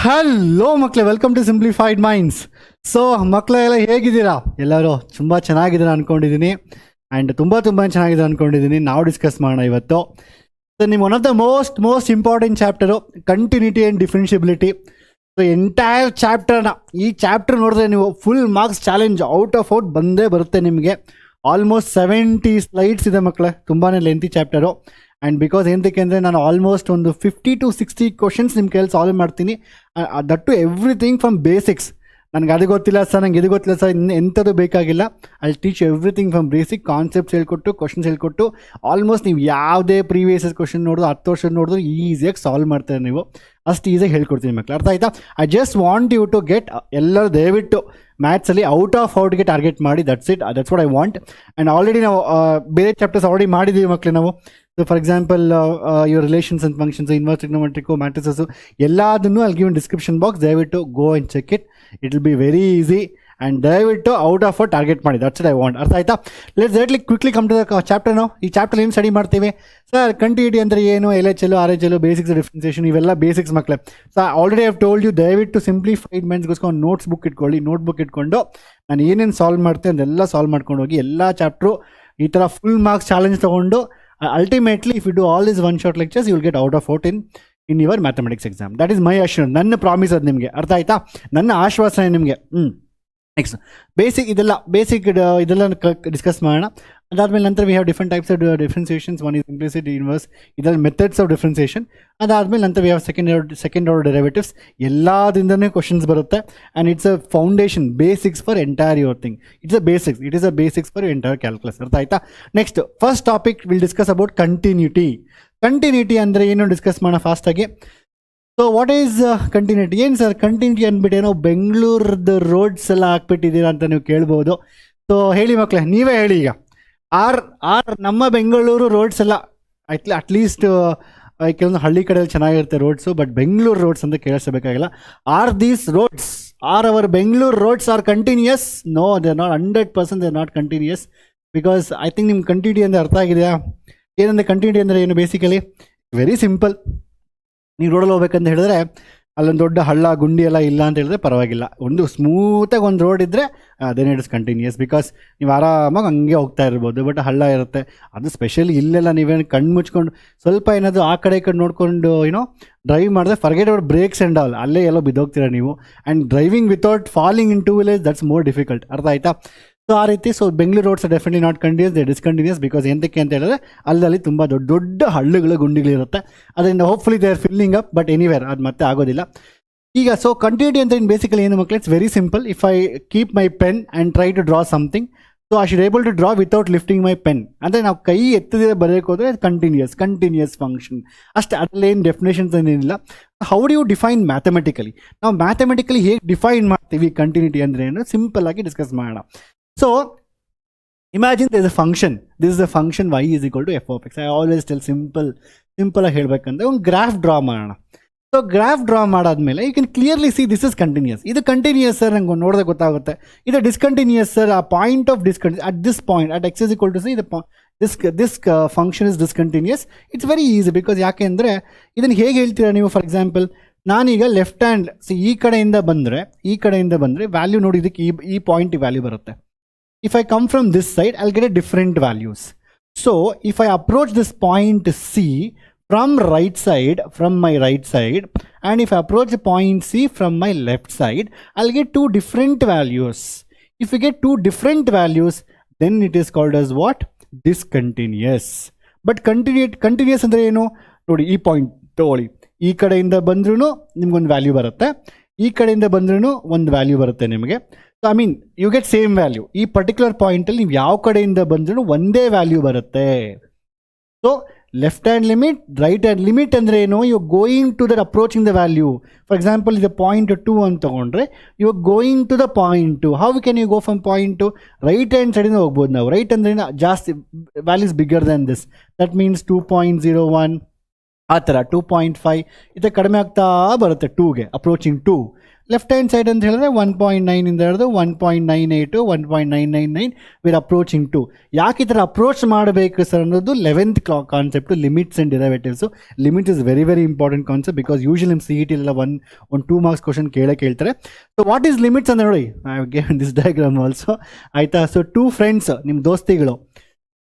Hello ಮಕ್ಕಳೇ, welcome to simplified minds. So ಮಕ್ಕಳೆಲ್ಲ ಹೇಗಿದ್ದೀರಾ? ಎಲ್ಲರೂ ತುಂಬ ಚೆನ್ನಾಗಿದ್ದೀರಾ ಅಂದ್ಕೊಂಡಿದ್ದೀನಿ. ಆ್ಯಂಡ್ ತುಂಬ ಚೆನ್ನಾಗಿದೆ ಅಂದ್ಕೊಂಡಿದ್ದೀನಿ. ನಾವು ಡಿಸ್ಕಸ್ ಮಾಡೋಣ ಇವತ್ತು. ಸೊ ನಿಮ್ಮ one of the most important chapter continuity and differentiability. So entire ಚಾಪ್ಟರ್ನ ಈ ಚಾಪ್ಟರ್ ನೋಡಿದ್ರೆ ನೀವು ಫುಲ್ ಮಾರ್ಕ್ಸ್ ಚಾಲೆಂಜ್ ಔಟ್ ಬಂದೇ ಬರುತ್ತೆ ನಿಮಗೆ. ಆಲ್ಮೋಸ್ಟ್ 70 ಸ್ಲೈಡ್ಸ್ ಇದೆ ಮಕ್ಕಳೇ, ತುಂಬಾ ಲೆಂತಿ ಚಾಪ್ಟರು. ಆ್ಯಂಡ್ ಬಿಕಾಸ್ ಏನಕ್ಕೆ ಅಂದರೆ ನಾನು ಆಲ್ಮೋಸ್ಟ್ ಒಂದು 50 to 60 ಕ್ವಶನ್ಸ್ ನಿಮ್ಮ ಕೈಯಲ್ಲಿ ಸಾಲ್ವ್ ಮಾಡ್ತೀನಿ. That to everything from basics. ನನಗೆ ಅದು ಗೊತ್ತಿಲ್ಲ ಸರ್, ನಂಗೆ ಇದು ಗೊತ್ತಿಲ್ಲ ಸರ್, ಎಂಥದ್ದು ಬೇಕಾಗಿಲ್ಲ. I teach everything from basic concepts ಹೇಳ್ಕೊಟ್ಟು, ಕ್ವಶನ್ಸ್ ಹೇಳ್ಕೊಟ್ಟು, ಆಲ್ಮೋಸ್ಟ್ ನೀವು ಯಾವುದೇ ಪ್ರೀವಿಯಸ್ ಕ್ವಶನ್ ನೋಡಿದ್ರು 10 ವರ್ಷದ ನೋಡಿದ್ರು ಈಸಿಯಾಗಿ ಸಾಲ್ವ್ ಮಾಡ್ತಾರೆ ನೀವು. ಅಷ್ಟು ಈಸಿಯಾಗಿ ಹೇಳ್ಕೊಡ್ತೀನಿ ಮಕ್ಕಳು, ಅರ್ಥ ಆಯ್ತಾ? I just want you to get ಎಲ್ಲರೂ ದಯವಿಟ್ಟು ಮ್ಯಾಥ್ಸಲ್ಲಿ ಔಟ್ಗೆ ಟಾರ್ಗೆಟ್ ಮಾಡಿ. That's what I want. And already ನಾವು ಬೇರೆ ಚಾಪ್ಟರ್ಸ್ ಆಲ್ರೆಡಿ ಮಾಡಿದ್ದೀವಿ ಮಕ್ಕಳು ನಾವು. So for example your relations and functions, inverse trigonometric, matrices ಎಲ್ಲದನ್ನು ಅಲ್ಲಿ ಗಿವನ್ ಡಿಸ್ಕ್ರಿಪ್ಷನ್ ಬಾಕ್ಸ್. ದಯವಿಟ್ಟು go and check it. It will be very easy. And ದಯವಿಟ್ಟು target ಮಾಡಿ. That's it I want. ಅರ್ಥ ಆಯ್ತಾ? Let's directly quickly come to the chapter. ನಾವು ಈ chapter ಏನು ಸ್ಟಡಿ ಮಾಡ್ತೀವಿ ಸರ್? ಕಂಟಿನ್ಯೂಟಿ ಅಂದರೆ ಏನು, LHL, RHL, ಬೇಸಿಕ್ಸ್, ಡಿಫ್ರೆನ್ಸಿಯೇಷನ್, ಇವೆಲ್ಲ ಬೇಸಿಕ್ಸ್ ಮಕ್ಕಳೇ. So already I have told you, ದಯವಿಟ್ಟು ಸಿಂಪ್ಲಿಫೈಡ್ ಮೈಂಡ್ಸ್ಗೋಸ್ಕರ ನೋಟ್ಸ್ ಬುಕ್ ಇಟ್ಕೊಳ್ಳಿ. ನೋಟ್ಬುಕ್ ಇಟ್ಕೊಂಡು ನಾನು ಏನೇನು ಸಾಲ್ವ್ ಮಾಡ್ತೀನಿ ಅದೆಲ್ಲ ಸಾಲ್ವ್ ಮಾಡ್ಕೊಂಡು ಹೋಗಿ. ಎಲ್ಲ ಚಾಪ್ಟ್ರು ಈ ಥರ ಫುಲ್ ಮಾರ್ಕ್ಸ್ ಚಾಲೆಂಜ್ ತೊಗೊಂಡು ultimately if you do all these one shot lectures you will get out of 14 in your mathematics exam. That is my assurance. ನನ್ನ ಪ್ರಾಮಿಸ್ ಅದು ನಿಮಗೆ. ಅರ್ಥ ಆಯ್ತಾ? ನನ್ನ ಆಶ್ವಾಸನೆ ನಿಮಗೆ. ನೆಕ್ಸ್ಟ್ ಇದೆಲ್ಲ ಡಿಸ್ಕಸ್ ಮಾಡೋಣ. ಅದಾದಮೇಲೆ ನಂತರ we have different types of differentiations. One is implicit, inverse, ಇದರಲ್ಲಿ ಮೆಥಡ್ಸ್ ಆಫ್ ಡಿಫ್ರೆನ್ಸಿಯೇಷನ್. ಅದಾದಮೇಲೆ ನಂತರ we have second order derivatives. ಎಲ್ಲದಿಂದನೇ ಕ್ವಶನ್ಸ್ ಬರುತ್ತೆ. And it's a foundation, basics for entire your thing. It is a basics for entire calculus. ಅರ್ಥ ಆಯ್ತಾ? Next first topic will discuss about continuity. Continuity ಅಂದರೆ ಏನು ಡಿಸ್ಕಸ್ ಮಾಡೋಣ ಫಾಸ್ಟಾಗಿ. So what is continuity? ಏನು ಸರ್ ಕಂಟಿನ್ಯೂಟಿ ಅಂದ್ಬಿಟ್ಟು ಏನೋ ಬೆಂಗಳೂರದ ರೋಡ್ಸ್ ಎಲ್ಲ ಹಾಕ್ಬಿಟ್ಟಿದ್ದೀರಾ ಅಂತ ನೀವು ಕೇಳ್ಬೋದು. ಸೊ ಹೇಳಿ ಮಕ್ಕಳೇ, ನೀವೇ ಹೇಳಿ ಈಗ. ನಮ್ಮ ಬೆಂಗಳೂರು ರೋಡ್ಸ್ ಎಲ್ಲ ಅಟ್ಲೀಸ್ಟ್ ಕೆಲವೊಂದು ಹಳ್ಳಿ ಕಡೆಯಲ್ಲಿ ಚೆನ್ನಾಗಿರುತ್ತೆ ರೋಡ್ಸು, ಬಟ್ ಬೆಂಗಳೂರು ರೋಡ್ಸ್ ಅಂತ ಕೇಳಿಸಬೇಕಾಗಿಲ್ಲ. These roads our Bengaluru roads are continuous? No, they are not. 100% they are not continuous. Because I think ನಿಮ್ಗೆ ಕಂಟಿನ್ಯೂಟಿ ಅಂದರೆ ಅರ್ಥ ಆಗಿದೆಯಾ? ಏನಂದರೆ ಕಂಟಿನ್ಯೂಟಿ ಅಂದರೆ ಏನು? Basically very simple. ನೀವು ರೋಡಲ್ಲಿ ಹೋಗ್ಬೇಕಂತ ಹೇಳಿದ್ರೆ ಅಲ್ಲೊಂದು ದೊಡ್ಡ ಹಳ್ಳ ಗುಂಡಿ ಎಲ್ಲ ಇಲ್ಲ ಅಂತ ಹೇಳಿದ್ರೆ ಪರವಾಗಿಲ್ಲ. ಒಂದು ಸ್ಮೂತಾಗಿ ಒಂದು ರೋಡ್ ಇದ್ದರೆ ಅದೇನು ಇಟ್ಸ್ ಕಂಟಿನ್ಯೂಯಸ್. ಬಿಕಾಸ್ ನೀವು ಆರಾಮಾಗಿ ಹಂಗೆ ಹೋಗ್ತಾ ಇರ್ಬೋದು. ಬಟ್ ಹಳ್ಳ ಇರುತ್ತೆ, ಅದು ಸ್ಪೆಷಲಿ ಇಲ್ಲೆಲ್ಲ ನೀವೇನು ಕಣ್ಣು ಮುಚ್ಕೊಂಡು ಸ್ವಲ್ಪ ಏನಾದರೂ ಆ ಕಡೆ ಈ ಕಡೆ ನೋಡಿಕೊಂಡು ಡ್ರೈವ್ ಮಾಡಿದ್ರೆ forget out brakes and all, ಅಲ್ಲೇ ಎಲ್ಲೋ ಬಿದ್ದೋಗ್ತೀರಾ ನೀವು. And driving without falling into village, that's more difficult. ಅರ್ಥ ಆಯ್ತಾ? ಸೊ ಆ ರೀತಿ. So Bengaluru roads definitely not continuous, they discontinuous. Because ಎಂತಕ್ಕೆ ಅಂತ ಹೇಳಿದ್ರೆ ಅಲ್ಲಿ ತುಂಬ ದೊಡ್ಡ ಹಳ್ಳಿಗಳು, ಗುಂಡಿಗಳಿರುತ್ತೆ. ಅದರಿಂದ hopefully they are filling up, but anywhere ಅದು ಮತ್ತೆ ಆಗೋದಿಲ್ಲ. ಈಗ ಸೊ ಕಂಟಿನ್ಯೂಟಿ ಅಂತ ಇನ್ ಬೇಸಿಕಲಿ ಏನು ಮಕ್ಕಳು? It's very simple. If I keep my pen and try to draw something, so I should able to draw without lifting my pen. ಅಂದರೆ ನಾವು ಕೈ ಎತ್ತದೇ ಬರೆಯೋಕೆ ಹೋದರೆ ಕಂಟಿನ್ಯೂಯಸ್ ಫಂಕ್ಷನ್ ಅಷ್ಟೇ. ಅದರಲ್ಲೇನು ಡೆಫಿನೇಷನ್ಸ್ ಏನಿಲ್ಲ. How do you define mathematically? ನಾವು ಮ್ಯಾಥಮೆಟಿಕಲಿ ಹೇಗೆ ಡಿಫೈನ್ ಮಾಡ್ತೀವಿ ಕಂಟಿನ್ಯೂಟಿ ಅಂದರೆ ಏನು? ಸಿಂಪಲ್ ಆಗಿ ಡಿಸ್ಕಸ್ ಮಾಡೋಣ. So imagine there is a function. This is a function y is equal to f of x. I always tell simple ಆಗಿ ಹೇಳಬೇಕಂದ್ರೆ ಒಂದು ಗ್ರಾಫ್ ಡ್ರಾ ಮಾಡೋಣ. ಸೊ ಗ್ರಾಫ್ ಡ್ರಾ ಮಾಡಾದ್ಮೇಲೆ you can clearly see this is continuous. ಇದು continuous sir, ನಂಗೆ ನೋಡಿದ್ರೆ ಗೊತ್ತಾಗುತ್ತೆ. ಇದು ಡಿಸ್ಕಂಟಿನ್ಯೂಯಸ್ ಸರ್, ಆ point of discontinuous at this point at x is equal to c, this function is discontinuous. It's very easy. Because ಯಾಕೆ ಅಂದರೆ ಇದನ್ನು ಹೇಗೆ ಹೇಳ್ತೀರಾ ನೀವು? ಫಾರ್ ಎಕ್ಸಾಂಪಲ್ ನಾನೀಗ ಲೆಫ್ಟ್ ಹ್ಯಾಂಡ್ ಈ ಕಡೆಯಿಂದ ಬಂದರೆ ವ್ಯಾಲ್ಯೂ ನೋಡಿ, ಇದಕ್ಕೆ ಈ ಪಾಯಿಂಟ್ ವ್ಯಾಲ್ಯೂ ಬರುತ್ತೆ. If I come from this side, I'll get a different values. So if I approach this point C from my right side, and if I approach the point C from my left side, I'll get two different values. If we get two different values, then it is called as what? Discontinuous. But continuous ಅಂದ್ರೆ ಏನು ನೋಡಿ, ಈ point ತಗೊಳ್ಳಿ. ಈ ಕಡೆಯಿಂದ ಬಂದ್ರೂ ನಿಮ್ಗೊಂದು value ಬರುತ್ತೆ, ಈ ಕಡೆಯಿಂದ ಬಂದ್ರೂ ಒಂದು ವ್ಯಾಲ್ಯೂ ಬರುತ್ತೆ ನಿಮಗೆ. So I mean you get same value. ಈ ಪರ್ಟಿಕ್ಯುಲರ್ ಪಾಯಿಂಟಲ್ಲಿ ನೀವು ಯಾವ ಕಡೆಯಿಂದ ಬಂದ್ರೂ ಒಂದೇ ವ್ಯಾಲ್ಯೂ ಬರುತ್ತೆ. So left hand limit, right hand limit ಅಂದರೆ ಏನು? You going to that approaching the value. For example ಇದು ಪಾಯಿಂಟ್ 2 ಅಂತ ತೊಗೊಂಡ್ರೆ you going to the point 2. How can you go from point 2? Right hand ಸೈಡಿಂದ ಹೋಗ್ಬೋದು ನಾವು. Right ಅಂದರೆ ಜಾಸ್ತಿ values bigger than this. That means 2.01, ಆ ಥರ 2.5 ಇದು ಕಡಿಮೆ ಆಗ್ತಾ ಬರುತ್ತೆ 2ಗೆ ಅಪ್ರೋಚಿಂಗ್ 2. ಲೆಫ್ಟ್ ಹ್ಯಾಂಡ್ ಸೈಡ್ ಅಂತ ಹೇಳಿದ್ರೆ 1.9 ಇಂದ ಹಿಡಿದು 1.98 1.999 ವಿರ್ ಅಪ್ರೋಚಿಂಗ್ 2. ಯಾಕೆ ಈ ಥರ ಅಪ್ರೋಚ್ ಮಾಡಬೇಕು ಸರ್ ಅನ್ನೋದು 11th concept, limits and derivatives. Limit is very very important concept because usually ನಿಮ್ಮ CET ಎಲ್ಲ ಒಂದು 2 ಮಾರ್ಕ್ಸ್ ಕ್ವಶನ್ ಕೇಳ್ತಾರೆ. ಸೊ ವಾಟ್ ಈಸ್ ಲಿಮಿಟ್ಸ್ ಅಂತ ನೋಡಿ, I give this diagram also, ಆಯಿತಾ. ಸೊ 2 ಫ್ರೆಂಡ್ಸ್, ನಿಮ್ಮ ದೋಸ್ತಿಗಳು.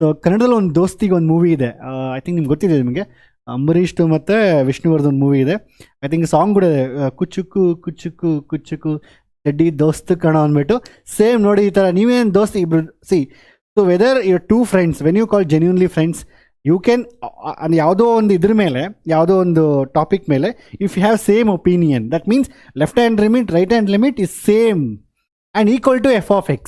ಸೊ ಕನ್ನಡದಲ್ಲಿ ಒಂದು ದೋಸ್ತಿಗೆ ಒಂದು ಮೂವಿ ಇದೆ, ಐ ಥಿಂಕ್ ನಿಮ್ಗೆ ಗೊತ್ತಿದೆ, ನಿಮಗೆ ಅಂಬರೀಷ್ದು ಮತ್ತು ವಿಷ್ಣುವರ್ಧನ್ ಮೂವಿ ಇದೆ. ಐ ಥಿಂಕ್ ಸಾಂಗ್ ಕೂಡ ಇದೆ, ಕುಚ್ಚುಕು ಕುಚ್ಚುಕು ಕುಚ್ಚುಕು ಚಡ್ಡಿ ದೋಸ್ತ್ ಕಣ ಅಂದ್ಬಿಟ್ಟು. ಸೇಮ್ ನೋಡಿ ಈ ಥರ ನೀವೇನು ದೋಸ್ತಿ ಇಬ್ರು so whether your 2 friends, when you call genuinely friends, you can ಯಾವುದೋ ಒಂದು ಇದ್ರ ಮೇಲೆ, ಯಾವುದೋ ಒಂದು ಟಾಪಿಕ್ ಮೇಲೆ, if you have same opinion, that means left hand limit right hand limit is same and equal to f of x,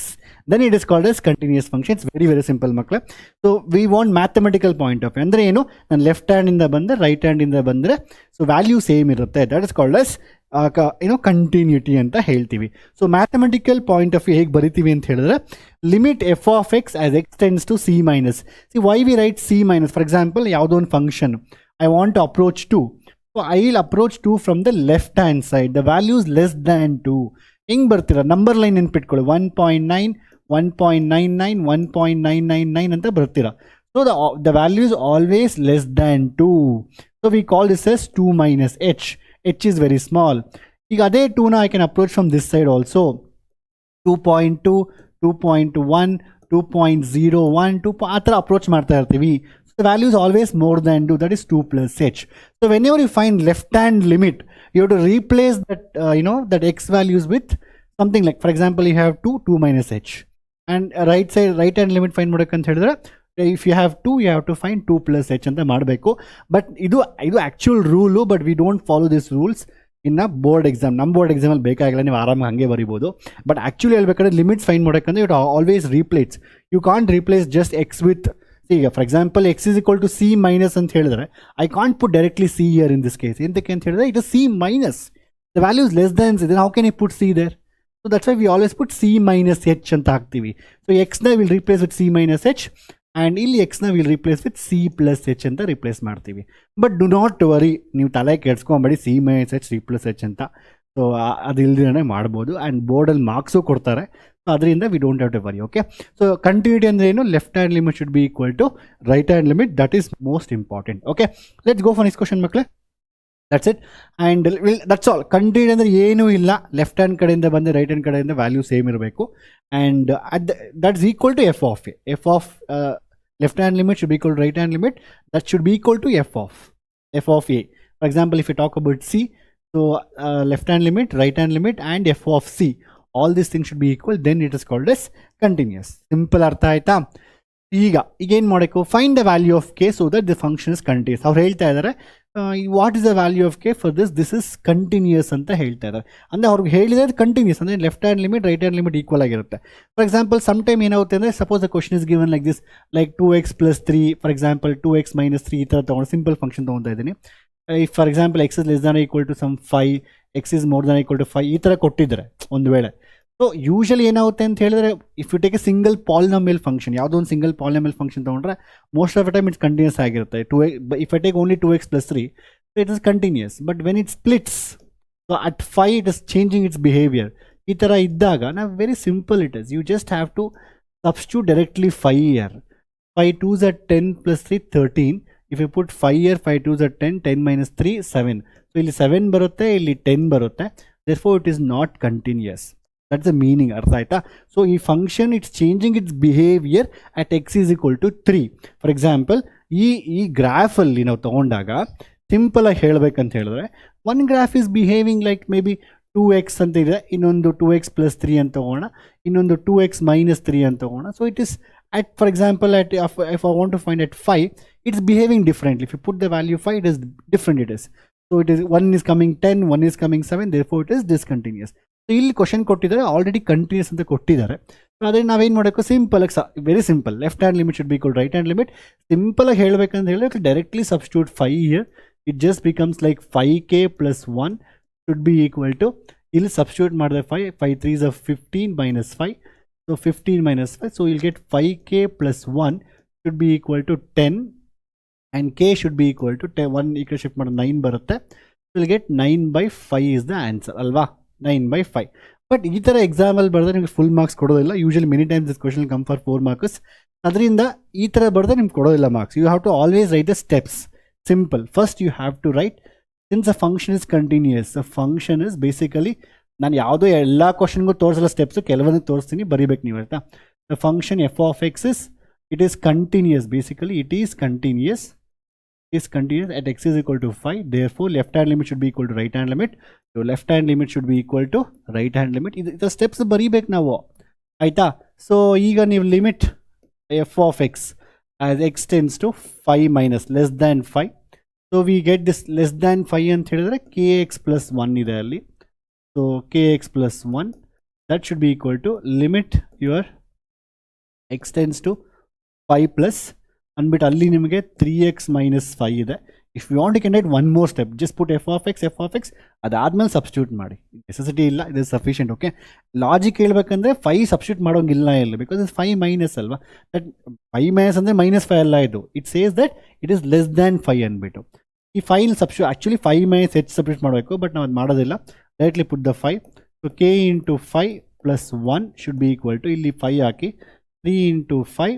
then it is called as continuous function. It's very very simple ಮಕ್ಕಳೇ. So we want mathematical point of view ಅಂದರೆ ಏನು, ನಾನು left ಹ್ಯಾಂಡಿಂದ ಬಂದರೆ right ಹ್ಯಾಂಡಿಂದ ಬಂದರೆ so value same ಇರುತ್ತೆ, that is called as continuity ಅಂತ ಹೇಳ್ತೀವಿ. So mathematical point of view ಹೇಗೆ ಬರಿತೀವಿ ಅಂತ ಹೇಳಿದ್ರೆ, limit f of x as x tends to c minus. See why we write c minus, for example ಯಾವುದೋ ಒಂದು function I want to approach 2, so I will approach 2 from the left hand side, the value is less than 2. ಹಿಂಗೆ ಬರ್ತೀರ, number line ನೆನ್ಪಿಟ್ಕೊಳ್ಳಿ, 1.9 1.99 1.999 ಅಂತ ಬರ್ತೀರಾ. So the value is always less than 2. So we call this as 2 minus h. h is very small. ಈಗ ಅದೇ 2ನ I can approach from this side also, 2.2 2.1 2.01 2 ಆ ಥರ ಅಪ್ರೋಚ್ ಮಾಡ್ತಾ ಇರ್ತೀವಿ. The value is always more than 2, that is 2 plus h. So whenever you find left hand limit, you have to replace that that x values with something like, for example, you have 2 minus h, and right hand limit find ಮಾಡಬೇಕು ಅಂತ ಹೇಳಿದ್ರೆ, if you have 2 you have to find 2 plus h ಅಂತ ಮಾಡಬೇಕು. But ಇದು actual rule, but we don't follow this rules ಇನ್ನು board exam. ನಮ್ಮ board ಎಕ್ಸಾಮಲ್ಲಿ ಬೇಕಾಗಿಲ್ಲ, ನೀವು ಆರಾಮಾಗಿ ಹಾಗೆ ಬರಿಬೋದು. ಬಟ್ ಆ್ಯಕ್ಚುಲಿ ಹೇಳ್ಬೇಕಾದ್ರೆ ಲಿಮಿಟ್ಸ್ ಫೈಂಡ್ ಮಾಡೋಕ್ಕಂದ್ರೆ you always replace, you can't replace just x with, ಈಗ for example x is equal to c minus ಅಂತ ಹೇಳಿದ್ರೆ, I can't put directly c here in this case. ಎಂತಕ್ಕೆ ಅಂತ ಹೇಳಿದ್ರೆ, it is c minus, the value is less then C, then how can I put c there? So that's why we always put c minus h ಅಂತ ಹಾಕ್ತೀವಿ. So ಎಕ್ಸ್ನ will replace with c minus h, and ಇಲ್ಲಿ ಎಕ್ಸ್ನ will replace with c plus h ಅಂತ replace ಮಾಡ್ತೀವಿ. But do not worry, ನೀವು ತಲೆ ಕೆಡ್ಸ್ಕೊಂಬೇಡಿ c minus h c plus h ಅಂತ. ಸೊ ಅದು ಇಲ್ದಿರೇ ಮಾಡ್ಬೋದು, ಆ್ಯಂಡ್ ಬೋರ್ಡಲ್ಲಿ ಮಾರ್ಕ್ಸು ಕೊಡ್ತಾರೆ. ಸೊ ಅದರಿಂದ we don't have to worry. Okay, so continuity ಅಂದರೆ ಏನು, left hand limit should be equal to right hand limit, that is most important. Okay, let's go for next question ಮಕ್ಕಳೇ. That's it, and that's all. Continuity ಅಂದರೆ ಏನೂ ಇಲ್ಲ, left hand ಕಡೆಯಿಂದ ಬಂದು right hand ಕಡೆಯಿಂದ value same ಇರಬೇಕು, and that's equal to f of a. F of left hand limit should be equal to right hand limit, that should be equal to f of A. For example, if you talk about c, so left hand limit, right hand limit and f of c, all these things should be equal, then it is called as continuous. Simple ಅರ್ಥ ಆಯ್ತಾ? ಈಗ ಏನು ಮಾಡಬೇಕು, find the value of k so that the function is continuous. ಅವ್ರು ಹೇಳ್ತಾ ಇದ್ದಾರೆ what is the value of k for this is continuous ಅಂತ ಹೇಳ್ತಾ ಇದ್ದಾರೆ. ಅಂದರೆ ಅವ್ರಿಗೆ ಹೇಳಿದ್ರೆ ಅದು ಕಂಟಿನ್ಯೂಸ್, ಅಂದರೆ left hand limit right hand limit equal ಆಗಿರುತ್ತೆ. ಫಾರ್ ಎಕ್ಸಾಂಪಲ್, ಸಮ್ ಟೈಮ್ ಏನಾಗುತ್ತೆ ಅಂದರೆ, suppose the question is given like this, like 2x plus 3, for example 2x minus 3 ಈ ಥರ ತೊಗೊಂಡು ಸಿಂಪಲ್ ಫಂಕ್ಷನ್ ತೊಗೊತಾ ಇದ್ದೀನಿ. If for example x is less than or equal to some 5, x is more than or equal to 5 ಈ ಥರ ಕೊಟ್ಟಿದ್ದಾರೆ ಒಂದು ವೇಳೆ. So usually ಏನಾಗುತ್ತೆ ಅಂತ ಹೇಳಿದ್ರೆ, if you take a single polynomial function, ಯಾವುದೋ ಒಂದು ಸಿಂಗಲ್ ಪಾಲಿನಾಮಿಯಲ್ ಫಂಕ್ಷನ್ ತೊಗೊಂಡ್ರೆ most of the time it's continuous ಆಗಿರುತ್ತೆ. If I take only 2x plus 3, it is continuous. But when it splits, so at 5 it is changing its behaviour. ಈ ಥರ ಇದ್ದಾಗ ನಾವು very simple it is, you just have to substitute directly 5 here. 5 2s are 10 plus 3 13. If you put 5 here, 5 2s are 10, 10 minus 3 7. So ಇಲ್ಲಿ 7 ಬರುತ್ತೆ, ಇಲ್ಲಿ 10 ಬರುತ್ತೆ. Therefore it is not continuous. That's the meaning. ಅರ್ಥ ಆಯ್ತಾ? ಸೊ ಈ function it's changing its behaviour at x is equal to 3. For example, ಈ ಗ್ರಾಫಲ್ಲಿ ನಾವು ತೊಗೊಂಡಾಗ ಸಿಂಪಲ್ ಆಗಿ ಹೇಳಬೇಕಂತ ಹೇಳಿದ್ರೆ, one graph is behaving like may be 2x ಅಂತ ಇದೆ, ಇನ್ನೊಂದು 2x plus 3 ಅಂತ ತಗೋಣ, ಇನ್ನೊಂದು 2x minus 3 ಅಂತ ತಗೋಣ. So it is at, for example, at if I want to find at 5, it's behaving differently. If you put the value 5, it is different. It is, so it is, one is coming 10, one is coming 7, therefore it is discontinuous. So ಇಲ್ಲಿ question ಕೊಟ್ಟಿದ್ದಾರೆ, already continuous ಅಂತ ಕೊಟ್ಟಿದ್ದಾರೆ. So ಅದೇ ನಾವೇನು ಮಾಡಬೇಕು, simple ಆಗಿ very simple, left hand limit should be equal right hand limit. Simple ಆಗಿ ಹೇಳಬೇಕಂತ ಹೇಳಿದ್ರೆ, directly substitute 5 here, it just becomes like 5k plus 1 should be equal to, ಇಲ್ಲಿ ಸಬ್ಸ್ಟಿಟ್ಯೂಟ್ ಮಾಡಿದ್ರೆ 5 3s are 15 minus 5. So 15 minus 5, so you'll get 5k plus 1 should be equal to 10 and k should be equal to 1 ಈ ಕಡೆ shift ಮಾಡಿ 9 ಬರುತ್ತೆ. Will get 9/5 is the answer ಅಲ್ವಾ, 9/5. But ಈ ಥರ ಎಕ್ಸಾಮಲ್ಲಿ ಬರೆದ್ರೆ ನಿಮಗೆ ಫುಲ್ ಮಾರ್ಕ್ಸ್ ಕೊಡೋದಿಲ್ಲ. Usually many times this question come for 4 marks. ಅದರಿಂದ ಈ ಥರ ಬರೆದ್ರೆ ನಿಮ್ಗೆ ಕೊಡೋದಿಲ್ಲ marks. You have to always write the steps. Simple. First you have to write since a function is continuous. A function is basically, ನಾನು ಯಾವುದೋ ಎಲ್ಲ ಕ್ವಶನ್ಗೂ ತೋರಿಸಲ್ಲ steps, ಕೆಲವೊಂದು ತೋರಿಸ್ತೀನಿ, ಬರೀಬೇಕು ನೀವು ಆಯಿತಾ. The function F of x is it is continuous. Basically it is continuous at x is equal to 5. Therefore left hand limit should be equal to right hand limit. So left hand limit should be equal to right hand limit. The steps ಬರಿಬೇಕು ನಾವು ಆಯ್ತಾ. So ಈಗ ನೀವು limit f of x as x tends to 5 minus less than 5. So we get this less than 5 ಅಂತ ಹೇಳಿದ್ರೆ kx plus 1 ಇದೆ ಅಲ್ಲಿ. So kx plus 1 that should be equal to limit your x tends to 5 plus ಅಂದ್ಬಿಟ್ಟು ಅಲ್ಲಿ ನಿಮಗೆ 3x minus 5 ಇದೆ. If you want you can write one more step. Just put f of x ಅದಾದ್ಮೇಲೆ substitute ಮಾಡಿ. Necessity ಇಲ್ಲ, ಇದು sufficient. Okay, logic ಹೇಳ್ಬೇಕಂದ್ರೆ 5 substitute ಮಾಡೋಂಗಿಲ್ಲ ಇಲ್ಲ, ಬಿಕಾಸ್ ಇಸ್ 5 ಮೈನಸ್ ಅಲ್ವಾ. ದಟ್ 5 ಮೈನಸ್ ಅಂದರೆ -5 ಅಲ್ಲ, ಇದು it says that it is less than 5 ಅಂದ್ಬಿಟ್ಟು. ಈ 5 substitute actually 5 minus h substitute ಮಾಡಬೇಕು, ಬಟ್ ನಾವು ಅದು ಮಾಡೋದಿಲ್ಲ. Directly put the 5. So k into 5 plus 1 should be equal to, ಇಲ್ಲಿ 5 ಹಾಕಿ 3 ಇಂಟು 5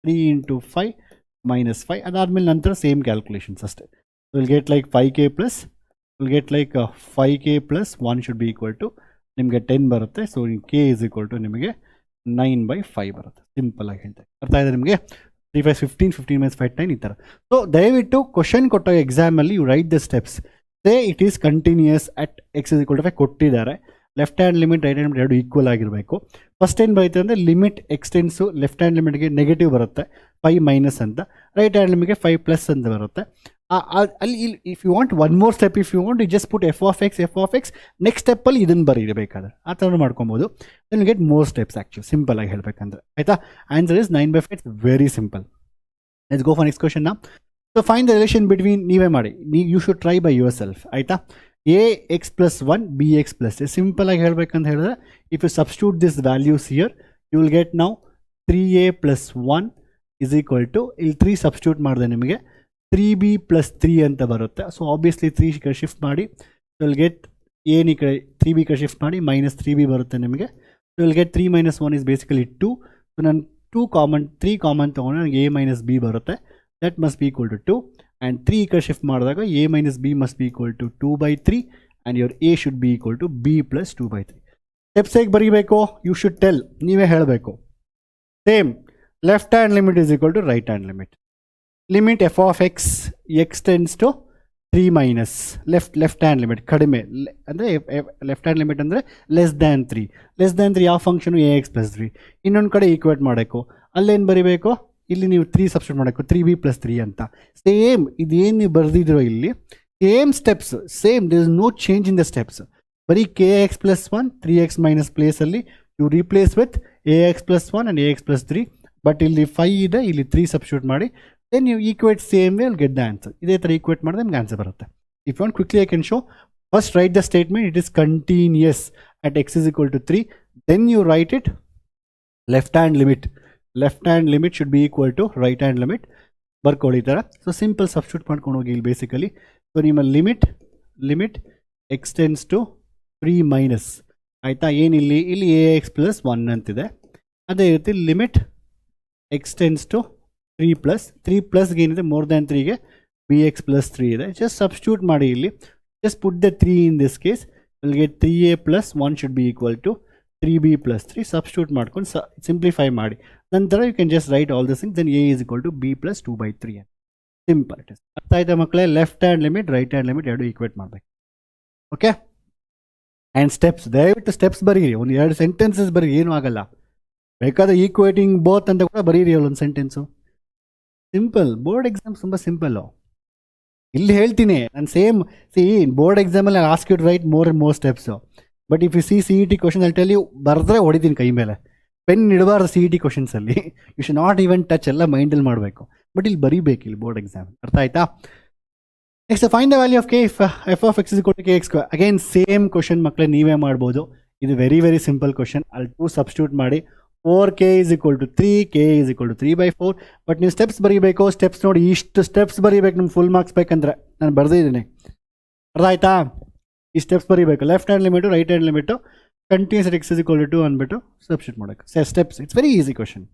3 into 5 minus 5. ಅದಾದಮೇಲೆ ನಂತರ ಸೇಮ್ ಕ್ಯಾಲ್ಕುಲೇಷನ್ಸ್ ಅಷ್ಟೇ. Will get like 5k plus will get like 5k plus 1 should be equal to ನಿಮಗೆ 10 ಬರುತ್ತೆ. So k is equal to ನಿಮಗೆ 9/5 ಬರುತ್ತೆ. Simple ಆಗಿ ಹೇಳ್ತಾರೆ. ಅರ್ಥ ಇದೆ ನಿಮಗೆ? 3 5 15 15 minus 5 10 ಈ ಥರ. ಸೊ ದಯವಿಟ್ಟು ಕ್ವಶನ್ ಕೊಟ್ಟಾಗ ಎಕ್ಸಾಮಲ್ಲಿ you write the steps. Say it is continuous at x is equal to 5 ಕೊಟ್ಟಿದ್ದಾರೆ. Left hand limit right hand limit ಎರಡು ಈಕ್ವಲ್ ಆಗಿರಬೇಕು. ಫಸ್ಟ್ ಏನು ಬರುತ್ತೆ ಅಂದರೆ ಲಿಮಿಟ್ ಎಕ್ಸ್ಟೆನ್ಸು ಲೆಫ್ಟ್ ಹ್ಯಾಂಡ್ ಲಿಮಿಟ್ಗೆ ನೆಗೆಟಿವ್ ಬರುತ್ತೆ 5 ಮೈನಸ್ ಅಂತ, ರೈಟ್ ಹ್ಯಾಂಡ್ ಲಿಮಿಟ್ಗೆ 5 ಪ್ಲಸ್ ಅಂತ ಬರುತ್ತೆ. ಅಲ್ಲಿ if you want one more step, if you want you just put f of x next ಸ್ಟೆಪ್ಪಲ್ಲಿ ಇದನ್ನು ಬರೀಬೇಕಾದ್ರೆ ಆ ಥರ ಮಾಡ್ಕೊಬೋದು. Then get more steps actually, simple ಆಗಿ ಹೇಳಬೇಕಂದ್ರೆ ಆಯಿತಾ. Answer is 9/5. It's very simple. Let's go for next question ನಾ. So find the relation between, ನೀವೇ ಮಾಡಿ, you should try by yourself ಆಯಿತಾ. ax plus 1 bx plus a. Simple ಆಗಿ ಹೇಳ್ಬೇಕಂತ ಹೇಳಿದ್ರೆ, if you substitute this values here you will get now 3a plus 1 is equal to, ಇಲ್ಲಿ 3 substitute ಮಾಡಿದೆ ನಿಮಗೆ 3b plus 3 ಅಂತ ಬರುತ್ತೆ. ಸೊ ಆಬ್ವಿಯಸ್ಲಿ 3 ಈ ಕಡೆ ಶಿಫ್ಟ್ ಮಾಡಿ, ಯು ವಿಲ್ ಗೆಟ್ ಏನು ಈ ಕಡೆ 3b ಈ ಕಡೆ ಶಿಫ್ಟ್ ಮಾಡಿ minus 3b ಬರುತ್ತೆ ನಿಮಗೆ. You will get 3 minus 1 is basically 2. So ನಾನು 3 ಕಾಮನ್ ತೊಗೊಂಡು ನನಗೆ a minus b ಬರುತ್ತೆ. That must be equal to 2. and 3 ಈ ಕಡೆ ಶಿಫ್ಟ್ ಮಾಡಿದಾಗ a minus b must be equal to 2/3 and your a should be equal to b plus 2/3. Steps ಹೇಗೆ ಬರೀಬೇಕು? You should tell, ನೀವೇ ಹೇಳಬೇಕು. Same left hand limit is equal to right hand limit. Limit f of x tends to 3 minus left hand limit ಕಡಿಮೆ ಅಂದರೆ left hand limit ಅಂದರೆ less than 3 ಯಾವ function ax plus 3. ಇನ್ನೊಂದು ಕಡೆ equate ಮಾಡಬೇಕು. ಅಲ್ಲೇನು ಬರೀಬೇಕು? ಇಲ್ಲಿ ನೀವು 3 ಸಬ್ಸ್ಟಿಟ್ಯೂಟ್ ಮಾಡಬೇಕು, 3b plus 3 ಅಂತ. ಸೇಮ್ ಇದೇನು ನೀವು ಬರೆದಿದ್ರೋ ಇಲ್ಲಿ same steps, same, there is no change in the steps. ಬರೀ kx plus 1 3x ಮೈನಸ್ ಪ್ಲೇಸಲ್ಲಿ you replace with ax plus 1 and ax plus 3. But ಇಲ್ಲಿ 5 ಇದೆ, ಇಲ್ಲಿ 3 ಸಬ್ಸ್ಟಿಟ್ಯೂಟ್ ಮಾಡಿ, ದೆನ್ ನೀವು equate same way will get the answer. ಇದೇ ಥರ equate ಮಾಡಿದ್ರೆ ನಿಮ್ಗೆ ಆನ್ಸರ್ ಬರುತ್ತೆ. If you want quickly I can show. First write the statement, it is continuous at x is equal to 3. Then you write it left hand limit should be equal to right hand limit ಬರ್ಕೊಳ್ಳಿ ಥರ. So simple substitute ಮಾಡ್ಕೊಂಡು ಹೋಗಿ ಇಲ್ಲಿ basically. So ನಿಮ್ಮ limit x tends to 3 minus ಆಯಿತಾ. ಏನಿಲ್ಲಿ ಇಲ್ಲಿ ax plus 1 ಅಂತಿದೆ. ಅದೇ ರೀತಿ ಲಿಮಿಟ್ ಎಕ್ಸ್ಟೆನ್ಸ್ ಟು 3 ಪ್ಲಸ್ಗೆ ಏನಿದೆ ಮೋರ್ ದ್ಯಾನ್ 3ಗೆ bx plus 3 ಇದೆ. ಜಸ್ಟ್ ಸಬ್ಸ್ಟಿಟ್ಯೂಟ್ ಮಾಡಿ ಇಲ್ಲಿ, just put the 3 in this case, will get 3a plus 1 should be equal to 3b plus 3. Substitute ಮಾಡ್ಕೊಂಡು ಸಿಂಪ್ಲಿಫೈ ಮಾಡಿ ನಂತರ you can just write all this things. Then a is equal to b plus 2/3. Simple it is. ಅರ್ಥ ಆಯ್ತಾ ಮಕ್ಕಳೇ? Left hand limit right hand limit ಎರಡು equate ಮಾಡಬೇಕು. Okay, and steps, ದಯವಿಟ್ಟು steps ಬರೀರಿ. ಒಂದು 2 ಸೆಂಟೆನ್ಸಸ್ ಬರೀ, ಏನೂ ಆಗಲ್ಲ. ಬೇಕಾದ್ರೆ ಈಕ್ವೇಟಿಂಗ್ ಬೋತ್ ಅಂತ ಕೂಡ ಬರೀರಿ ಒಂದು sentence. Simple. Board exams simple ಸಿಂಪಲ್ಲು. ಇಲ್ಲಿ ಹೇಳ್ತೀನಿ ನಾನು ಬೋರ್ಡ್ ಎಕ್ಸಾಮಲ್ಲಿ ask you to write more and more steps. But if you CET question ಅಲ್ಲಿ ಟೆಲ್ ಯು, ಬರೆದ್ರೆ ಹೊಡಿತೀನಿ ಕೈ ಮೇಲೆ. ಪೆನ್ ಇಡಬಾರ್ದು CET ಕ್ವಶನ್ಸಲ್ಲಿ. You should not even touch, ಎಲ್ಲ ಮೈಂಡಲ್ಲಿ ಮಾಡಬೇಕು. ಬಟ್ ಇಲ್ಲಿ ಬರೀಬೇಕು ಇಲ್ಲಿ ಬೋರ್ಡ್ ಎಕ್ಸಾಮ್. ಅರ್ಥ ಆಯ್ತಾ? Next find the value of k f of x is equal to kx square. Again same question ಮಕ್ಕಳೇ, ನೀವೇ ಮಾಡ್ಬೋದು. ಇದು ವೆರಿ ವೆರಿ ಸಿಂಪಲ್ ಕ್ವಶನ್. ಅಲ್ಲಿ 2 ಸಬ್ಸ್ಟಿಟ್ಯೂಟ್ ಮಾಡಿ 4k is equal to 3, k is equal to 3/4. But ನೀವು steps ಬರೀಬೇಕು. Steps ನೋಡಿ, ಇಷ್ಟು ಸ್ಟೆಪ್ಸ್ ಬರೀಬೇಕು ನಿಮ್ಗೆ ಫುಲ್ ಮಾರ್ಕ್ಸ್ ಬೇಕಂದ್ರೆ. ನಾನು ಬರ್ದಿದ್ದೀನಿ, ಅರ್ಥ ಆಯ್ತಾ? ಈ ಸ್ಟೆಪ್ಸ್ ಬರೀಬೇಕು. Left hand limit, right hand limit, continuous at x is equal to 2 ಅಂದ್ಬಿಟ್ಟು ಸಬ್ಸ್ಟಿಟ್ಯೂಟ್ ಮಾಡೋಕ್ಕೆ steps. It's very easy question.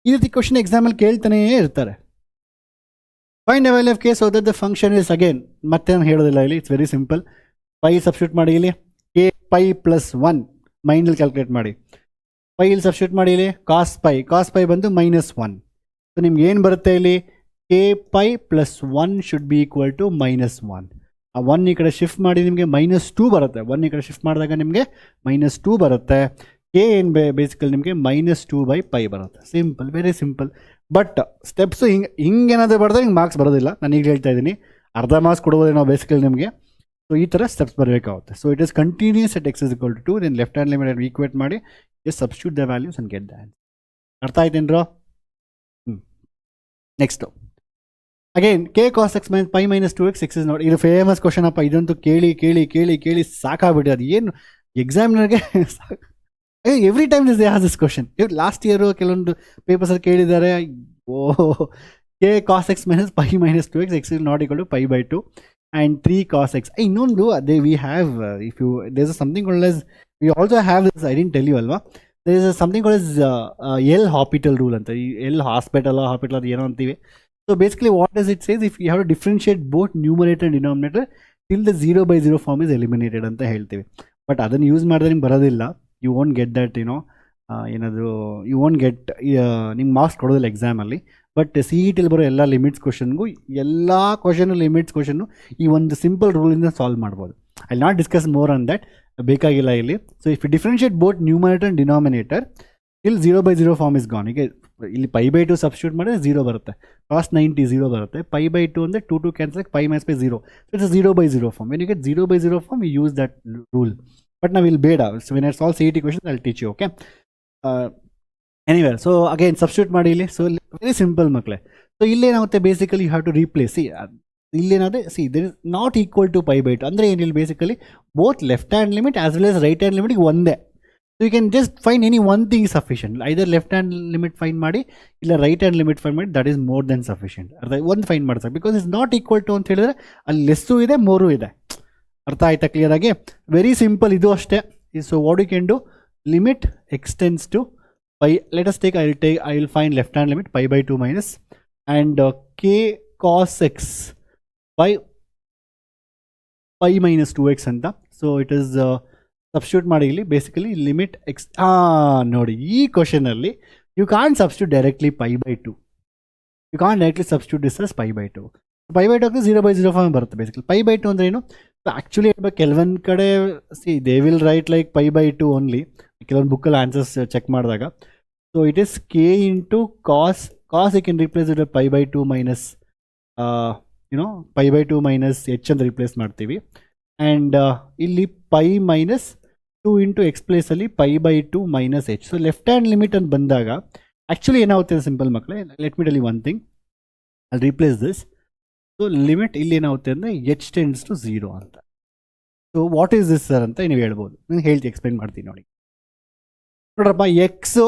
ಈ ರೀತಿ ಕ್ವಶನ್ ಎಕ್ಸಾಮಲ್ಲಿ ಕೇಳ್ತಾನೇ ಇರ್ತಾರೆ. Find the value of k so that the function is again, ಮತ್ತೆ ನಾನು ಹೇಳೋದಿಲ್ಲ ಇಲ್ಲಿ, it's very simple. Pi substitute ಮಾಡಿ ಇಲ್ಲಿ, ಕೆ ಪೈ ಪ್ಲಸ್ 1 ಮೈಂಡಲ್ಲಿ ಕ್ಯಾಲ್ಕುಲೇಟ್ ಮಾಡಿ. ಪೈ ಇಲ್ಲಿ ಸಬ್ಸ್ಟಿಟ್ಯೂಟ್ ಮಾಡಿ ಇಲ್ಲಿ, ಕಾಸ್ ಪೈ ಬಂದು -1. ಸೊ ನಿಮ್ಗೆ ಏನು ಬರುತ್ತೆ ಇಲ್ಲಿ, k pi plus 1 should be equal to -1. ಆ 1 ಈ ಕಡೆ ಶಿಫ್ಟ್ ಮಾಡಿ ನಿಮಗೆ -2 ಬರುತ್ತೆ. 1 ಈ ಕಡೆ ಶಿಫ್ಟ್ ಮಾಡಿದಾಗ ನಿಮಗೆ -2 ಬರುತ್ತೆ. ಕೆ ಏನು ಬೇಸಿಕಲಿ ನಿಮಗೆ -2/π ಬರುತ್ತೆ. Simple, very simple. But steps ಹಿಂಗೇನಾದರೂ ಬರೆದ್ರೆ ಹಿಂಗೆ ಮಾರ್ಕ್ಸ್ ಬರೋದಿಲ್ಲ. ನಾನು ಈಗ ಹೇಳ್ತಾ ಇದ್ದೀನಿ, ಅರ್ಧ ಮಾರ್ಕ್ಸ್ ಕೊಡ್ಬೋದು ನಾವು ಬೇಸಿಕಲಿ ನಿಮಗೆ. ಸೊ ಈ ಥರ ಸ್ಟೆಪ್ಸ್ ಬರಬೇಕಾಗುತ್ತೆ. So it is continuous at x is equal to 2, then left hand limit equate ಮಾಡಿ, just substitute the values and get the answer. ಅರ್ಥ ಆಯ್ತೇನ್ರೋ? Next again k cos x minus pi minus 2x x is not. ಇದು famous question ಅಪ್ಪ. ಇದಂತೂ ಕೇಳಿ ಕೇಳಿ ಕೇಳಿ ಕೇಳಿ ಸಾಕಾಗ್ಬಿಟ್ಟು ಅದು ಏನು ಎಕ್ಸಾಮಿನರ್ಗೆ ಸಾಕು. Every time they has this question. Last year ಕೆಲವೊಂದು ಪೇಪರ್ಸಲ್ಲಿ ಕೇಳಿದ್ದಾರೆ. K cos x minus pi minus 2x x is not equal to π/2 and 3 cos x. ಇನ್ನೊಂದು ಅದೇ we have, if you there is something called as, we also have this, I didn't tell you ಅಲ್ವಾ, there is something called as L'Hospital rule ಅಂತ. ಈ L hospital ಅದು ಏನೋ ಅಂತೀವಿ. So basically what does it says, if you have to differentiate both numerator and denominator till the 0/0 form is eliminated ಅಂತ ಹೇಳ್ತೀವಿ. But ಅದನ್ನು use ಮಾಡಿದ್ರೆ ನಿಮ್ಗೆ ಬರೋದಿಲ್ಲ. ಯು ವೋಂಟ್ ಗೆಟ್ ದಟ್, ಏನಾದರೂ ಯು ವೋಂಟ್ ಗೆಟ್, ನಿಮ್ಗೆ ಮಾರ್ಕ್ಸ್ ಕೊಡೋದಿಲ್ಲ ಎಕ್ಸಾಮಲ್ಲಿ. ಬಟ್ CET ಬರೋ ಎಲ್ಲ ಲಿಮಿಟ್ಸ್ ಕ್ವಶನ್ಗೂ, ಎಲ್ಲ ಕ್ವಶನು ಲಿಮಿಟ್ಸ್ ಕ್ವಶನ್ನು ಈ ಒಂದು ಸಿಂಪಲ್ ರೂಲಿಂದ ಸಾಲ್ವ್ ಮಾಡ್ಬೋದು. I will not discuss more on that, ಬೇಕಾಗಿಲ್ಲ ಇಲ್ಲಿ. So if you differentiate both numerator and denominator till 0/0 form is gone. ಈಗ ಇಲ್ಲಿ π/2 ಸಬ್ಸ್ಟಿಟ್ಯೂಟ್ ಮಾಡಿದ್ರೆ 0 ಬರುತ್ತೆ. ಕಾಸ್ 90 0 ಬರುತ್ತೆ. π/2 ಅಂದರೆ 2 cancel, pi minus by 0. So it's 0/0 form. When you get 0/0 form you use that rule. But ನಾವು ಇಲ್ಲಿ ಬೇಡ. So when I solve CET question I will teach you. Okay, anywhere. So again substitute ಮಾಡಿ ಇಲ್ಲಿ. So very simple ಮಕ್ಕಳೇ. So ಇಲ್ಲೇನಾಗುತ್ತೆ, basically you have to replace. ಇಲ್ಲೇನಾದರೆ there is not equal to π/2 ಅಂದರೆ ಏನಿಲ್ಲ, basically both left hand limit as well as right hand ಲಿಮಿಟ್ಗೆ ಒಂದೇ. So you can just find any one thing is sufficient. Either left hand limit find ಮಾಡಿ, ಇಲ್ಲ right hand limit find ಮಾಡಿ, that is more than sufficient. ಅರ್ಥ, ಒಂದು find ಮಾಡ್ತಾರೆ. Because is not equal to ಅಂತ ಹೇಳಿದ್ರೆ ಅಲ್ಲಿ ಲೆಸ್ಸು ಇದೆ, ಮೋರು ಇದೆ. ಅರ್ಥ ಆಯ್ತಾ ಕ್ಲಿಯರ್ ಆಗಿ? ವೆರಿ ಸಿಂಪಲ್ ಇದು ಅಷ್ಟೇ. So what you can do, limit x tends to pi. Let us take, I will find left hand limit π/2 minus and k cos x by pi minus 2x ಅಂತ. So it is substitute ಮಾಡಿ ಇಲ್ಲಿ, basically limit x. ನೋಡಿ ಈ ಕ್ವಶನಲ್ಲಿ you can't substitute directly π/2. You can't directly substitute this as π/2. π/2 0/0 form ಬರುತ್ತೆ. Basically π/2 ಅಂದ್ರೆ ಏನು, actually ಕೆಲವೊಂದು ಕಡೆ they will write like π/2 only. ಕೆಲವೊಂದು ಬುಕ್ಕಲ್ಲಿ ಆನ್ಸರ್ಸ್ ಚೆಕ್ ಮಾಡಿದಾಗ. So it is k into cos. You can replace it π/2 minus π/2 minus h ಅಂತ replace ಮಾಡ್ತೀವಿ. ಆ್ಯಂಡ್ ಇಲ್ಲಿ ಪೈ ಮೈನಸ್ 2 ಇಂಟು ಎಕ್ಸ್ ಪ್ಲೇಸಲ್ಲಿ π/2 minus h. So left hand limit ಅಂತ ಬಂದಾಗ actually ಏನಾಗುತ್ತೆ ಸಿಂಪಲ್ ಮಕ್ಕಳೇ, let me tell you one thing, ಅಲ್ಲಿ replace this. So limit ಇಲ್ಲಿ ಏನಾಗುತ್ತೆ ಅಂದರೆ h ಟೆಂಡ್ಸ್ ಟು 0 ಅಂತ. So what is this sir ಅಂತ ನೀವು ಹೇಳ್ಬೋದು. ನಾನು ಹೇಳ್ತೀನಿ, ಎಕ್ಸ್ಪ್ಲೈನ್ ಮಾಡ್ತೀನಿ ನೋಡಿ. ನೋಡ್ರಪ್ಪ, ಎಕ್ಸು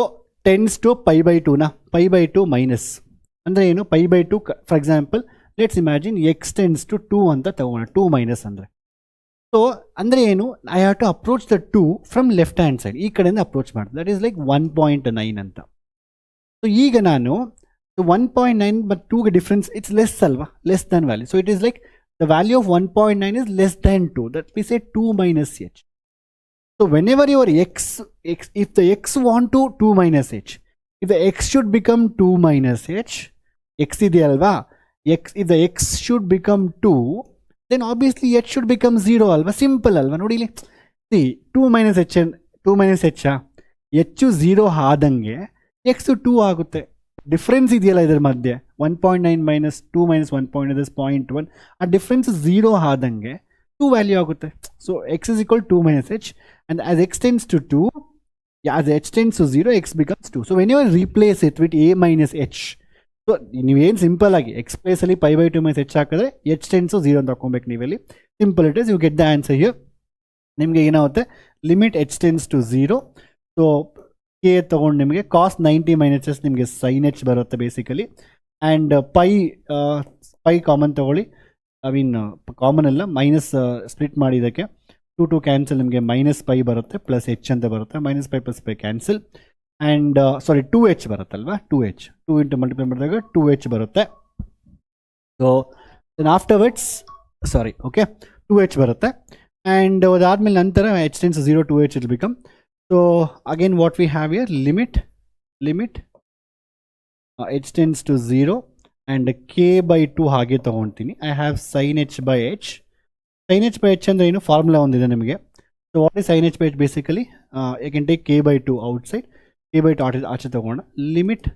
ಟೆಂಡ್ಸ್ ಟು π/2ನ, π/2 ಮೈನಸ್ ಅಂದರೆ ಏನು, π/2 for example let's imagine x tends to 2 ಅಂತ ತಗೋಣ. 2 ಮೈನಸ್ ಅಂದರೆ, ಸೊ ಅಂದರೆ ಏನು, I have to approach the 2 from left hand side. ಈ ಕಡೆಯಿಂದ ಅಪ್ರೋಚ್ ಮಾಡ್ತೀನಿ. ದಟ್ ಈಸ್ ಲೈಕ್ 1.9 ಅಂತ. ಸೊ ಈಗ ನಾನು 1.9 ಮತ್ತು 2ಗೆ ಡಿಫ್ರೆನ್ಸ್ ಇಟ್ಸ್ ಲೆಸ್ ಅಲ್ವಾ, less than value. So it is like the value of 1.9 is less than 2. That we say 2 minus h. So whenever your x, if the x want to 2 minus h, if the x should become 2 minus h, x ideyalva, if the x should become 2, then obviously h should become 0 alva. Simple alva. Nodi ಇಲ್ಲಿ see 2 minus h h 0 ಆದಂಗೆ x 2 ಆಗುತ್ತೆ. Difference ಇದೆಯಲ್ಲ ಇದರ ಮಧ್ಯೆ, 1.9 minus 2 minus 1.9 is 0.1. ಆ difference 0 ಆದಂಗೆ 2 value ಆಗುತ್ತೆ. So x is equal to 2 minus h, and as x tends to 2, as h tends to 0, x becomes 2. So whenever replace it with a minus h, so ನೀವೇನು simple ಆಗಿ x ಪ್ಲೇಸಲ್ಲಿ π/2 minus h ಹಾಕಿದ್ರೆ h tends to 0 ಅಂತ ಹಾಕೊಬೇಕು ನೀವಲ್ಲಿ. Simple it is, you get the answer here. ನಿಮಗೆ ಏನಾಗುತ್ತೆ, limit h tends to 0. So k ತೊಗೊಂಡು ನಿಮಗೆ ಕಾಸ್ 90 ಮೈನಸ್ ಎಸ್ ನಿಮಗೆ ಸೈನ್ ಎಚ್ ಬರುತ್ತೆ ಬೇಸಿಕಲಿ. ಆ್ಯಂಡ್ ಪೈ ಕಾಮನ್ ತೊಗೊಳ್ಳಿ, ಐ ಮೀನ್ ಕಾಮನ್ ಅಲ್ಲ, ಮೈನಸ್ ಸ್ಪ್ಲಿಟ್ ಮಾಡಿದ್ದಕ್ಕೆ 2 ಕ್ಯಾನ್ಸಲ್, ನಿಮಗೆ ಮೈನಸ್ ಪೈ ಬರುತ್ತೆ ಪ್ಲಸ್ ಎಚ್ ಅಂತ ಬರುತ್ತೆ, minus pi plus pi cancel. And sorry 2h ಬರುತ್ತಲ್ವಾ, 2h 2 ಇಂಟು ಮಲ್ಟಿಪ್ಲೈ ಮಾಡಿದಾಗ 2h ಬರುತ್ತೆ. So then afterwards sorry okay 2h ಬರುತ್ತೆ. ಆ್ಯಂಡ್ ಅದಾದಮೇಲೆ ನಂತರ h tends 0 2h it become. So again what we have here limit h tends to 0 and k/2 ಹಾಗೆ ತೊಗೊಳ್ತೀನಿ. I have sin h by h. sin h by h ಅಂದರೆ ಏನು, formula ಒಂದಿದೆ ನಿಮಗೆ. So what is sin h by h basically, you can take k/2 outside, k/2 ಆಚೆ ತೊಗೊಂಡ, limit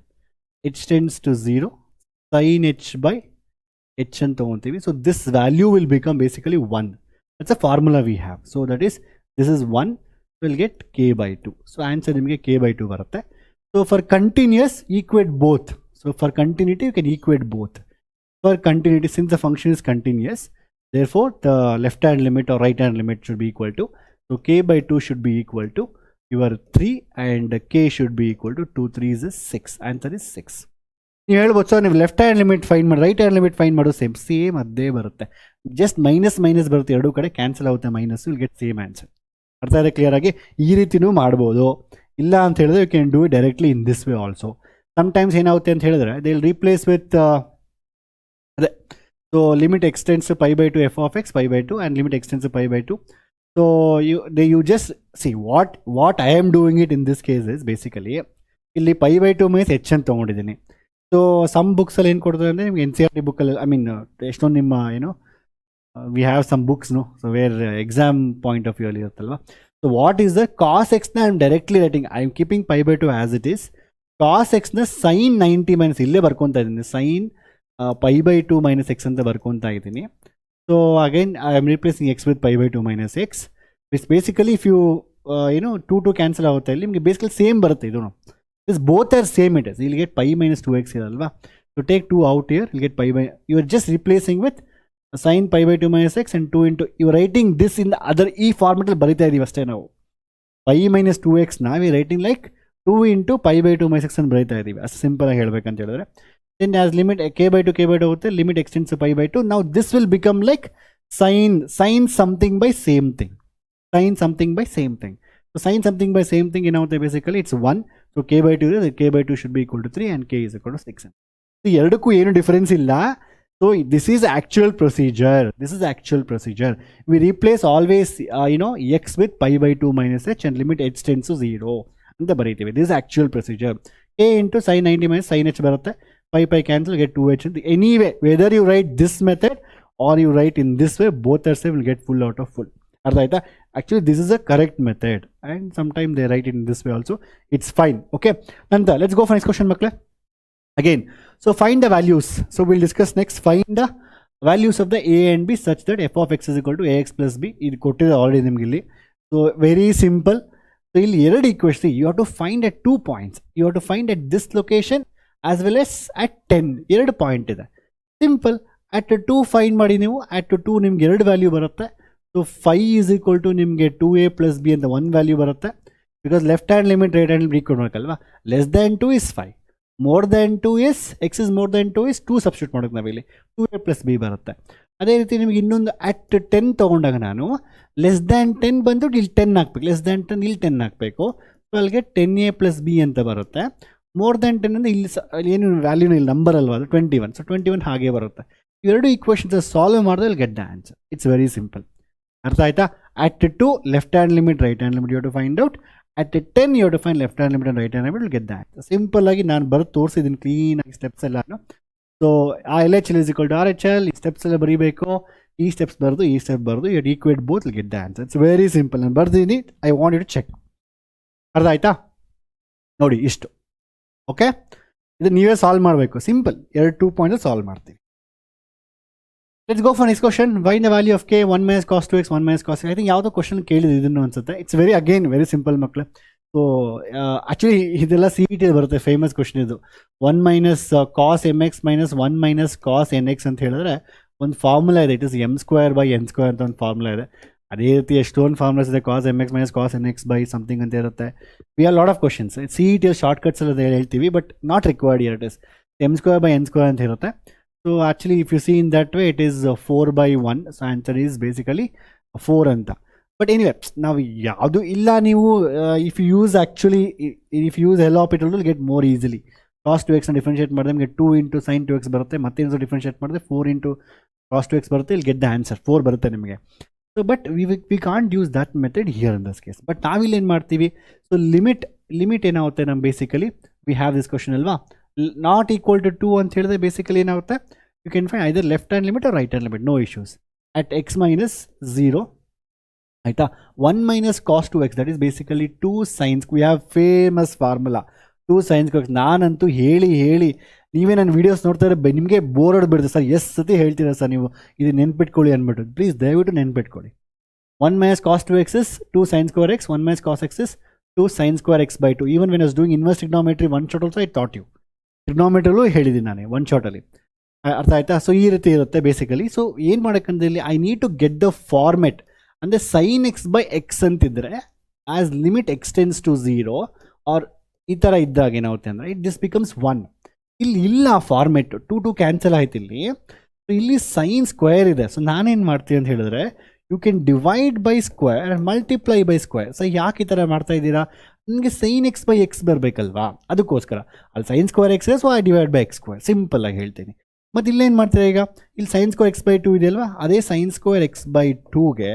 h tends to 0 sin h by h ಅಂತ ತೊಗೊತೀವಿ. So this value will become basically 1. That's a formula we have. So that is this is 1 will get k/2. So answer ನಿಮಗೆ k/2 ಬರುತ್ತೆ. So for continuous equate both. So for continuity you can equate both. For continuity, since the function is continuous, therefore the left hand limit or right hand limit should be equal to, so k/2 should be equal to your 3 and k should be equal to 2 3 is 6. Answer is 6. ನೀವು ಹೇಳ್ಬೋದು sir ನೀವು left hand limit find ಮಾಡಿ, right hand limit find ಮಾಡೋದು same ಅದೇ ಬರುತ್ತೆ, just minus ಬರುತ್ತೆ, ಎರಡೂ ಕಡೆ ಕ್ಯಾನ್ಸಲ್ ಆಗುತ್ತೆ, minus will get same answer. ಅರ್ಥ ಇದೆ ಕ್ಲಿಯರ್ ಆಗಿ? ಈ ರೀತಿನೂ ಮಾಡ್ಬೋದು. ಇಲ್ಲ ಅಂತ ಹೇಳಿದ್ರೆ you can do it directly in this way also. Sometimes ಏನಾಗುತ್ತೆ ಅಂತ ಹೇಳಿದ್ರೆ ದೇ ವಿಲ್ ರೀಪ್ಲೇಸ್ ವಿತ್ ಅದೇ. So limit x tends π/2 f of x π/2 and limit extends π/2. So you just see what I am doing it in this case is basically ಇಲ್ಲಿ π/2 minus h ಅಂತ ತೊಗೊಂಡಿದ್ದೀನಿ. So some ಬುಕ್ಸಲ್ಲಿ ಏನು ಕೊಡ್ತಾರೆ ಅಂದರೆ ನಿಮ್ಗೆ NCERT ಬುಕ್ಕಲ್ಲಿ, I mean ಎಷ್ಟೊಂದು ನಿಮ್ಮ ಏನೋ ವಿ ಹ್ಯಾವ್ ಸಮ್ ಬುಕ್ಸ್ನು, so where exam point of view ಅಲ್ಲಿ ಇರುತ್ತಲ್ವ. So what is the cos ಎಕ್ಸ್ನ I am directly writing, I am keeping π/2 as it is. Cos ಎಕ್ಸ್ನ ಸೈನ್ 90 ಮೈನಸ್ ಇಲ್ಲೇ ಬರ್ಕೊತಾ ಇದ್ದೀನಿ, ಸೈನ್ π/2 ಮೈನಸ್ ಎಕ್ಸ್ ಅಂತ ಬರ್ಕೊತಾ ಇದ್ದೀನಿ. So again I am replacing x with π/2 minus x. It's basically if you ಏನೋ 2 cancel ಆಗುತ್ತೆ, ಇಲ್ಲಿ ನಿಮಗೆ ಬೇಸಿಕಲಿ ಸೇಮ್ ಬರುತ್ತೆ ಇದು. This both are same it is, ಇಲ್ಲಿ ಗೆಟ್ π minus 2x ಇರಲ್ವಾ. ಸೊ ಟೇಕ್ 2 ಔಟ್ ಹಿಯರ್, ಇಲ್ಲಿ get you are just replacing with sine π/2 minus x and 2 into you writing this in the other, ಈ ಫಾರ್ಮೆಟಲ್ಲಿ ಬರಿತಾ ಇದೀವಿ ಅಷ್ಟೇ ನಾವು. π minus 2x we writing like 2 into π/2 minus x ಅಂತ ಬರೀತಾ ಇದ್ದೀವಿ, ಅಷ್ಟು ಸಿಂಪಲ್ ಆಗಿ ಹೇಳ್ಬೇಕಂತ ಹೇಳಿದ್ರೆ. then as limit k/2 ಹೋಗುತ್ತೆ, limit extends to π/2. now this will become like sin something by same thing, sin something by same thing. so sin something by same thing ಏನಾಗುತ್ತೆ basically it's 1. so k/2 is k/2 should be equal to 3 and k is equal to 6. so ಎರಡಕ್ಕೂ ಏನು difference ಇಲ್ಲ. so this is actual procedure. we replace always x with π/2 minus h and limit h tends to 0 ಅಂತ ಬರೀತೀವಿ. this is actual procedure. k into sin 90 minus sin h ಬರುತ್ತೆ, π cancel, get 2h. anyway whether you write this method or you write in this way, both are same, will get full out of full. ಅರ್ಥ ಆಯ್ತಾ? actually this is a correct method and sometimes they write it in this way also, it's fine. okay, ನಂತರ let's go for next question ಮಕ್ಕಳೇ. again, so find the values. so we'll discuss next, find the values of the a and b such that f of x is equal to ax plus b. ಇದು ಕೊಟ್ಟಿದೆ already ನಿಮ್ಗೆ ಇಲ್ಲಿ. so very simple. so ಇಲ್ಲಿ ಎರಡು equation, you have to find at 2 points, you have to find at this location as well as at 10. ಎರಡು point ಇದೆ, simple. at 2 find ಮಾಡಿ ನೀವು, at 2 ನಿಮ್ಗೆ ಎರಡು ವ್ಯಾಲ್ಯೂ ಬರುತ್ತೆ. ಸೊ 5 is equal to ನಿಮಗೆ 2a plus b ಅಂತ ಒಂದು ವ್ಯಾಲ್ಯೂ ಬರುತ್ತೆ, because left hand limit right hand limit equal ಮಾಡಬೇಕಲ್ವಾ. Less than 2 is 5, more than 2 is x is more than 2 is 2 substitute ಮಾಡೋಕೆ ನಾವಿಲ್ಲಿ 2a plus b ಬರುತ್ತೆ. ಅದೇ ರೀತಿ ನಿಮಗೆ ಇನ್ನೊಂದು at 10 ತೊಗೊಂಡಾಗ ನಾನು ಲೆಸ್ ದ್ಯಾನ್ 10 ಬಂದು ಇಲ್ಲಿ 10 ಹಾಕ್ಬೇಕು, ಲೆಸ್ ದ್ಯಾನ್ 10 ಇಲ್ಲಿ 10 ಹಾಕಬೇಕು. ಸೊ ಅಲ್ಲಿಗೆ 10a plus b ಅಂತ ಬರುತ್ತೆ. ಮೋರ್ ದ್ಯಾನ್ 10 ಅಂದರೆ ಇಲ್ಲಿ ಏನು ವ್ಯಾಲ್ಯೂನ ಇಲ್ಲಿ ನಂಬರ್ ಅಲ್ವಾ, ಅದು 21. ಸೊ 21 ಹಾಗೆ ಬರುತ್ತೆ. ಇವೆರಡು ಈಕ್ವೇಷನ್ಸ್ ಸಾಲ್ವ್ ಮಾಡಿದ್ರೆ ಇಲ್ಲಿ get the answer. It's very simple. ಅರ್ಥ ಆಯ್ತಾ? at 2 left hand limit right hand limit you to find out, at 10 you to find left hand limit and right hand limit will get the answer. Simple ಆಗಿ ನಾನು ಬರೆದು ತೋರಿಸಿದ್ದೀನಿ ಕ್ಲೀನಾಗಿ steps ಎಲ್ಲ. So ಆ LHL is equal to RHL, ಈ steps ಎಲ್ಲ ಬರೀಬೇಕು, ಈ ಸ್ಟೆಪ್ಸ್ ಬರೆದು ಈ ಸ್ಟೆಪ್ ಬರೆದು you equate both will get the answer. It's very simple. ನಾನು ಬರ್ದಿದ್ದೀನಿ, I want you to check. ಅರ್ಥ ಆಯ್ತಾ? ನೋಡಿ ಇಷ್ಟು. ಓಕೆ, ಇದು ನೀವೇ ಸಾಲ್ವ್ ಮಾಡಬೇಕು, ಸಿಂಪಲ್. 2 ಪಾಯಿಂಟ್ ಸಾಲ್ವ್ ಮಾಡ್ತೀವಿ. Let's go for next question. Find the value of k 1 minus cos 2x 1 minus cos. I think ಯಾವುದೋ ಕ್ವಶನ್ ಕೇಳಿದೆ ಇದನ್ನು ಅನ್ಸುತ್ತೆ. ಇಟ್ಸ್ ವೆರಿ ಸಿಂಪಲ್ ಮಕ್ಕಳು. ಸೊ ಆ್ಯಕ್ಚುಲಿ ಇದೆಲ್ಲ CET ಬರುತ್ತೆ, ಫೇಮಸ್ ಕ್ವಶನ್ ಇದು. 1 minus cos mx minus 1 minus cos nx ಅಂತ ಹೇಳಿದ್ರೆ ಒಂದು ಫಾರ್ಮುಲಾ ಇದೆ. It is m² by n² ಅಂತ ಒಂದು ಫಾರ್ಮುಲಾ ಇದೆ. ಅದೇ ರೀತಿ ಎಷ್ಟೊಂದು ಫಾರ್ಮುಲಾಸ್ ಇದೆ, cos m x minus cos n x by something ಅಂತ ಇರುತ್ತೆ. We are lot of questions. CET shortcuts ಎಲ್ಲ ಹೇಳ್ತೀವಿ, but not required year. It is m² by n² ಅಂತ ಇರುತ್ತೆ. So actually if you see in that way it is 4/1. So answer is basically 4 ಅಂತ. But anyway ನಾವು ಯಾವುದು ಇಲ್ಲ, ನೀವು if you use actually if use L'Hopital will get more easily. cos 2x differentiate ಮಾಡಿದ್ರೆ ನಿಮಗೆ 2 × sin 2x ಬರುತ್ತೆ, ಮತ್ತೆ ಇನ್ನೊಂದು ಡಿಫ್ರೆನ್ಷಿಯೇಟ್ ಮಾಡಿದ್ರೆ 4 × cos 2x ಬರುತ್ತೆ. ಇಲ್ಲಿ ಗೆಟ್ ದ ಆನ್ಸರ್ 4 ಬರುತ್ತೆ ನಿಮಗೆ. So but we can't use that method here in this case. But ನಾವಿಲ್ಲಿ ಏನು ಮಾಡ್ತೀವಿ, ಸೊ ಲಿಮಿಟ್ ಏನಾಗುತ್ತೆ ನಮ್ಮ basically we have this question ಅಲ್ವಾ, ನಾಟ್ ಈಕ್ವಲ್ ಟು 2 ಅಂತ ಹೇಳಿದ್ರೆ ಬೇಸಿಕಲಿ ಏನಾಗುತ್ತೆ, you can find either left hand limit or right hand limit, no issues. At x minus 0 ಆಯಿತಾ, 1 minus cos 2x that is basically 2 sines. We have famous formula 2 science square. ನಾನಂತೂ ಹೇಳಿ ನೀವೇ ನನ್ನ videos ನೋಡ್ತಾ ಇದ್ರೆ ನಿಮಗೆ bore ಹೊಡ್ಬಿಡುತ್ತೆ sir, ಎಷ್ಟು ಸತಿ ಹೇಳ್ತೀರಾ ಸರ್ ನೀವು ಇದು ನೆನ್ಪಿಟ್ಕೊಳ್ಳಿ ಅಂದ್ಬಿಟ್ಟು. ಪ್ಲೀಸ್ ದಯವಿಟ್ಟು ನೆನ್ಪಿಟ್ಕೊಳ್ಳಿ. 1 minus cos 2x is 2 sine square x, 1 minus cos x is 2 sine square x by 2. Even when I was doing inverse trigonometry one shot also I thought you. ಟ್ರಿಗ್ನೋಮೆಟ್ರಿಲೂ ಹೇಳಿದ್ದೀನಿ ನಾನು ಒನ್ ಶಾಟಲ್ಲಿ, ಅರ್ಥ ಆಯ್ತಾ. ಸೊ ಈ ರೀತಿ ಇರುತ್ತೆ ಬೇಸಿಕಲಿ. ಸೊ ಏನು ಮಾಡೋಕ್ಕಂದ್ರೆ ಇಲ್ಲಿ I need to get the format. ಅಂದರೆ sin x by x ಅಂತಿದ್ರೆ as limit x tends to 0 or ಈ ಥರ ಇದ್ದಾಗ ಏನಾಗುತ್ತೆ ಅಂದರೆ ಇಟ್ ದಿಸ್ ಬಿಕಮ್ಸ್ 1. ಇಲ್ಲಿ ಇಲ್ಲ ಫಾರ್ಮೆಟ್, 2 ಕ್ಯಾನ್ಸಲ್ ಆಯ್ತು ಇಲ್ಲಿ. ಸೊ ಇಲ್ಲಿ ಸೈನ್ ಸ್ಕ್ವೇರ್ ಇದೆ. ಸೊ ನಾನೇನು ಮಾಡ್ತೀನಿ ಅಂತ ಹೇಳಿದ್ರೆ you can divide by square and multiply by square. So ಯಾಕೆ ಈ ಥರ ಮಾಡ್ತಾ ಇದ್ದೀರಾ, ನನಗೆ ಸೈನ್ x by x ಬರಬೇಕಲ್ವಾ, ಅದಕ್ಕೋಸ್ಕರ ಅಲ್ಲಿ ಸೈನ್ ಸ್ಕ್ವೇರ್ x ಇದೆ, so I divide by x square, simple ಆಗಿ ಹೇಳ್ತೀನಿ. ಮತ್ತು ಇಲ್ಲೇನು ಮಾಡ್ತೀರಾ, ಈಗ ಇಲ್ಲಿ ಸೈನ್ ಸ್ಕ್ವೇರ್ x by 2 ಇದೆಯಲ್ವಾ, ಅದೇ ಸೈನ್ ಸ್ಕ್ವೇರ್ x by 2ಗೆ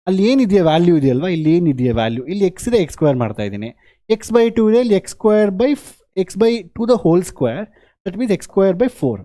ಅಲ್ಲಿ ಏನಿದೆಯಾ ವ್ಯಾಲ್ಯೂ ಇದೆಯಲ್ವಾ, ಇಲ್ಲಿ ಏನಿದೆಯಾ ವ್ಯಾಲ್ಯೂ, ಇಲ್ಲಿ x ಇದೆ, x ಸ್ಕ್ವೇರ್ ಮಾಡ್ತಾ ಇದ್ದೀನಿ. x by 2 ಇದೆ, ಇಲ್ಲಿ x square by x by 2 the whole square, that means x square by 4,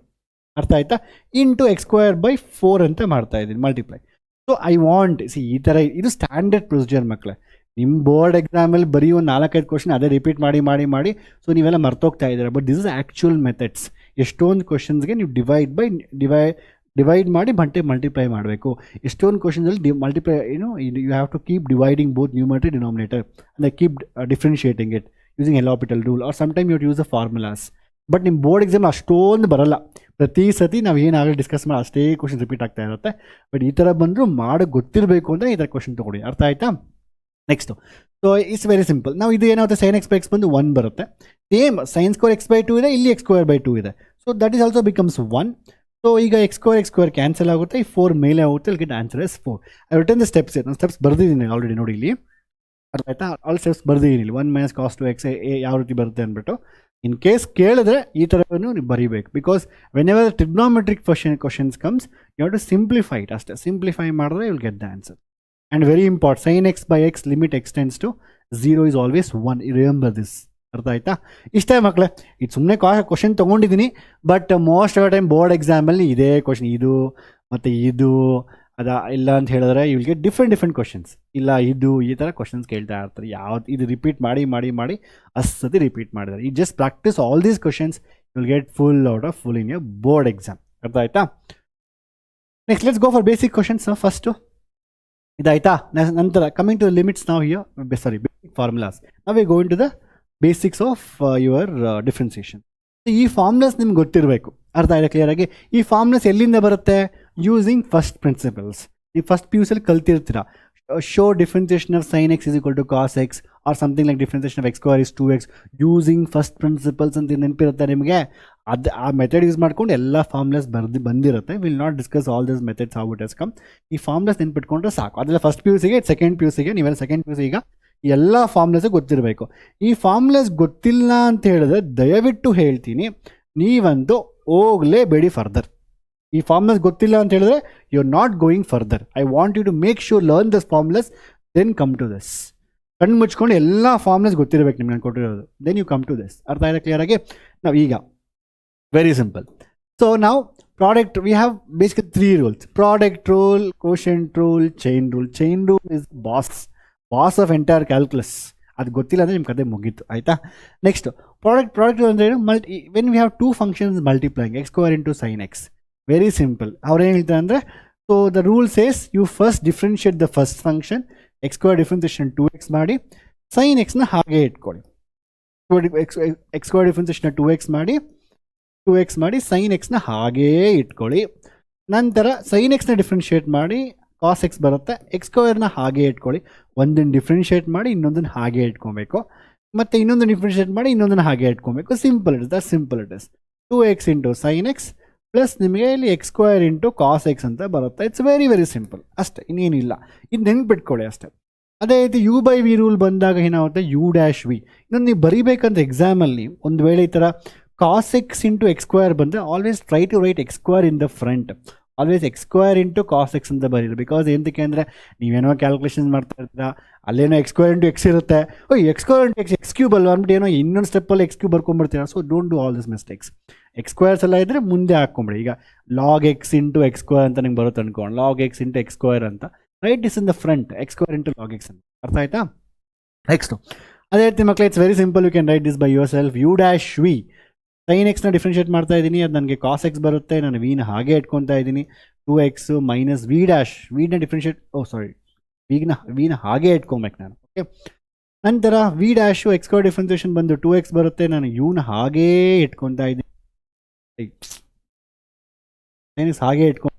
ಅರ್ಥ ಆಯ್ತಾ, ಇಂಟು x ಸ್ಕ್ವೇರ್ ಬೈ 4 ಅಂತ ಮಾಡ್ತಾ ಇದ್ದೀನಿ ಮಲ್ಟಿಪ್ಲೈ. ಸೊ ಐ ವಾಂಟ್ ಈ ಥರ ಇದು ಸ್ಟ್ಯಾಂಡರ್ಡ್ ಪ್ರೊಸೀಜರ್ ಮಕ್ಕಳೇ. ನಿಮ್ಮ ಬೋರ್ಡ್ ಎಕ್ಸಾಮಲ್ಲಿ ಬರೀ ಒಂದು 4-5 ಕ್ವಶನ್ ಅದೇ ರಿಪೀಟ್ ಮಾಡಿ ಸೊ ನೀವೆಲ್ಲ ಮರ್ತೋಗ್ತಾ ಇದ್ದೀರಾ. But this is actual methods. ಎಷ್ಟೊಂದು ಕ್ವಶನ್ಸ್ಗೆ ನೀವು ಡಿವೈಡ್ ಮಾಡಿ ಮಲ್ಟಿಪ್ಲೈ ಮಾಡಬೇಕು. ಎಷ್ಟೊಂದು ಕ್ವಶನ್ಸಲ್ಲಿ multiply you have to keep dividing both numerator denominator ಅಂದರೆ keep differentiating it using L'Hopital rule or some time you use the formulas. But ನಿಮ್ಮ board exam ಅಷ್ಟೊಂದು ಬರಲ್ಲ. ಪ್ರತಿ ಸತಿ ನಾವು ಏನಾಗಲಿ ಡಿಸ್ಕಸ್ ಮಾಡಿ ಅಷ್ಟೇ ಕ್ವಶನ್ ರಿಪೀಟ್ ಆಗ್ತಾ ಇರುತ್ತೆ. ಬಟ್ ಈ ಥರ ಬಂದರೂ ಮಾಡೋಕ್ಕೆ ಗೊತ್ತಿರಬೇಕು ಅಂದರೆ ಈ ಥರ ಕ್ವಶನ್ ತೊಗೊಳ್ಳಿ, ಅರ್ಥ ಆಯ್ತಾ. Next, so it's very simple. ನಾವು ಇದು ಏನಾಗುತ್ತೆ, ಸೈನ್ x by x ಬಂದು 1 ಬರುತ್ತೆ. Same sign square x by 2 ಇದೆ, ಇಲ್ಲಿ x ಸ್ಕ್ವೇರ್ ಬೈ 2 ಇದೆ. So that is also becomes 1. So ಈಗ x ಸ್ಕ್ವೇರ್ ಕ್ಯಾನ್ಸಲ್ ಆಗುತ್ತೆ, ಈ 4 ಮೇಲೆ ಆಗುತ್ತೆ, ಇಲ್ಲಿ get answer is 4. I return the steps. ನಾನು ಸ್ಟೆಪ್ಸ್ ಬರ್ದಿದ್ದೀನಿ ಆಲ್ರೆಡಿ, ನೋಡಿ ಇಲ್ಲಿ ಅರ್ಥ ಆಯ್ತಾ, ಆಲ್ ಸ್ಟೆಪ್ಸ್ ಬರ್ದಿದ್ದೀನಿ ಇಲ್ಲಿ. 1 ಮೈನಸ್ ಕಾಸ್ 2x ಯಾವ ರೀತಿ ಬರುತ್ತೆ ಅಂದ್ಬಿಟ್ಟು ಇನ್ ಕೇಸ್ ಕೇಳಿದ್ರೆ ಈ ಥರವನ್ನು ನೀವು ಬರೀಬೇಕು. Because whenever trigonometric questions comes you have to simplify it. ಅಷ್ಟೇ ಸಿಂಪ್ಲಿಫೈ ಮಾಡಿದ್ರೆ you will get the answer. And very important, sine x by x limit x tends to 0 is always 1. Remember this, ಅರ್ಥ ಆಯ್ತಾ. ಇಷ್ಟೇ ಮಕ್ಕಳೇ, ಇದು ಸುಮ್ಮನೆ question ತೊಗೊಂಡಿದ್ದೀನಿ. But most of the time board ಎಕ್ಸಾಮಲ್ಲಿ ಇದೇ ಕ್ವಶನ್, ಇದು ಮತ್ತು ಇದು ಇಲ್ಲ ಅಂತ ಹೇಳಿದ್ರೆ you will get different questions. ಇಲ್ಲ ಇದು ಈ ಥರ ಕ್ವಶನ್ಸ್ ಕೇಳ್ತಾ ಇರ್ತಾರೆ. ಯಾವ್ದು ಇದು ರಿಪೀಟ್ ಮಾಡಿ ಅಷ್ಟೇ ರಿಪೀಟ್ ಮಾಡಿದ್ದಾರೆ. ಈ just practice all these questions you will get full out of full in your board exam, ಅರ್ಥ ಆಯ್ತಾ. Next let's go for basic questions. First ಇದಾಯ್ತಾ. ನಂತರ ಕಮಿಂಗ್ ಟು ದ ಲಿಮಿಟ್ಸ್ ನಾವು ಬೇಸಿಕ್ ಫಾರ್ಮುಲಾಸ್. ನಾವು we go into the basics of your differentiation. ಈ formulas ನಿಮ್ಗೆ ಗೊತ್ತಿರಬೇಕು, ಅರ್ಥ ಆಯ್ತಾ ಕ್ಲಿಯರಾಗಿ. ಈ ಫಾರ್ಮುಲಾಸ್ ಎಲ್ಲಿಂದ ಬರುತ್ತೆ, ಯೂಸಿಂಗ್ ಫಸ್ಟ್ ಪ್ರಿನ್ಸಿಪಲ್ಸ್. ನೀವು ಫಸ್ಟ್ PUC ಕಲ್ತಿರ್ತೀರಾ. Show differentiation of sign x is equal to cos x or something like differentiation of x square is 2x using first principles ಅಂತ ನೆನಪಿರುತ್ತೆ ನಿಮಗೆ. ಆ ಮೆಥಡ್ ಯೂಸ್ ಮಾಡ್ಕೊಂಡು ಎಲ್ಲ ಫಾರ್ಮುಲಾಸ್ ಬಂದಿರುತ್ತೆ. Will not discuss all this methods how it has come. ಈ formulas ನೆನ್ಪಿಟ್ಕೊಂಡ್ರೆ ಸಾಕು. ಅದೆಲ್ಲ ಫಸ್ಟ್ PUCಗೆ, ಸೆಕೆಂಡ್ PUCಗೆ, ನೀವೆಲ್ಲ ಸೆಕೆಂಡ್ PUC ಈಗ ಎಲ್ಲ ಫಾರ್ಮುಲಾಸ್ ಗೊತ್ತಿರಬೇಕು. ಈ ಫಾರ್ಮುಲಾಸ್ ಗೊತ್ತಿಲ್ಲ ಅಂತ ಹೇಳಿದ್ರೆ ದಯವಿಟ್ಟು ಹೇಳ್ತೀನಿ, ನೀವಂತೂ ಹೋಗಲೇಬೇಡಿ ಫರ್ದರ್. ಈ ಫಾರ್ಮುಲಾಸ್ ಗೊತ್ತಿಲ್ಲ ಅಂತ ಹೇಳಿದ್ರೆ you are not going further. I want you to make sure learn this formulas, then come to this. ಕಣ್ಣು ಮುಚ್ಕೊಂಡು ಎಲ್ಲ ಫಾರ್ಮುಲಾಸ್ ಗೊತ್ತಿರಬೇಕು ನಿಮ್ಗೆ ನಾನು ಕೊಟ್ಟಿರೋದು, then you come to this. ಅರ್ಥ ಆಯ್ತಾ ಕ್ಲಿಯರಾಗಿ. ನಾವು ಈಗ ವೆರಿ ಸಿಂಪಲ್. ಸೊ ನಾವು product, we have basically 3 rules: product rule, quotient rule, chain rule. Chain rule is boss of entire calculus. ಅದು ಗೊತ್ತಿಲ್ಲ ಅಂದರೆ ನಿಮ್ಮ ಕತೆ ಮುಗೀತು, ಆಯಿತಾ. ನೆಕ್ಸ್ಟ್ ಪ್ರಾಡಕ್ಟ್ ಅಂದರೆ ಏನು, when we have 2 functions multiplying x square into sine x. Very simple. ಅವ್ರು ಏನು ಹೇಳ್ತಾರೆ ಅಂದರೆ, so the rule says you first differentiate the first function, x square differentiation 2x ಮಾಡಿ, ಸೈನ್ ಎಕ್ಸ್ನ ಹಾಗೆ ಇಟ್ಕೊಳ್ಳಿ. x ಸ್ಕ್ವೇರ್ ಡಿಫ್ರೆನ್ಸಿಯೇಷನ್ 2x ಮಾಡಿ sign ಎಕ್ಸ್ನ ಹಾಗೇ ಇಟ್ಕೊಳ್ಳಿ. ನಂತರ ಸೈನ್ ಎಕ್ಸ್ನ ಡಿಫ್ರೆನ್ಷಿಯೇಟ್ ಮಾಡಿ ಕಾಸ್ ಎಕ್ಸ್ ಬರುತ್ತೆ. ಎಕ್ಸ್ ಸ್ಕ್ವೇರ್ನ ಹಾಗೆ ಇಟ್ಕೊಳ್ಳಿ, ಒಂದನ್ನು ಡಿಫ್ರೆನ್ಷಿಯೇಟ್ ಮಾಡಿ ಇನ್ನೊಂದನ್ನು ಹಾಗೆ ಇಟ್ಕೊಬೇಕು, ಮತ್ತು ಇನ್ನೊಂದು ಡಿಫ್ರೆನ್ಷಿಯೇಟ್ ಮಾಡಿ ಇನ್ನೊಂದನ್ನು ಹಾಗೆ ಇಟ್ಕೊಬೇಕು. Simple it is, that simple it is. 2x into sine x plus ನಿಮಗೆ ಇಲ್ಲಿ x square into cos x ಅಂತ ಬರುತ್ತೆ. ಇಟ್ಸ್ ವೆರಿ ವೆರಿ ಸಿಂಪಲ್ ಅಷ್ಟೇ, ಇನ್ನೇನಿಲ್ಲ. ಇದು ನೆನ್ಪಿಟ್ಕೊಳ್ಳಿ ಅಷ್ಟೇ. ಅದೇ ರೀತಿ ಯು ಬೈ ವಿ ರೂಲ್ ಬಂದಾಗ ಏನಾಗುತ್ತೆ, ಯು ಡ್ಯಾಶ್ ವಿ. ಇನ್ನೊಂದು ನೀವು ಬರೀಬೇಕಂತ ಎಕ್ಸಾಮಲ್ಲಿ ಒಂದು ವೇಳೆ ಈ ಥರ cos x into x square ಬಂದರೆ always try to write x square in the front. Always x square into cos x ಅಂತ ಬರೀರಿ. ಬಿಕಾಸ್ ಏನಕ್ಕೆ ಅಂದರೆ ನೀವೇನೋ ಕ್ಯಾಲ್ಕುಲೇಷನ್ ಮಾಡ್ತಾ ಇರ್ತೀರಾ, ಅಲ್ಲೇನೋ ಎಕ್ಸ್ ಸ್ಕ್ವೇರ್ ಇಂಟು ಎಕ್ಸ್ ಇರುತ್ತೆ, x square into x cube ಅಲ್ವಾ ಅಂದ್ಬಿಟ್ಟು ಏನೋ ಇನ್ನೊಂದು ಸ್ಟೆಪ್ಪಲ್ಲಿ ಎಕ್ಸ್ ಕ್ಯೂಬ್ ಬರ್ಕೊಂಡ್ಬಿಡ್ತೀರಾ. So don't do all this mistakes. X squares ಎಲ್ಲ ಇದ್ದರೆ ಮುಂದೆ ಹಾಕ್ಕೊಂಬಿಡಿ. ಈಗ log x into x square ಅಂತ ನಿಮ್ಗೆ ಬರುತ್ತೆ ಅನ್ಕೊಂಡು, log x into x square ಅಂತ write is in the front, x square into log x ಅಂತ. ಅರ್ಥ ಆಯ್ತಾ? ನೆಕ್ಸ್ಟು ಅದೇ ರೀತಿ ಮಕ್ಕಳೇ, it's very simple. You can write this by yourself. U dash v, sine ಎಕ್ಸ್ನ ಡಿಫ್ರೆನ್ಷಿಯೇಟ್ ಮಾಡ್ತಾ ಇದ್ದೀನಿ, ಅದು ನನಗೆ ಕಾಸ್ ಎಕ್ಸ್ ಬರುತ್ತೆ, ನಾನು ವಿನ ಹಾಗೆ ಇಟ್ಕೊತಾ ಇದ್ದೀನಿ. 2x ಮೈನಸ್ ವಿ ಡ್ಯಾಶ್, ವಿನ ಡಿಫ್ರೆನ್ಷಿಯೇಟ್ ವಿನ ಹಾಗೆ ಇಟ್ಕೊಬೇಕು ನಾನು. ಓಕೆ, ನಂತರ v dash x square differentiation ಬಂದು 2x ಬರುತ್ತೆ, ನಾನು ಯುನ ಹಾಗೇ ಇಟ್ಕೊತಾ ಇದ್ದೀನಿ, ಸೈನ್ಸ್ ಹಾಗೆ ಇಟ್ಕೊಂಡು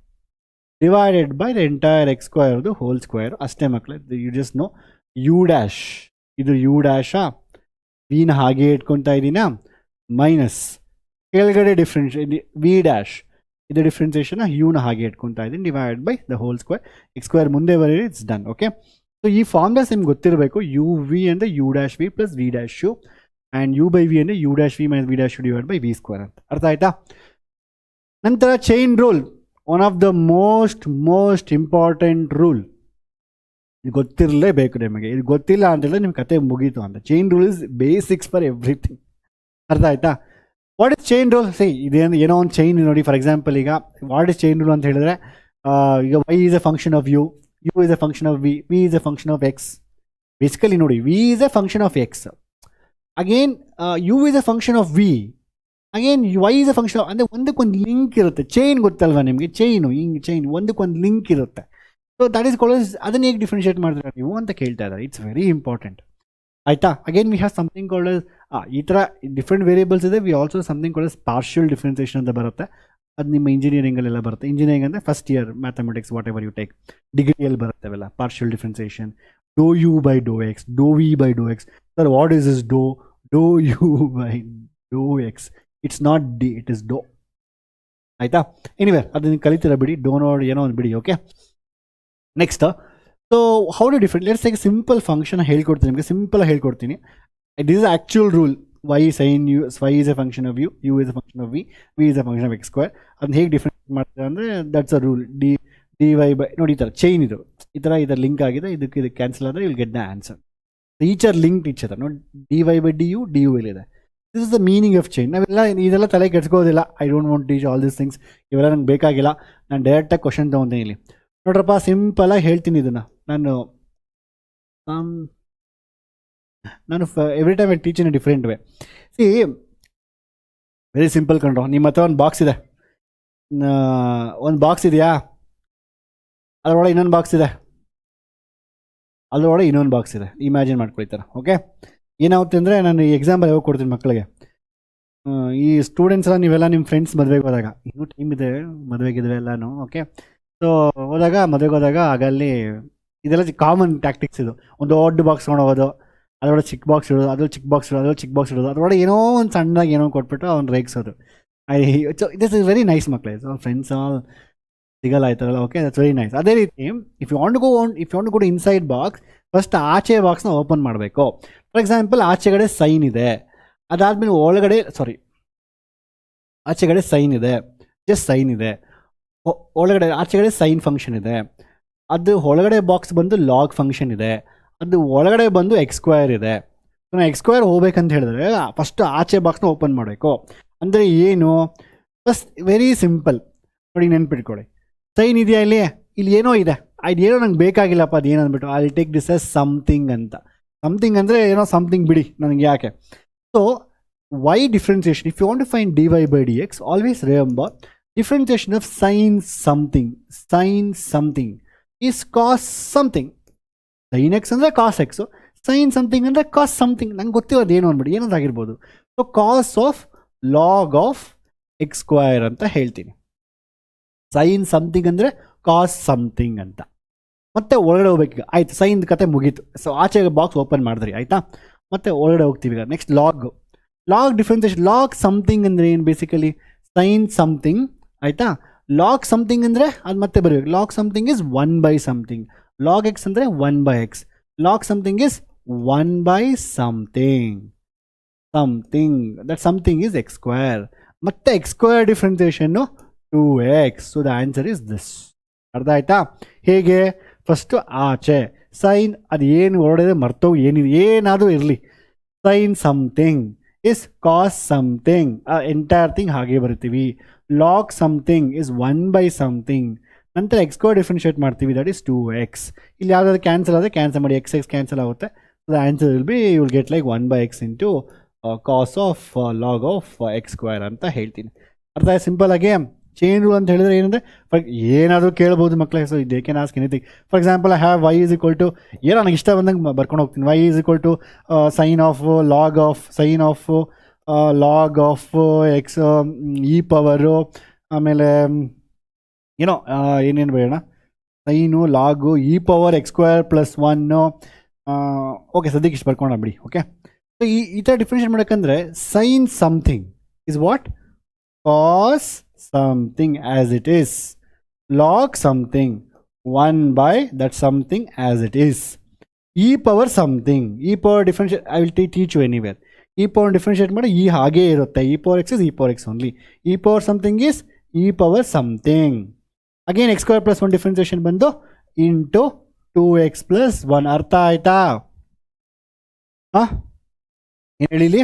divided by the entire x ಸ್ಕ್ವೇರ್ದು ಹೋಲ್ ಸ್ಕ್ವೇರ್. ಅಷ್ಟೇ ಮಕ್ಕಳೇ, you just know u dash, ಇದು ಯು ಡ್ಯಾಶಾ, ವಿನ ಹಾಗೆ ಇಟ್ಕೊತಾ ಇದ್ದೀನಾ, ಮೈನಸ್ ಕೆಳಗಡೆ ವಿ ಡ್ಯಾಶ್, ಇದು ಡಿಫ್ರೆನ್ಸಿಯೇಷನ್ ಯುನ ಹಾಗೆ ಇಟ್ಕೊತಾ ಇದ್ದೀನಿ, divide by the whole square. X square ಮುಂದೆ ಬರೀರಿ, ಇಟ್ಸ್ ಡನ್. ಓಕೆ, ಸೊ ಈ ಫಾರ್ಮ್ಲಾಸ್ ನಿಮ್ಗೆ ಗೊತ್ತಿರಬೇಕು. ಯು ವಿ ಅಂದರೆ u dash v plus v dash u, and u by v ಅಂದರೆ u dash v minus v dash u divide by v square ಅಂತ. ಅರ್ಥ ಆಯ್ತಾ? ನಂತರ chain rule, one of the most important rule. ಇದು ಗೊತ್ತಿರಲೇಬೇಕು ನಿಮಗೆ. ಇದು ಗೊತ್ತಿಲ್ಲ ಅಂತೇಳಿದ್ರೆ ನಿಮ್ಮ ಕತೆ ಮುಗೀತು ಅಂತ. Chain rule is basics for everything. ಅರ್ಥ ಆಯ್ತಾ? What is chain rule? See ಇದೇನು ಏನೋ ಒಂದು ಚೈನ್ ನೋಡಿ. ಫಾರ್ ಎಕ್ಸಾಂಪಲ್, ಈಗ ವಾಟ್ ಇಸ್ ಚೈನ್ ರೂಲ್ ಅಂತ ಹೇಳಿದ್ರೆ, ಈಗ y is a function of u, u is a function of v, v is a function of x. Basically ನೋಡಿ, v is a function of x, again u is a function of v, again y is a function of, ಅಂದರೆ ಒಂದಕ್ಕೊಂದು link ಇರುತ್ತೆ. Chain ಗೊತ್ತಲ್ವಾ ನಿಮಗೆ? Chain ಹಿಂಗೆ chain ಒಂದಕ್ಕೊಂದು link ಇರುತ್ತೆ. So that is called, ಅದನ್ನು ಹೇಗೆ ಡಿಫ್ರೆನ್ಷಿಯೇಟ್ ಮಾಡಿದ್ರೆ ನೀವು ಅಂತ ಕೇಳ್ತಾ ಇದ್ದಾರೆ. It's very important. ಆಯಿತಾ? Again we have something called ಈ ಥರ ಡಿಫ್ರೆಂಟ್ ವೇರಿಯೇಬಲ್ಸ್ ಇದೆ. We also something called partial differentiation ಅಂತ ಬರುತ್ತೆ. ಅದು ನಿಮ್ಮ ಇಂಜಿನಿಯರಿಂಗಲ್ಲೆಲ್ಲ ಬರುತ್ತೆ. ಇಂಜಿನಿಯರಿಂಗ್ ಅಂದರೆ first year mathematics whatever you take, ಡಿಗ್ರಿಯಲ್ಲಿ ಬರುತ್ತೆ ಅವೆಲ್ಲ. Partial differentiation, do u by do x, do v by do x. Sir what is is do u by do x? It's not d, it is do. ಆಯಿತಾ? Anyway ಅದನ್ನು ಕಲಿತೀರ ಬಿಡಿ, ಡೋ ನೋಡಿ ಏನೋ ಒಂದು ಬಿಡಿ. Okay, next, so how do different, let's take simple function ಹೇಳ್ಕೊಡ್ತೀನಿ ನಿಮಗೆ. Simple ಹೇಳ್ಕೊಡ್ತೀನಿ. It is actual rule. Y sine u, y is a function of u, u is a function of v, v is a function of x square. ಅದನ್ನ ಹೇಗೆ different ಮಾಡ್ತಾರೆ ಅಂದರೆ, that's a rule. D y by, ನೋಡಿ ಈ ಥರ chain ಇದು, ಈ ಥರ ಲಿಂಕ್ ಆಗಿದೆ, ಇದಕ್ಕೆ ಕ್ಯಾನ್ಸಲ್ ಆದರೆ ವಿಲ್ ಗೆಟ್ ದ ಆನ್ಸರ್. ಈಚರ್ ಲಿಂಕ್ ಟೀಚರ್ ನೋಡಿ, d y by d u ಇಲ್ಲಿದೆ. This is the meaning of chain. ನಾವೆಲ್ಲ ಇದೆಲ್ಲ ತಲೆ ಕೆಡ್ಸ್ಕೋದಿಲ್ಲ. I don't want teach all these things. ಇವೆಲ್ಲ ನಂಗೆ ಬೇಕಾಗಿಲ್ಲ. ನಾನು ಡೈರೆಕ್ಟಾಗಿ ಕ್ವಶನ್ ತೊಗೊತೀನಿ ಇಲ್ಲಿ. ನೋಡ್ರಪ್ಪ, ಸಿಂಪಲಾಗಿ ಹೇಳ್ತೀನಿ ಇದನ್ನು. ನಾನು every time I teach in a different way. See, very simple ಕಂಡ್ರು. ನಿಮ್ಮ ಹತ್ರ ಒಂದು ಬಾಕ್ಸ್ ಇದೆ, ಒಂದು ಬಾಕ್ಸ್ ಇದೆಯಾ, ಅದರೊಳಗೆ ಇನ್ನೊಂದು ಬಾಕ್ಸ್ ಇದೆ, ಅದರೊಳಗೆ ಇನ್ನೊಂದು ಬಾಕ್ಸ್ ಇದೆ. ಇಮ್ಯಾಜಿನ್ ಮಾಡ್ಕೊಳ್ತಾರೆ. ಓಕೆ, ಏನಾಗುತ್ತೆ ಅಂದರೆ, ನಾನು ಈ ಎಕ್ಸಾಂಪಲ್ ಯಾವಾಗ ಕೊಡ್ತೀನಿ ಮಕ್ಕಳಿಗೆ. ಈ ಸ್ಟೂಡೆಂಟ್ಸ್ ಎಲ್ಲ ನೀವೆಲ್ಲ ನಿಮ್ಮ ಫ್ರೆಂಡ್ಸ್ ಮದುವೆಗೆ ಹೋದಾಗ, ಇನ್ನೂ ಟೈಮ್ ಇದೆ ಮದುವೆಗಿದ್ರೆ ಎಲ್ಲನೂ. ಓಕೆ, ಸೊ ಮದುವೆಗೆ ಹೋದಾಗ ಆಗ ಅಲ್ಲಿ ಇದೆಲ್ಲ ಕಾಮನ್ ಟ್ಯಾಕ್ಟಿಕ್ಸ್. ಇದು ಒಂದು ದೊಡ್ಡ ಬಾಕ್ಸ್ ತೊಗೊಂಡೋಗೋದು, ಅದರೊಳಗೆ ಚಿಕ್ಕ ಬಾಕ್ಸ್ ಇಡೋದು, ಅದ್ರಲ್ಲಿ ಚಿಕ್ಕ ಬಾಕ್ಸ್ ಇಡೋದು, ಅದ್ರಲ್ಲಿ ಚಿಕ್ಕ ಬಾಕ್ಸ್ ಇಡೋದು, ಅದರೊಳಗೆ ಏನೋ ಒಂದು ಸಣ್ಣದಾಗಿ ಏನೋ ಕೊಟ್ಬಿಟ್ಟು ಅವ್ನು ರೇಗಿಸೋದು. So this is very nice ಮಕ್ಕಳೇ. ಸೊ ಫ್ರೆಂಡ್ಸ್ ಆಲ್ ಸಿಗಲ್ಲ ಆಯ್ತಾರಲ್ಲ. Okay, that's very nice. ಅದೇ ರೀತಿ if you want to go inside box, first ಆಚೆ ಬಾಕ್ಸ್ನ ಓಪನ್ ಮಾಡಬೇಕು. ಫಾರ್ ಎಕ್ಸಾಂಪಲ್, ಆಚೆಗಡೆ ಸೈನ್ ಇದೆ, ಅದಾದಮೇಲೆ ಆಚೆಗಡೆ ಸೈನ್ ಇದೆ, ಜಸ್ಟ್ ಸೈನ್ ಇದೆ. ಆಚೆಗಡೆ ಸೈನ್ ಫಂಕ್ಷನ್ ಇದೆ, ಅದು ಒಳಗಡೆ ಬಾಕ್ಸ್ ಬಂದು ಲಾಗ್ ಫಂಕ್ಷನ್ ಇದೆ, ಅದು ಒಳಗಡೆ ಬಂದು ಎಕ್ಸ್ ಸ್ಕ್ವೇರ್ ಇದೆ. ನಾವು ಎಕ್ಸ್ ಸ್ಕ್ವೇರ್ ಹೋಗ್ಬೇಕಂತ ಹೇಳಿದ್ರೆ ಫಸ್ಟ್ ಆಚೆ ಬಾಕ್ಸ್ನ ಓಪನ್ ಮಾಡಬೇಕು. ಅಂದರೆ ಏನು? ಫಸ್ಟ್ ವೆರಿ ಸಿಂಪಲ್ ನೋಡಿ, ನೆನ್ಪಿಟ್ಕೊಳ್ಳಿ. ಸೈನ್ ಇದೆಯಾ ಇಲ್ಲಿ ಏನೋ ಇದೆ, ಅದು ಏನೋ ನಂಗೆ ಬೇಕಾಗಿಲ್ಲಪ್ಪ, ಅದು ಏನು ಅಂದ್ಬಿಟ್ಟು I take this as something ಅಂತ. ಸಮಥಿಂಗ್ ಅಂದರೆ ಏನೋ ಸಮಥಿಂಗ್ ಬಿಡಿ, ನನಗೆ ಯಾಕೆ. So y differentiation, if you want to find d y by d x, always remember differentiation of sin something is cos something. sin x ಅಂದರೆ cos x, sin something ಅಂದರೆ cos something. ನಂಗೆ ಗೊತ್ತಿರೋದು ಏನು ಅಂದ್ಬಿಡಿ, ಏನದಾಗಿರ್ಬೋದು. So cos of log of x square ಅಂತ ಹೇಳ್ತೀನಿ. sin something ಅಂದರೆ cos something ಅಂತ. ಮತ್ತೆ ಒಳಗಡೆ ಹೋಗ್ಬೇಕು. ಆಯ್ತು, ಸೈನ್ ಕತೆ ಮುಗೀತು. ಸೊ ಆಚೆ ಬಾಕ್ಸ್ ಓಪನ್ ಮಾಡಿದ್ರಿ, ಆಯಿತಾ. ಮತ್ತೆ ಒಳಗಡೆ ಹೋಗ್ತೀವಿ ಈಗ. Next log differentiation. Log something ಅಂದರೆ ಏನು? ಬೇಸಿಕಲಿ ಸೈನ್ ಸಮಥಿಂಗ್, ಆಯಿತಾ. ಲಾಗ್ ಸಮಥಿಂಗ್ ಅಂದರೆ ಅದು ಮತ್ತೆ ಬರಬೇಕು. Log something is 1 by something. Log x ಅಂದರೆ 1/x. Log something is 1 by something. That something is x square. ಮತ್ತೆ x ಸ್ಕ್ವೇರ್ ಡಿಫ್ರೆನ್ಸಿಯೇಷನ್ನು 2x. So the answer is this. ಅರ್ಥ ಆಯ್ತಾ? ಹೇಗೆ? ಫಸ್ಟು ಆಚೆ ಸೈನ್, ಅದು ಏನು ಹೊರಡಿದೆ ಮರ್ತೋಗಿ, ಏನಾದರೂ ಇರಲಿ, sine something is cos something, entire thing ಹಾಗೆ ಬರಿತೀವಿ. Log something is 1 by something. ನಂತರ ಎಕ್ಸ್ ಸ್ಕ್ವೇರ್ ಡಿಫ್ರೆನ್ಷಿಯೇಟ್ ಮಾಡ್ತೀವಿ, ದಟ್ ಇಸ್ 2x. ಇಲ್ಲಿ ಯಾವುದಾದ್ರು ಕ್ಯಾನ್ಸಲ್ ಆದರೆ ಕ್ಯಾನ್ಸಲ್ ಮಾಡಿ, x ಕ್ಯಾನ್ಸಲ್ ಆಗುತ್ತೆ. The answer will be, you will get like 1/x into cos of log of x square ಅಂತ ಹೇಳ್ತೀನಿ. ಅರ್ಥ ಆಯ್ತು? ಸಿಂಪಲ್ ಆಗಿ ಚೈನ್ ರೂಲ್ ಅಂತ ಹೇಳಿದ್ರೆ ಏನಂದರೆ, ಏನಾದರೂ ಕೇಳ್ಬೋದು ಮಕ್ಕಳೇ. So they can ask anything. For example, I have y is equal to, ಏನೋ ನನಗೆ ಇಷ್ಟ ಬಂದಂಗೆ ಬರ್ಕೊಂಡು ಹೋಗ್ತೀನಿ. y is equal to sine of log of x e power, ಆಮೇಲೆ ಏನೋ ಏನೇನು ಬೇಡ, sine log e power x square plus 1. Okay, ಸದ್ಯಕ್ಕೆ ಇಷ್ಟು ಬರ್ಕೊಂಡ ಬಿಡಿ. ಓಕೆ, ಸೊ ಈ ಥರ ಡಿಫ್ರೆನ್ಷಿಯೇಟ್ ಮಾಡೋಕ್ಕಂದ್ರೆ sine something is what? Cos something as it is. Log something 1 by that something as it is. E power something, e power differentiate, I will teach you anywhere. E power differentiate ಮಾಡಿ e ಹಾಗೆ ಇರುತ್ತೆ. e power x is e power x only. e power something is e power something. Again x square plus 1 differentiation ಬಂದು into 2x plus 1. ಅರ್ಥ ಆಯ್ತಾ? ಏನು ಹೇಳಿಲಿ?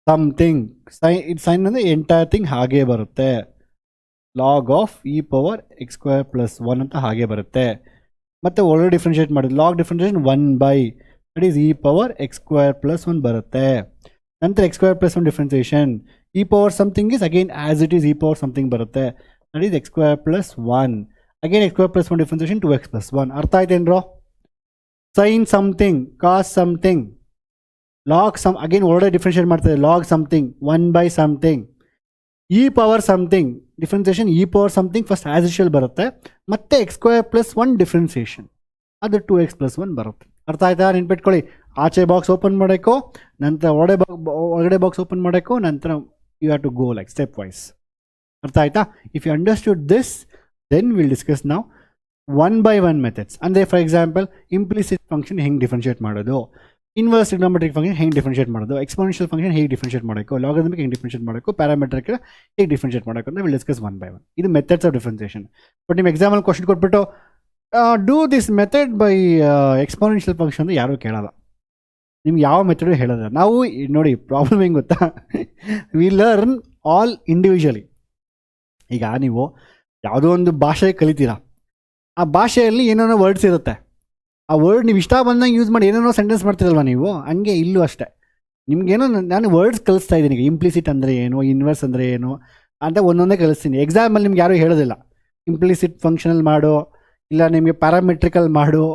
Something sine ಅಂದರೆ entire thing ಹಾಗೆ ಬರುತ್ತೆ. Log of e power x square plus 1 ಅಂತ ಹಾಗೆ ಬರುತ್ತೆ. ಮತ್ತು ಒಳಗಡೆ ಡಿಫ್ರೆನ್ಷಿಯೇಟ್ ಮಾಡಿದ್ದು log differentiation 1 by, that is e power x square plus 1 ಬರುತ್ತೆ. ನಂತರ x square plus 1 differentiation e power something is again as it is e power something ಬರುತ್ತೆ, that is x square plus 1. Again x square plus 1 differentiation 2x plus 1. ಅರ್ಥ ಆಯ್ತೇನ್ರೋ? Sign something, ಕಾಸ್ something, log some, again ಒಳಗಡೆ differentiate ಮಾಡ್ತಾರೆ. Log something 1 by something, E power something differentiation e power something first as usual ಬರುತ್ತೆ. ಮತ್ತೆ x square plus 1 differentiation ಅದು 2x plus 1 ಬರುತ್ತೆ. ಅರ್ಥ ಆಯ್ತಾ? ನೆನ್ಪಿಟ್ಕೊಳ್ಳಿ, ಆಚೆ ಬಾಕ್ಸ್ ಓಪನ್ ಮಾಡೋಕ್ಕೋ, ನಂತರ ಒಳಗಡೆ ಬಾಕ್ಸ್ ಓಪನ್ ಮಾಡೋಕ್ಕೋ, ನಂತರ you have to go like step wise. ಅರ್ಥ ಆಯ್ತಾ? If you understood this, then will discuss ನಾವು 1 by 1 ಮೆಥಡ್ಸ್. ಅಂದರೆ ಫಾರ್ ಎಕ್ಸಾಂಪಲ್, ಇಂಪ್ಲಿಸಿಟ್ ಫಂಕ್ಷನ್ ಹೆಂಗೆ ಡಿಫ್ರೆನ್ಷಿಯೇಟ್ ಮಾಡೋದು, ಇನ್ವರ್ಸ್ ಟ್ರಿಗ್ನೋಮೆಟ್ರಿಕ್ ಫಂಕ್ಷನ್ ಹೆಂಗೆ ಡಿಫ್ರೆನ್ಷಿಯೇಟ್ ಮಾಡೋದು, ಎಕ್ಸ್ಪೋನೆನ್ಷಿಯಲ್ ಫಂಕ್ಷನ್ ಹೇಗೆ ಡಿಫ್ರೆನ್ಷಿಯೇಟ್ ಮಾಡೋಕ್ಕೋ, ಲಾಗರಿಥಮಿಕ್ ಹೆಂಗೆ ಡಿಫ್ರೆನ್ಷಿಯೇಟ್ ಮಾಡೋಕ್ಕೋ, ಪ್ಯಾರಾಮೆಟ್ರಿಕ್ ಹೇಗೆ ಡಿಫ್ರೆನ್ಷಿಯೇಟ್ ಮಾಡೋಕ್ಕೋ ಅಂತ ವಿಲ್ ಡಿಸ್ಕಸ್ 1 by 1. ಇದು ಮೆಥಡ್ಸ್ ಆಫ್ ಡಿಫ್ರೆನ್ಸಿಯೇಷನ್. ಬಟ್ ನಿಮ್ಮ ಎಕ್ಸಾಮಲ್ಲಿ ಕ್ವಶನ್ ಕೊಟ್ಬಿಟ್ಟು do this method by exponential function ಅಂತ ಯಾರೂ ಕೇಳಲ್ಲ. ನಿಮ್ಗೆ ಯಾವ ಮೆಥಡು ಹೇಳೋಲ್ಲ. ನಾವು ನೋಡಿ ಪ್ರಾಬ್ಲಮ್ ಹೆಂಗೆ ಗೊತ್ತಾ, ವಿ ಲರ್ನ್ ಆಲ್ ಇಂಡಿವಿಜುವಲಿ. ಈಗ ನೀವು ಯಾವುದೋ ಒಂದು ಭಾಷೆ ಕಲಿತೀರಾ, ಆ ಭಾಷೆಯಲ್ಲಿ ಏನೇನೋ ವರ್ಡ್ಸ್ ಇರುತ್ತೆ. ಆ ವರ್ಡ್ ನೀವು ಇಷ್ಟ ಬಂದಂಗೆ ಯೂಸ್ ಮಾಡಿ ಏನೇನೋ ಸೆಂಟೆನ್ಸ್ ಮಾಡ್ತೀರಲ್ವ ನೀವು, ಹಂಗೆ ಇಲ್ಲೂ ಅಷ್ಟೇ. ನಿಮಗೇನೋ ನಾನು ವರ್ಡ್ಸ್ ಕಲಿಸ್ತಾ ಇದ್ದೀನಿ. ಈಗ ಇಂಪ್ಲಿಸಿಟ್ ಅಂದರೆ ಏನು, ಇನ್ವರ್ಸ್ ಅಂದರೆ ಏನು ಅಂತ ಒಂದೊಂದೇ ಕಲಿಸ್ತೀನಿ. ಎಕ್ಸಾಮಲ್ಲಿ ನಿಮ್ಗೆ ಯಾರೂ ಹೇಳೋದಿಲ್ಲ ಇಂಪ್ಲಿಸಿಟ್ ಫಂಕ್ಷನಲ್ಲಿ ಮಾಡೋ, ಇಲ್ಲ ನಿಮಗೆ ಪ್ಯಾರಾಮೆಟ್ರಿಕಲ್ ಮಾಡೋ,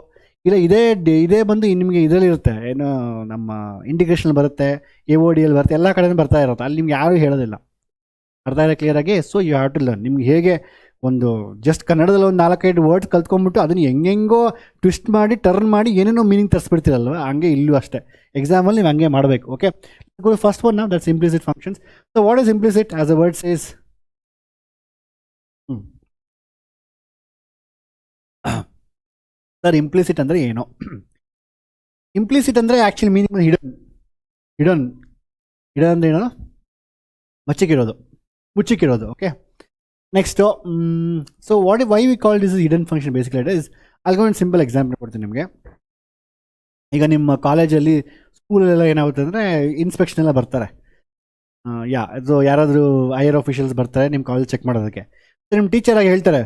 ಇಲ್ಲ ಇದೇ ಬಂದು ನಿಮಗೆ ಇದರಲ್ಲಿರುತ್ತೆ, ಏನು ನಮ್ಮ ಇಂಟಿಗ್ರೇಷನ್ ಬರುತ್ತೆ, AODL ಬರುತ್ತೆ, ಎಲ್ಲ ಕಡೆನೂ ಬರ್ತಾ ಇರುತ್ತೆ. ಅಲ್ಲಿ ನಿಮ್ಗೆ ಯಾರೂ ಹೇಳೋದಿಲ್ಲ. ಅರ್ಥ ಇದೆ ಕ್ಲಿಯರಾಗಿ? So you have to learn. ನಿಮ್ಗೆ ಹೇಗೆ ಒಂದು ಜಸ್ಟ್ ಕನ್ನಡದಲ್ಲಿ ಒಂದು 4-5 ವರ್ಡ್ಸ್ ಕಲ್ತ್ಕೊಂಡ್ಬಿಟ್ಟು ಅದನ್ನು ಹೆಂಗೆಂಗೋ ಟ್ವಿಸ್ಟ್ ಮಾಡಿ ಟರ್ನ್ ಮಾಡಿ ಏನೇನೋ ಮೀನಿಂಗ್ ತರಿಸ್ಬಿಡ್ತೀರಲ್ವ, ಹಂಗೆ ಇಲ್ಲೂ ಅಷ್ಟೇ. ಎಕ್ಸಾಮಲ್ಲಿ ನೀವು ಹಂಗೆ ಮಾಡಬೇಕು. ಓಕೆ, ಫಸ್ಟ್ ಒನ್ ನಾವು that's implicit functions. So what is implicit as a word says? Sir implicit ಅಂದರೆ ಏನು? ಇಂಪ್ಲಿಸಿಟ್ ಅಂದರೆ ಆ್ಯಕ್ಚುಲಿ ಮೀನಿಂಗ್ ಹಿಡನ್ ಅಂದರೆ ಏನೋ ಮುಚ್ಚಿಕ್ಕಿಡೋದು. Okay, next so why we call this is hidden function basically it is. ಅಲ್ಗೊಂದು simple example ಕೊಡ್ತೀನಿ ನಿಮಗೆ. ಈಗ ನಿಮ್ಮ ಕಾಲೇಜಲ್ಲಿ ಸ್ಕೂಲಲ್ಲೆಲ್ಲ ಏನಾಗುತ್ತೆ ಅಂದರೆ ಇನ್ಸ್ಪೆಕ್ಷನ್ ಎಲ್ಲ ಬರ್ತಾರೆ. ಅದು ಯಾರಾದರೂ ಹೈಯರ್ ಆಫೀಷಿಯಲ್ಸ್ ಬರ್ತಾರೆ ನಿಮ್ಮ ಕಾಲೇಜ್ ಚೆಕ್ ಮಾಡೋದಕ್ಕೆ. ಸೊ ನಿಮ್ಮ ಟೀಚರಾಗಿ ಹೇಳ್ತಾರೆ,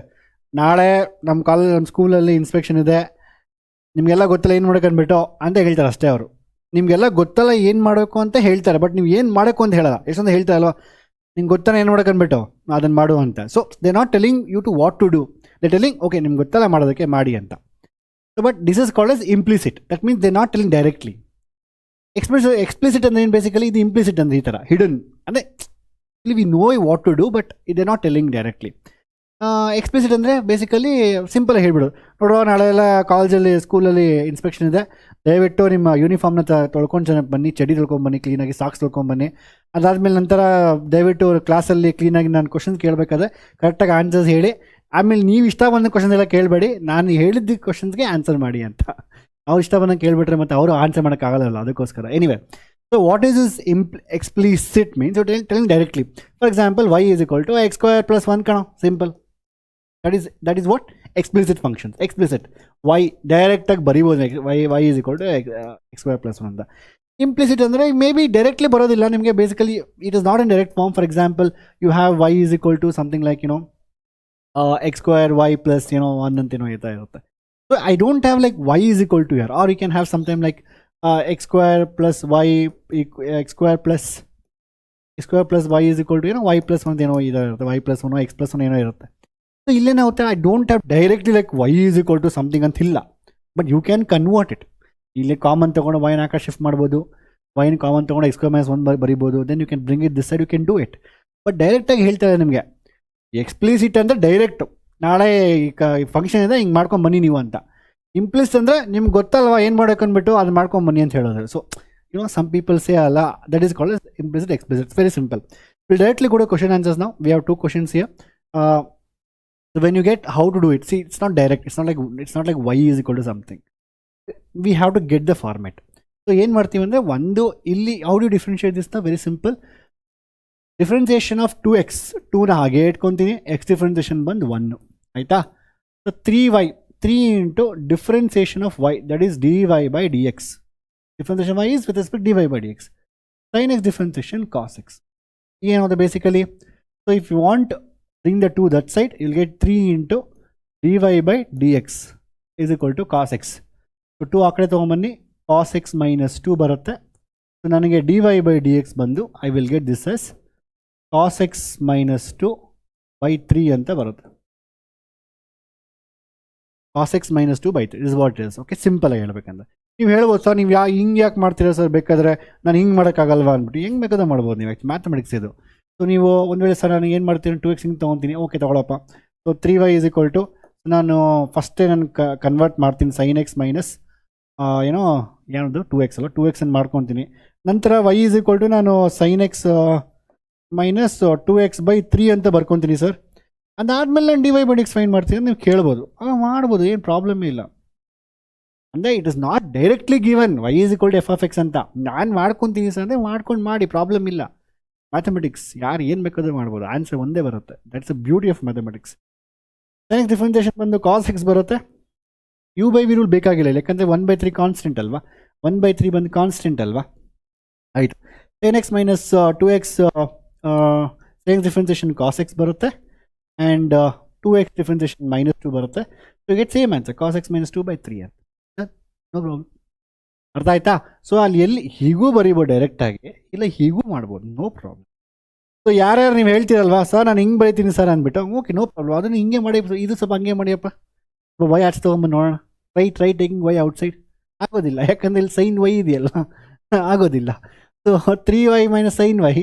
ನಾಳೆ ನಮ್ಮ ಸ್ಕೂಲಲ್ಲಿ ಇನ್ಸ್ಪೆಕ್ಷನ್ ಇದೆ, ನಿಮಗೆಲ್ಲ ಗೊತ್ತಲ್ಲ ಏನು ಮಾಡೋಕೆ ಅಂದ್ಬಿಟ್ಟು ಅಂತ ಹೇಳ್ತಾರೆ ಅಷ್ಟೇ. ಅವರು ನಿಮಗೆಲ್ಲ ಗೊತ್ತಲ್ಲ ಏನು ಮಾಡಬೇಕು ಅಂತ ಹೇಳ್ತಾರೆ, ಬಟ್ ನೀವು ಏನು ಮಾಡಬೇಕು ಅಂತ ಹೇಳಲ್ಲ. ಎಷ್ಟೊಂದು ಹೇಳ್ತಾರಲ್ವ, ನಿಮ್ಗೆ ಗೊತ್ತಾನೆ ಏನು ಮಾಡೋಕೆ ಅಂದ್ಬಿಟ್ಟು ಅದನ್ನು ಮಾಡು ಅಂತ. So they not telling you to what to do, they telling okay ನಿಮ್ಗೆ ಗೊತ್ತಲ್ಲ ಮಾಡೋದಕ್ಕೆ ಮಾಡಿ ಅಂತ. So but this is called as implicit. That means they not telling directly. Explicit ಅಂದರೆ ಏನು ಬೇಸಿಕಲಿ, ಇದು ಇಂಪ್ಲಿಸಿಟ್ ಅಂದರೆ ಈ ಥರ ಹಿಡನ್ ಅಂದರೆ we know what to do but they not telling directly. Explicit ಅಂದರೆ ಬೇಸಿಕಲಿ ಸಿಂಪಲ್ ಹೇಳಿಬಿಡು, ನೋಡೋ ನಾಳೆ ಎಲ್ಲ ಕಾಲೇಜಲ್ಲಿ ಸ್ಕೂಲಲ್ಲಿ ಇನ್ಸ್ಪೆಕ್ಷನ್ ಇದೆ, ದಯವಿಟ್ಟು ನಿಮ್ಮ ಯೂನಿಫಾರ್ಮ್ನ ತೊಳ್ಕೊಂಡು ಚೆನ್ನಾಗಿ ಬನ್ನಿ, ಚಡಿ ತೊಳ್ಕೊಂಬನ್ನಿ, ಕ್ಲೀನಾಗಿ ಸಾಕ್ಸ್ ತೊಳ್ಕೊಂಬನ್ನಿ. ಅದಾದಮೇಲೆ ನಂತರ ದಯವಿಟ್ಟು ಕ್ಲಾಸಲ್ಲಿ ಕ್ಲೀನಾಗಿ ನಾನು ಕ್ವಶನ್ಸ್ ಕೇಳಬೇಕಾದ್ರೆ ಕರೆಕ್ಟಾಗಿ ಆನ್ಸರ್ಸ್ ಹೇಳಿ, ಆಮೇಲೆ ನೀವು ಇಷ್ಟ ಬಂದ ಕ್ವಶನ್ಸ್ ಎಲ್ಲ ಕೇಳಬೇಡಿ, ನಾನು ಹೇಳಿದ್ದ ಕ್ವಶನ್ಸ್ಗೆ ಆನ್ಸರ್ ಮಾಡಿ ಅಂತ. ಅವ್ರು ಇಷ್ಟ ಬಂದಂಗೆ ಕೇಳಿಬಿಟ್ರೆ ಮತ್ತು ಅವರು ಆನ್ಸರ್ ಮಾಡೋಕ್ಕಾಗಲ್ಲ, ಅದಕ್ಕೋಸ್ಕರ. Anyway, so what is is explicit means you're telling directly. For example, y is equal to x square plus 1 ಕಣೋ, simple. that is what explicit functions. Explicit y direct ಆಗಿ ಬರೀಬೋದು, y is equal to x square plus 1 ಅಂತ. Implicit ಅಂದರೆ may be directly ಬರೋದಿಲ್ಲ ನಿಮಗೆ, basically it is not in direct form. For example, you have y is equal to something like x square y plus 1 ಅಂತೇನೋ ಇರುತ್ತೆ. So I don't have like y is equal to here, or you can have sometime like x square plus y x square plus y is equal to y plus 1 ಏನೋ ಇರುತ್ತೆ, y plus 1 x plus 1 ಏನೋ ಇರುತ್ತೆ. So ಇಲ್ಲೇನಾಗುತ್ತೆ, I don't have directly like y is equal to something ಅಂತಿಲ್ಲ, but you can convert it. ಇಲ್ಲಿ common ತೊಗೊಂಡು y ನಾಕ shift ಮಾಡ್ಬೋದು, y ಕಾಮನ್ ತೊಗೊಂಡು x square minus 1 ಬರಿಬೋದು, then you can bring it this side, you can do it. But ಡೈರೆಕ್ಟಾಗಿ ಹೇಳ್ತಾರೆ ನಿಮಗೆ, ಎಕ್ಸ್ಪ್ಲಿಸಿಟ್ ಅಂದರೆ ಡೈರೆಕ್ಟು, ನಾಳೆ ಈ ಫಂಕ್ಷನ್ ಇದೆ ಹಿಂಗೆ ಮಾಡ್ಕೊಂಡು ಬನ್ನಿ ನೀವು ಅಂತ. ಇಂಪ್ಲಿಸಿಟ್ ಅಂದರೆ ನಿಮ್ಗೆ ಗೊತ್ತಲ್ವಾ ಏನು ಮಾಡೋಕೆ ಅಂದ್ಬಿಟ್ಟು ಅದು ಮಾಡ್ಕೊಂಡು ಬನ್ನಿ ಅಂತ ಹೇಳೋದು. ಸೊ ಸಮ್ ಪೀಪಲ್ ಸೇ ಅಲ್ಲ, that is called implicit, explicit. It's very simple. Will directly go to question answers now. We have 2 questions here. So when you get how to do it, see, it's not direct, it's not like y is equal to something. We have to get the format. So ಏನು ಮಾಡ್ತೀವಿ ಅಂದರೆ, ಒಂದು ಇಲ್ಲಿ how do you differentiate this now? Very simple. Differentiation of 2x, 2ನ ಹಾಗೆ ಇಟ್ಕೊತೀನಿ, x differentiation ಬಂದು 1, ಆಯಿತಾ. ಸೊ 3y, 3 into differentiation of y, that is dy by dx. Differentiation y is with respect dy by dx. sin x differentiation cos x. ಏನದು basically, so if you want bring the 2 that side, you will get 3 into dy by dx is equal to cos x. So 2 ಆ ಕಡೆ ತೊಗೊಂಬನ್ನಿ, cos x minus 2 ಬರುತ್ತೆ. So ನನಗೆ dy by dx ಬಂದು I will get this as cos x minus 2 by 3 ಅಂತ ಬರುತ್ತೆ. cos x minus 2 by 3 is what it is. Okay, simple ಆಗಿ ಹೇಳ್ಬೇಕಂದ್ರೆ ನೀವು ಹೇಳ್ಬೋದು, ಸರ್ ನೀವು ಹಿಂಗೆ ಯಾಕೆ ಮಾಡ್ತೀರಾ ಸರ್, ಬೇಕಾದರೆ ನಾನು ಹಿಂಗೆ ಮಾಡೋಕ್ಕಾಗಲ್ವಾ ಅಂದ್ಬಿಟ್ಟು. ಹೆಂಗೆ ಬೇಕಾದ್ರೆ ಮಾಡ್ಬೋದು ನೀವು, ಮ್ಯಾಥಮೆಟಿಕ್ಸ್ ಇದು. ಸೊ ನೀವು ಒಂದು ವೇಳೆ ಸರ್ ನಾನು ಏನು ಮಾಡ್ತೀನಿ, 2x ಹಿಂಗೆ ತೊಗೊತೀನಿ, ಓಕೆ ತೊಗೊಳಪ್ಪ. So 3y is equal to, ನಾನು ಫಸ್ಟೇ ನಾನು ಕನ್ವರ್ಟ್ ಮಾಡ್ತೀನಿ sin x ಮೈನಸ್ ಏನದು 2x ಅಲ್ಲ, 2x ಅನ್ನು ಮಾಡ್ಕೊತೀನಿ. ನಂತರ y is equal to ನಾನು sin x minus 2x by 3 ಅಂತ ಬರ್ಕೊತೀನಿ ಸರ್. ಅದಾದಮೇಲೆ ನಾನು dy by dx ಫೈಂಡ್ ಮಾಡ್ತೀನಿ ಅಂತ ನೀವು ಕೇಳ್ಬೋದು, ಮಾಡ್ಬೋದು, ಏನು ಪ್ರಾಬ್ಲಮ್ ಇಲ್ಲ. ಅಂದರೆ it is not directly given y is equal to f of x ಅಂತ. ನಾನು ಮಾಡ್ಕೊತೀನಿ ಸರ್ ಅಂದರೆ ಮಾಡ್ಕೊಂಡು ಮಾಡಿ, ಪ್ರಾಬ್ಲಮ್ ಇಲ್ಲ. ಮ್ಯಾಥಮೆಟಿಕ್ಸ್ ಯಾರು ಏನು ಬೇಕಾದರೂ ಮಾಡ್ಬೋದು, ಆನ್ಸರ್ ಒಂದೇ ಬರುತ್ತೆ. That's the beauty of mathematics. sin x differentiation ಬಂದು cos x ಬರುತ್ತೆ. u by v ರೂಲ್ ಬೇಕಾಗಿಲ್ಲ, ಯಾಕಂದರೆ 1/3 ಕಾನ್ಸ್ಟೆಂಟ್ ಅಲ್ವಾ, 1/3 ಬಂದು ಕಾನ್ಸ್ಟೆಂಟ್ ಅಲ್ವಾ, ಆಯಿತು. sin x minus 2x, sin x differentiation cos x ಬರುತ್ತೆ, ಆ್ಯಂಡ್ 2x ಡಿಫ್ರೆನ್ಸಿಯೇಷನ್ ಮೈನಸ್ 2 ಬರುತ್ತೆ. So get same answer, cos x minus 2 by 3 ಅಂತ. ನೋ ಪ್ರಾಬ್ಲಮ್, ಅರ್ಥ ಆಯ್ತಾ. ಸೊ ಅಲ್ಲಿ ಎಲ್ಲಿ ಹೀಗೂ ಬರೀಬೋದು ಡೈರೆಕ್ಟಾಗಿ, ಇಲ್ಲ ಹೀಗೂ ಮಾಡ್ಬೋದು, ನೋ ಪ್ರಾಬ್ಲಮ್. ಸೊ ಯಾರ್ಯಾರು ನೀವು ಹೇಳ್ತೀರಲ್ವಾ, ಸರ್ ನಾನು ಹಿಂಗೆ ಬರೀತೀನಿ ಸರ್ ಅಂದ್ಬಿಟ್ಟು, ಓಕೆ ನೋ ಪ್ರಾಬ್ಲಮ್, ಅದನ್ನು ಹಿಂಗೆ ಮಾಡಿ, ಇದು ಸ್ವಲ್ಪ ಹಂಗೆ ಮಾಡಿಯಪ್ಪ, ವೈ ಆಚೆ ತೊಗೊಂಬಂದು ನೋಡೋಣ, ಟ್ರೈ ಟೇಕಿಂಗ್ ವೈ ಔಟ್ಸೈಡ್. ಆಗೋದಿಲ್ಲ, ಯಾಕಂದರೆ ಇಲ್ಲಿ ಸೈನ್ ವೈ ಇದೆಯಲ್ಲ, ಆಗೋದಿಲ್ಲ. So 3y minus sine y,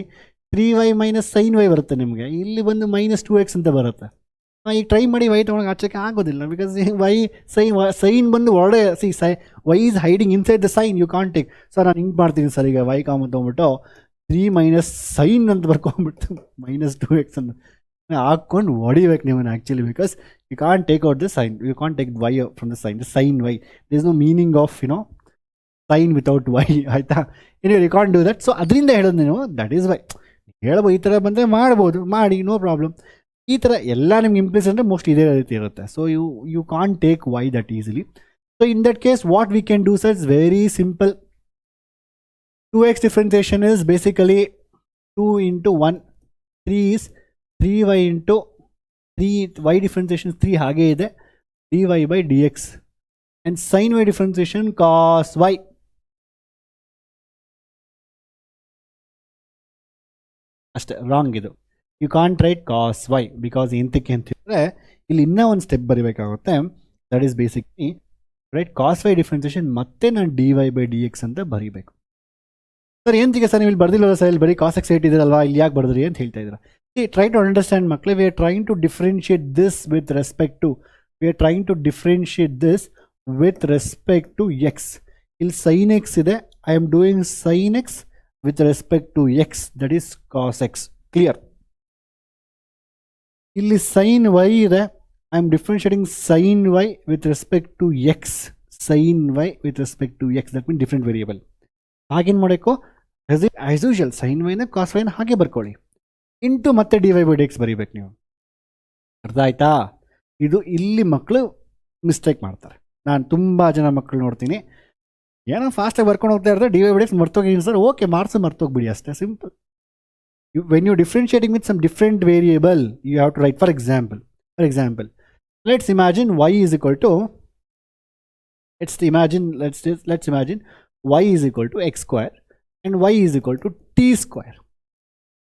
3y minus sine y ಬರುತ್ತೆ ನಿಮಗೆ, ಇಲ್ಲಿ ಬಂದು ಮೈನಸ್ 2x ಅಂತ ಬರುತ್ತೆ. ಈಗ ಟ್ರೈ ಮಾಡಿ ವೈ ತೊಗೊಳಕ್ಕೆ ಆಚೆಗೆ ಆಗೋದಿಲ್ಲ, ಬಿಕಾಸ್ ವೈ ಸೈನ್ ಬಂದು ಹೊರಡೆ, y is hiding inside the sine, you can't take. Sir ನಾನು ಹಿಂಗೆ ಮಾಡ್ತೀನಿ ಸರ್, ಈಗ ವೈ ಕಾಮನ್ ತೊಗೊಂಬಿಟ್ಟು 3 ಮೈನಸ್ ಸೈನ್ ಅಂತ ಬರ್ಕೊಂಡ್ಬಿಟ್ಟು ಮೈನಸ್ 2x ಅಂತ ಹಾಕ್ಕೊಂಡು ಹೊಡಿಬೇಕು ನೀವನ್ನ actually, because you can't take out the sine, you can't take y from the sine, the sine y, this is no meaning of sine without y, ಆಯಿತಾ. You can't do that. So ಅದರಿಂದ ಹೇಳೋದು ನೀವು, that is Y ಹೇಳ್ಬೋದು. ಈ ಥರ ಬಂದರೆ ಮಾಡ್ಬೋದು, ಮಾಡಿ, ನೋ ಪ್ರಾಬ್ಲಮ್. ಈ ಥರ ಎಲ್ಲ ನಿಮ್ಗೆ ಇಂಪ್ಲಿಸಿಟ್ ಅಂದರೆ ಮೋಸ್ಟ್ ಇದೇ ರೀತಿ ಇರುತ್ತೆ. So you can't take y that easily. So in that case what we can do sir, it's very simple. 2x differentiation is basically 2 into 1, 3 is 3y into 3y differentiation 3 ಹಾಗೆ ಇದೆ, dy by dx, and sin y differentiation cos y. ಅಷ್ಟೇ, wrong ಇದು. You can't write cos y because ಎಂತಕ್ಕೆ ಅಂತಿದ್ರೆ ಇಲ್ಲಿ ಇನ್ನೂ ಒಂದು step ಬರೀಬೇಕಾಗುತ್ತೆ. That is basically write cos y differentiation ಮತ್ತೆ ನಾನು dy by dx ಅಂತ ಬರೀಬೇಕು. ಸರ್ ಎಂತಿಗೆ ಸರ್ ನೀವು ಇಲ್ಲಿ ಬರ್ದಿಲ್ಲ ಸರ್, ಇಲ್ಲಿ ಬರೀ cos x ಇಟ್ಟಿದ್ದೀರಲ್ವಾ, ಇಲ್ಲಿ ಯಾಕೆ ಬರ್ದ್ರಿ ಅಂತ ಹೇಳ್ತಾ ಇದ್ದೀರಾ. See, try to understand, makle. We are trying to differentiate this with respect to. We are trying to differentiate this with respect to x. Il sin x ide. I am doing sin x with respect to x. That is cos x. Clear? ಇಲ್ಲಿ sin y ಇದೆ. I am differentiating sin y with respect to x. Sin y with respect to x. That means different variable. ಹಾಗೇನು ಮಾಡಬೇಕು? As usual, sin y ನ cos y ನ ಹಾಗೆ ಬರ್ಕೊಳ್ಳಿ. Into ಮತ್ತೆ dy by dx ಬರೀಬೇಕು ನೀವು. ಅರ್ಥ ಆಯ್ತಾ? ಇದು ಇಲ್ಲಿ ಮಕ್ಕಳು ಮಿಸ್ಟೇಕ್ ಮಾಡ್ತಾರೆ. ನಾನು ತುಂಬ ಜನ ಮಕ್ಕಳು ನೋಡ್ತೀನಿ, ಏನೋ ಫಾಸ್ಟಾಗಿ ಬರ್ಕೊಂಡು ಹೋಗ್ತಾ ಇರ್ತಾರೆ, dy by dx ಮರ್ತೋಗಿ ಸರ್, ಓಕೆ ಮಾರ್ಕ್ಸ್ ಮರ್ತೋಗ್ಬಿಡಿ ಅಷ್ಟೇ, simple. When you're differentiating with some different variable, you have to write, for example, let's imagine y is equal to, let's imagine y is equal to x square and y is equal to t square.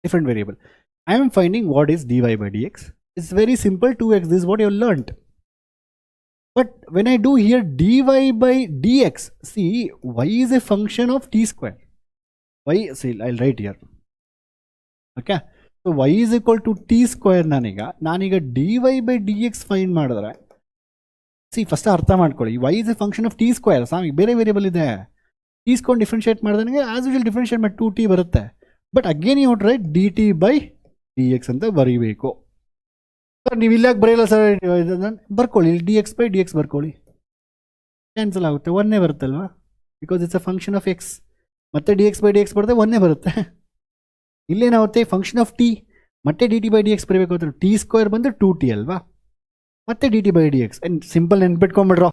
Different variable. I am finding what is dy by dx. It's very simple, 2x. This is what you have learnt. But when I do here dy by dx, see, y is a function of t square. See, I'll write here. Okay, so y is equal to t square. ನಾನೀಗ dy by dx find ಮಾಡಿದ್ರೆ, C first ಅರ್ಥ ಮಾಡ್ಕೊಳ್ಳಿ, y is a function of t square. ಸಾಮಿಗೆ ಬೇರೆ variable ಇದೆ, t ಸ್ಕೊಂಡು differentiate ಮಾಡಿದ್ರೆ ನನಗೆ as usual differentiate ಮಾಡಿ 2t ಬರುತ್ತೆ. But again you write dt by dx ಅಂತ ಬರೀಬೇಕು. ಸರ್ ನೀವು ಇಲ್ಲಾಗ ಬರೆಯಲ್ಲ ಸರ್, ಬರ್ಕೊಳ್ಳಿ, ಇಲ್ಲಿ dx by dx ಬರ್ಕೊಳ್ಳಿ, ಕ್ಯಾನ್ಸಲ್ ಆಗುತ್ತೆ, ಒಂದೇ ಬರುತ್ತಲ್ವಾ, because it's a function of x. ಮತ್ತೆ dx by dx ಬರುತ್ತೆ, ಒಂದೇ ಬರುತ್ತೆ. ಇಲ್ಲೇನಾಗುತ್ತೆ, ಫಂಕ್ಷನ್ ಆಫ್ ಟಿ, ಮತ್ತೆ d t by d x ಬರೀಬೇಕು ಅಂತ, ಟಿ ಸ್ಕ್ವೇರ್ ಬಂದು 2t ಅಲ್ವಾ, ಮತ್ತೆ d t by d x. And simple ನೆನ್ಪಿಟ್ಕೊಂಬಿಡ್ರೋ,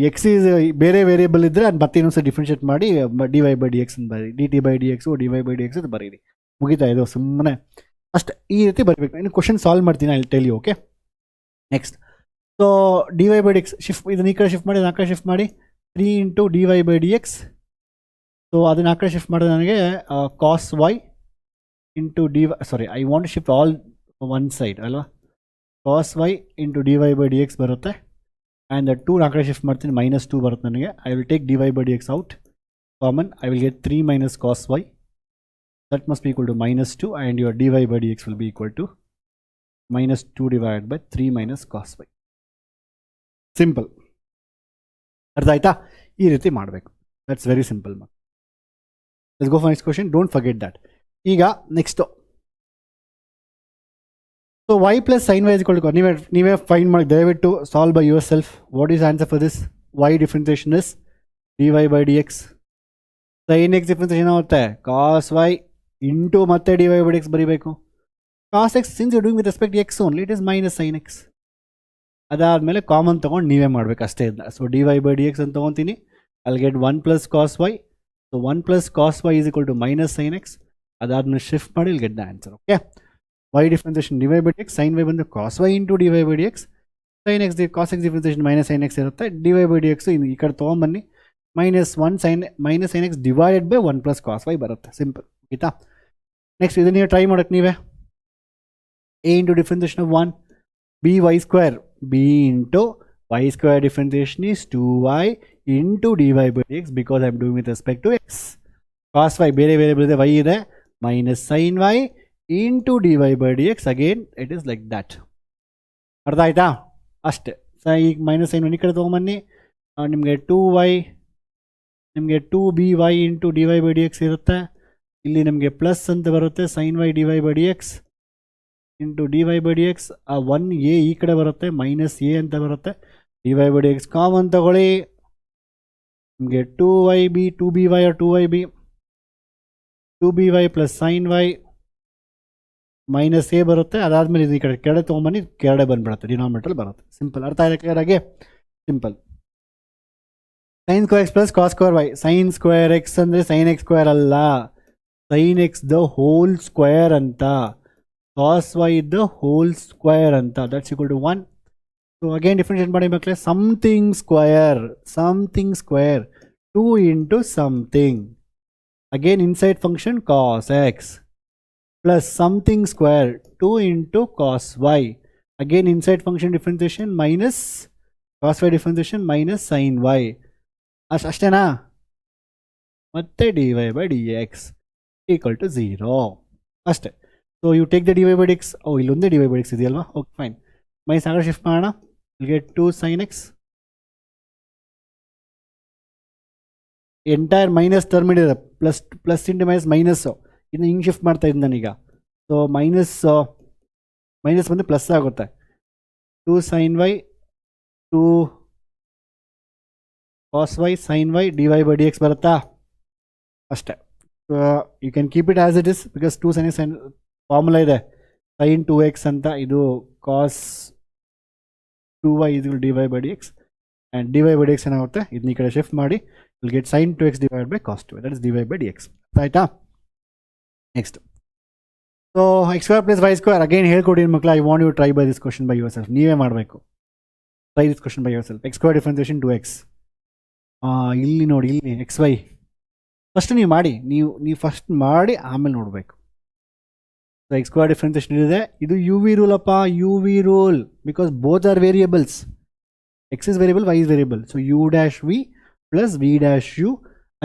ಎಕ್ಸ್ ಈಸ್ ಬೇರೆ ವೇರಿಯಬಲ್ ಇದ್ದರೆ ಅದು ಮತ್ತೆ ಇನ್ನೊಂದ್ಸರಿ ಡಿಫ್ರೆನ್ಷಿಯೇಟ್ ಮಾಡಿ d y by d x ಅಂತ ಬರೀ, d t by d x D y by d x ಅಂತ ಬರೀರಿ, ಮುಗಿತಾ ಇದು, ಸುಮ್ಮನೆ ಅಷ್ಟೇ, ಈ ರೀತಿ ಬರಬೇಕು. ಇನ್ನು ಕ್ವಶನ್ ಸಾಲ್ವ್ ಮಾಡ್ತೀನಿ, ಅಲ್ಲಿ tell you. Okay, next, so d y by d x shift, ಇದನ್ನ ಈ ಕಡೆ ಶಿಫ್ಟ್ ಮಾಡಿ, ಆ ಕಡೆ ಶಿಫ್ಟ್ ಮಾಡಿ, 3 into d y by d x. So ಅದನ್ನ ಆ ಕಡೆ ಶಿಫ್ಟ್ ಮಾಡಿದ್ರೆ ನನಗೆ cos y into dy, sorry, I want to shift all one side ಅಲ್ವಾ, cos y into dy by dx ಬರುತ್ತೆ, and the 2 ನಾಲ್ಕಡೆ ಶಿಫ್ಟ್ ಮಾಡ್ತೀನಿ, -2 ಬರುತ್ತೆ ನನಗೆ. I will take dy by dx out, common, I will get 3 minus cos y, that must be equal to -2, and your dy by dx will be equal to -2 divided by 3 minus cos y. Simple, ಅರ್ಥ ಆಯ್ತಾ? ಈ ರೀತಿ ಮಾಡಬೇಕು, that's very simple. Let's go for next question, don't forget that. ಈಗ next, so y plus sine y is equal to, ನೀವೇ find ಮಾಡಿ, ದಯವಿಟ್ಟು solve by yourself. What is answer for this? y differentiation is dy by dx. Sine x differentiation ಆಗುತ್ತೆ cos y into ಮತ್ತೆ dy by dx ಬರೀಬೇಕು. Cos x since you doing with respect x only, it is minus sine x. ಅದಾದಮೇಲೆ common ತೊಗೊಂಡು ನೀವೇ ಮಾಡಬೇಕು ಅಷ್ಟೇ ಇದನ್ನ. So dy by dx ಅಂತ ತೊಗೊತೀನಿ, ಅಲ್ಲಿ get 1 plus cos y. So 1 plus cos y is equal to minus sine x. ಅದಾದ್ಮೇಲೆ ಶಿಫ್ಟ್ ಮಾಡಿ, ಇಲ್ಲಿ get the answer. Okay, y differentiation dy by dx, sine y ಬಂದು cos y into dy by dx, sine x cos x differentiation minus sine x ಇರುತ್ತೆ, dy by dx ಈ ಕಡೆ ತೊಗೊಂಬನ್ನಿ, -1 sine x divided by 1 plus cos y ಬರುತ್ತೆ, simple, ಆಯಿತಾ? Next ಇದನ್ನ ನೀವು try ಮಾಡೋಕ್ಕೆ ನೀವೇ, a into differentiation of 1 b y square, b into y square differentiation is 2y into dy by dx, because I am doing with respect to x. Cause y ಬೇರೆ variable ಇದೆ, y ಇದೆ, minus sin y into dy by dx, again it is like that. ಅರ್ಥ ಆಯ್ತಾ? ಅಷ್ಟೇ. ಈಗ minus sine ಈ ಕಡೆ ತೊಗೊಂಬನ್ನಿ, ನಿಮಗೆ 2y, ನಿಮಗೆ 2by into dy by dx ಇರುತ್ತೆ, ಇಲ್ಲಿ ನಿಮಗೆ ಪ್ಲಸ್ ಅಂತ ಬರುತ್ತೆ, sin y dy by dx into dy by dx, 1a ಈ ಕಡೆ ಬರುತ್ತೆ, ಮೈನಸ್ a ಅಂತ ಬರುತ್ತೆ, dy by dx ಕಾಮನ್ ತಗೊಳ್ಳಿ, ನಿಮಗೆ 2yb 2by or 2yb 2by plus sine y minus a ಬರುತ್ತೆ. ಅದಾದಮೇಲೆ ಇದು ಈ ಕಡೆ ಕೆಳಗೆ ತೊಗೊಂಬನ್ನಿ, ಕೆಳಗೆ ಬಂದುಬಿಡುತ್ತೆ, ಡಿನಾಮಿನೇಟರ್ ಬರುತ್ತೆ, ಸಿಂಪಲ್. ಅರ್ಥ ಆಯ್ತು ಕ್ಲಿಯರಾಗಿ? Simple. Sine square x plus cos square y, sine square x ಅಂದರೆ ಸೈನ್ ಎಕ್ಸ್ ಸ್ಕ್ವೇರ್ ಅಲ್ಲ, sine x the whole square ಅಂತ, cos y the whole square ಅಂತ, that's equal to 1. So again differentiate ಮಾಡಿ ಮಕ್ಕಳೇ, something square 2 into something, again inside function cos x plus something square 2 into cos y, again inside function differentiation minus cos y differentiation minus sin y, ಅಷ್ಟೇನಾ? ಮತ್ತೆ dy by dx equal to 0 ಅಷ್ಟೇ. So you take the d y by d x. ಇಲ್ಲೊಂದೇ d y by d x ಇದೆಯಲ್ವಾ, okay fine. Minus ಆಗಡೆ shift ಮಾಡೋಣ, ಇಲ್ಲಿಗೆ 2 sin x. Entire minus term ಇದೆ, plus into minus minus, ಇನ್ನು ಹಿಂಗೆ ಶಿಫ್ಟ್ ಮಾಡ್ತಾ ಇದ್ದೀನಿ ನಾನೀಗ. ಸೊ ಮೈನಸ್ ಬಂದು ಪ್ಲಸ್ ಆಗುತ್ತೆ. 2 sin y 2 cos y sin y dy by dx ಬರುತ್ತಾ? ಅಷ್ಟೇ. You can keep it as it is because 2 sin x formula ಇದೆ, sin 2x ಅಂತ, ಇದು cos 2y ಇದು dy by dx, and dy by dx ಏನಾಗುತ್ತೆ, ಇದನ್ನ ಈ ಕಡೆ ಶಿಫ್ಟ್ ಮಾಡಿ will get sin 2x divided by cos 2y, that is dy by dx. ಆಯ್ತಾ? Next, so x square plus y square again ಹೇಳ್ಕೊಡಿ ಮಕ್ಕಳ. I want you try by this question by yourself. ನೀವೇ ಮಾಡಬೇಕು. Try this question by yourself. x square differentiation 2x. ಇಲ್ಲಿ ನೋಡಿ, ಇಲ್ಲಿ X Y first ನೀವು ಮಾಡಿ, ನೀವು ಫಸ್ಟ್ ಮಾಡಿ ಆಮೇಲೆ ನೋಡಬೇಕು. ಸೊ ಎಕ್ಸ್ ಸ್ಕ್ವೇರ್ ಡಿಫ್ರೆನ್ಸಿಯೇಷನ್ ಇದೆ, ಇದು ಯು ವಿ ರೂಲ್ ಅಪ್ಪ, u v rule, because both are variables. X is variable, y is variable. So u dash v plus v dash u.